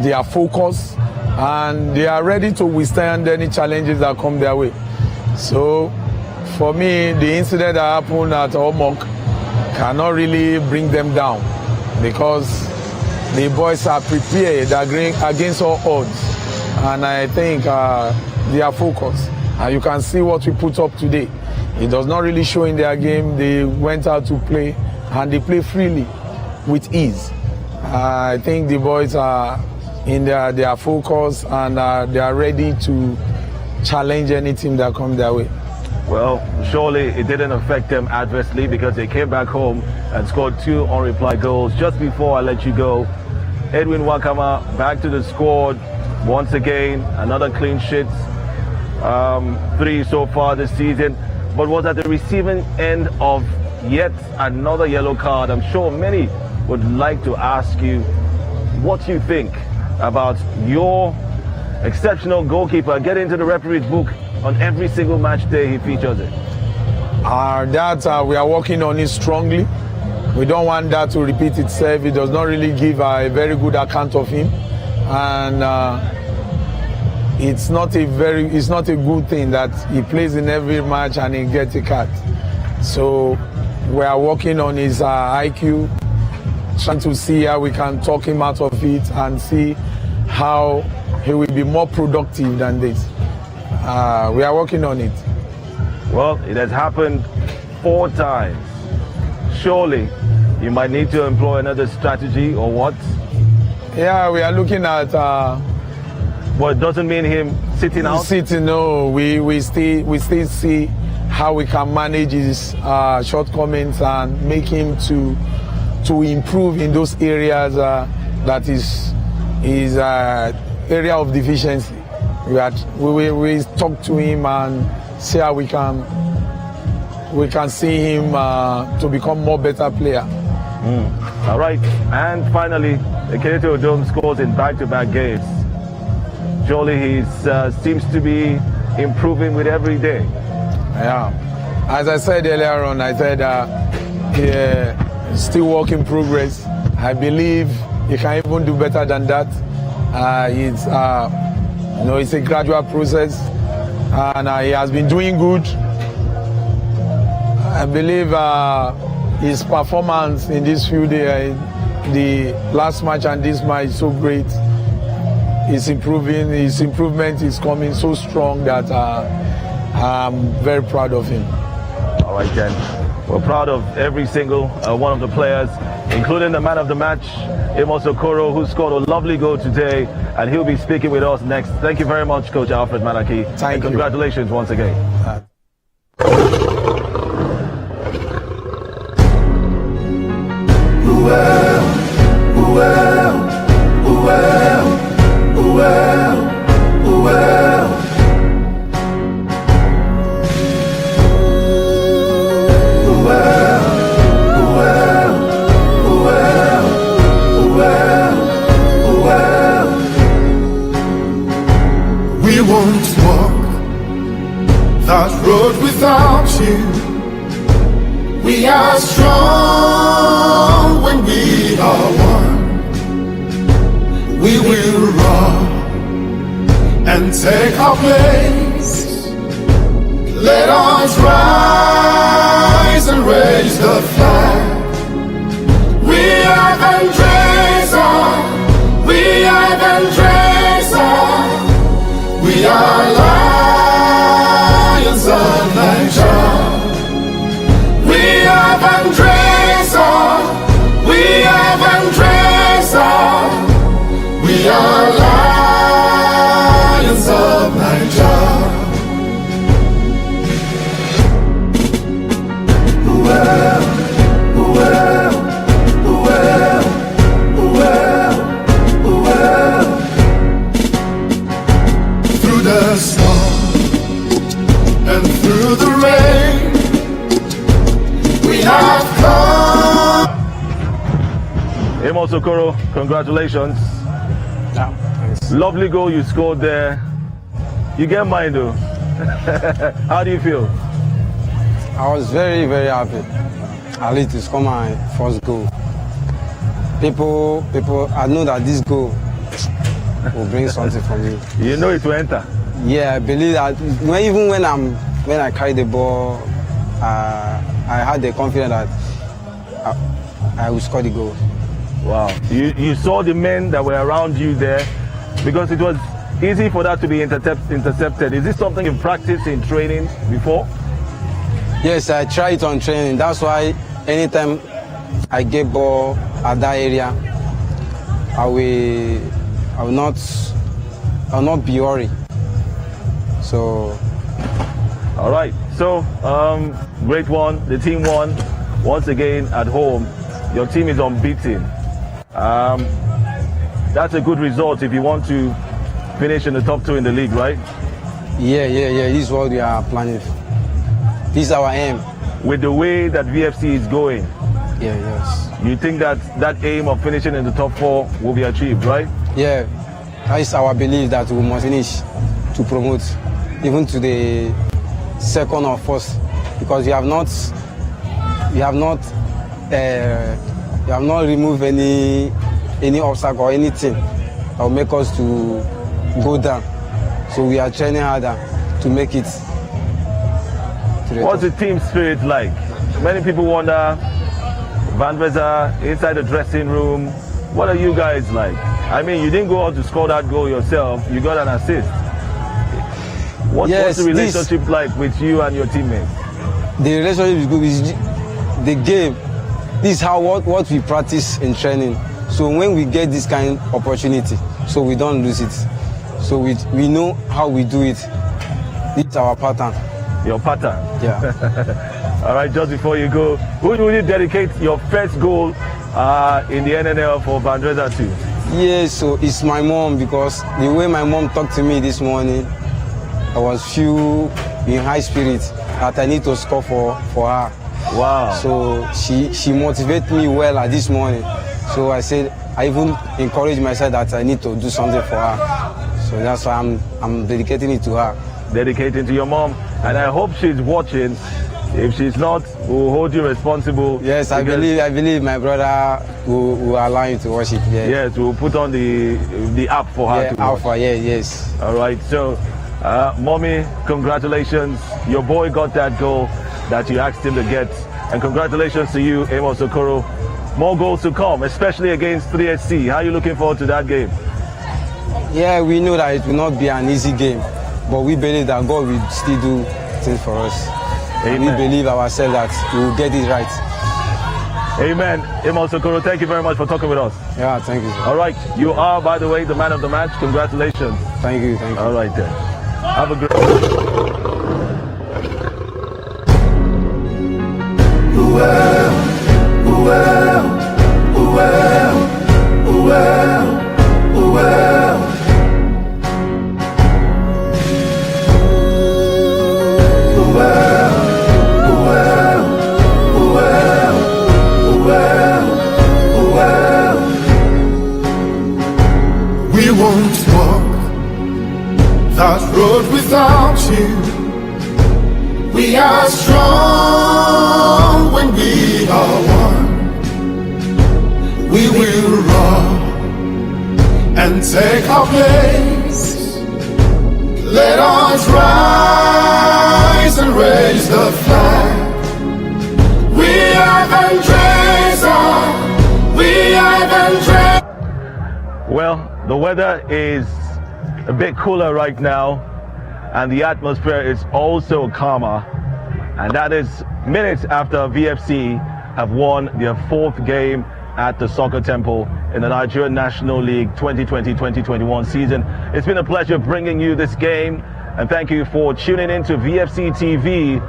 they are focused, and they are ready to withstand any challenges that come their way. So for me, the incident that happened at Omok cannot really bring them down, because the boys are prepared against all odds, and I think they are focused. And you can see what we put up today. It does not really show in their game. They went out to play, and they play freely, with ease. I think the boys are in their focus, and they are ready to challenge any team that comes their way. Well, surely it didn't affect them adversely, because they came back home and scored 2 unreplied goals. Just before I let you go, Edwin Wakama back to the squad once again, another clean sheet. 3 so far this season, but was at the receiving end of yet another yellow card. I'm sure many would like to ask you what you think about your exceptional goalkeeper getting into the referee's book on every single match day he features it. We are working on it strongly. We don't want that to repeat itself. It does not really give a very good account of him, and it's not a good thing that he plays in every match and he gets a card. So we are working on his IQ, trying to see how we can talk him out of it and see how he will be more productive than this. We are working on it. Well, it has happened 4 times. Surely you might need to employ another strategy, or what? Yeah, we are looking at but it doesn't mean him sitting out? No, we still see how we can manage his shortcomings and make him to improve in those areas that is his area of deficiency. We talk to him and see how we can see him to become more better player. All right, and finally, the Keneto Dome scores in back-to-back games. Surely he seems to be improving with every day. Yeah, as I said earlier on, I said still work in progress. I believe he can even do better than that. It's a gradual process, and he has been doing good. I believe his performance in this few days, the last match and this match, is so great. He's improving. His improvement is coming so strong that I'm very proud of him. All right, then. We're proud of every single one of the players, including the man of the match, Amos Okoro, who scored a lovely goal today, and he'll be speaking with us next. Thank you very much, Coach Alfred Malaki. Thank you. Congratulations once again. We won't walk that road without you. We are strong when we are one. We will run and take our place. Let us rise and raise the flag. We are Vandrezzer. We are Vandrezzer. We are lions of Nigeria. We are Vandrezzer. We are Vandrezzer. We are lions of Nigeria. Through the storm and through the rain, we have come. Amos Okoro, congratulations. Lovely goal you scored there. You get mine though. How do you feel? I was very, very happy. At least to score my first goal. People, I know that this goal will bring something for me. You know it will enter. Yeah, I believe that even when I carry the ball, I had the confidence that I will score the goal. Wow. You saw the men that were around you there, because it was easy for that to be intercepted. Is this something you practiced in training before? Yes, I try it on training. That's why anytime I get ball at that area, I will not be worried. So, all right. So, great one. The team won once again at home. Your team is unbeaten. That's a good result if you want to finish in the top 2 in the league, right? Yeah. This is what we are planning. This is our aim. With the way that VFC is going, yes. You think that aim of finishing in the top 4 will be achieved, right? Yeah, that is our belief that we must finish to promote even to the second or first, because we have not removed any obstacle or anything that will make us to go down. So we are training harder to make it. What's the team spirit like? Many people wonder, Vandrezzer inside the dressing room, what are you guys like? I mean, you didn't go out to score that goal yourself, you got an assist. What's the relationship like with you and your teammates? The relationship is good. It's the game. This is what we practice in training. So when we get this kind of opportunity, so we don't lose it. So we know how we do it. This is our pattern. Your pattern? Yeah. All right, just before you go, who will you dedicate your first goal in the NNL for Vandrezzer to? Yeah, so it's my mom, because the way my mom talked to me this morning, I was feel in high spirits that I need to score for her. Wow. So she motivated me well this morning. So I said, I even encouraged myself that I need to do something for her. So that's why I'm dedicating it to her. Dedicating to your mom, and I hope she's watching. If she's not, we'll hold you responsible. Yes, I believe my brother will allow you to watch it. Yeah. Yes, we'll put on the app for her to watch. Alpha, yes. All right, so mommy, congratulations. Your boy got that goal that you asked him to get, and congratulations to you, Amos Okoro. More goals to come, especially against 3SC. How are you looking forward to that game? Yeah, we know that it will not be an easy game, but we believe that God will still do things for us. And we believe ourselves that we will get it right. Amen. Imon Sokoro, thank you very much for talking with us. Yeah, thank you, sir. All right. You are, by the way, the man of the match. Congratulations. Thank you. All right, then. Have a great... We won't walk that road without you. We are strong when we are one. We will run and take our place. Let us rise and raise the flag. We are Vandrezzer. We are Vandrezzer. Well, the weather is a bit cooler right now, and the atmosphere is also calmer, and that is minutes after VFC have won their 4th game at the Soccer Temple in the Nigerian National League 2020-2021 season. It's been a pleasure bringing you this game, and thank you for tuning in to VFC TV,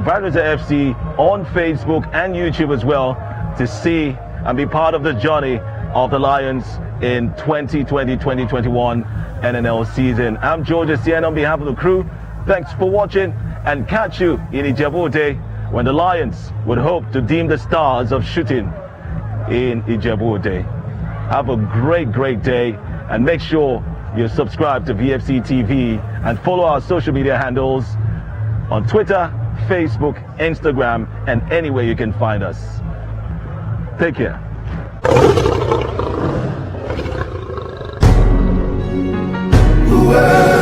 Vandrezzer FC on Facebook and YouTube as well, to see and be part of the journey of the Lions in 2020-2021 NNL season. I'm George Etienne on behalf of the crew. Thanks for watching, and catch you in Ijebu-Ode when the Lions would hope to dim the stars of shooting in Ijebu-Ode. Have a great day, and make sure you subscribe to VFC TV and follow our social media handles on Twitter, Facebook, Instagram, and anywhere you can find us. Take care. Well,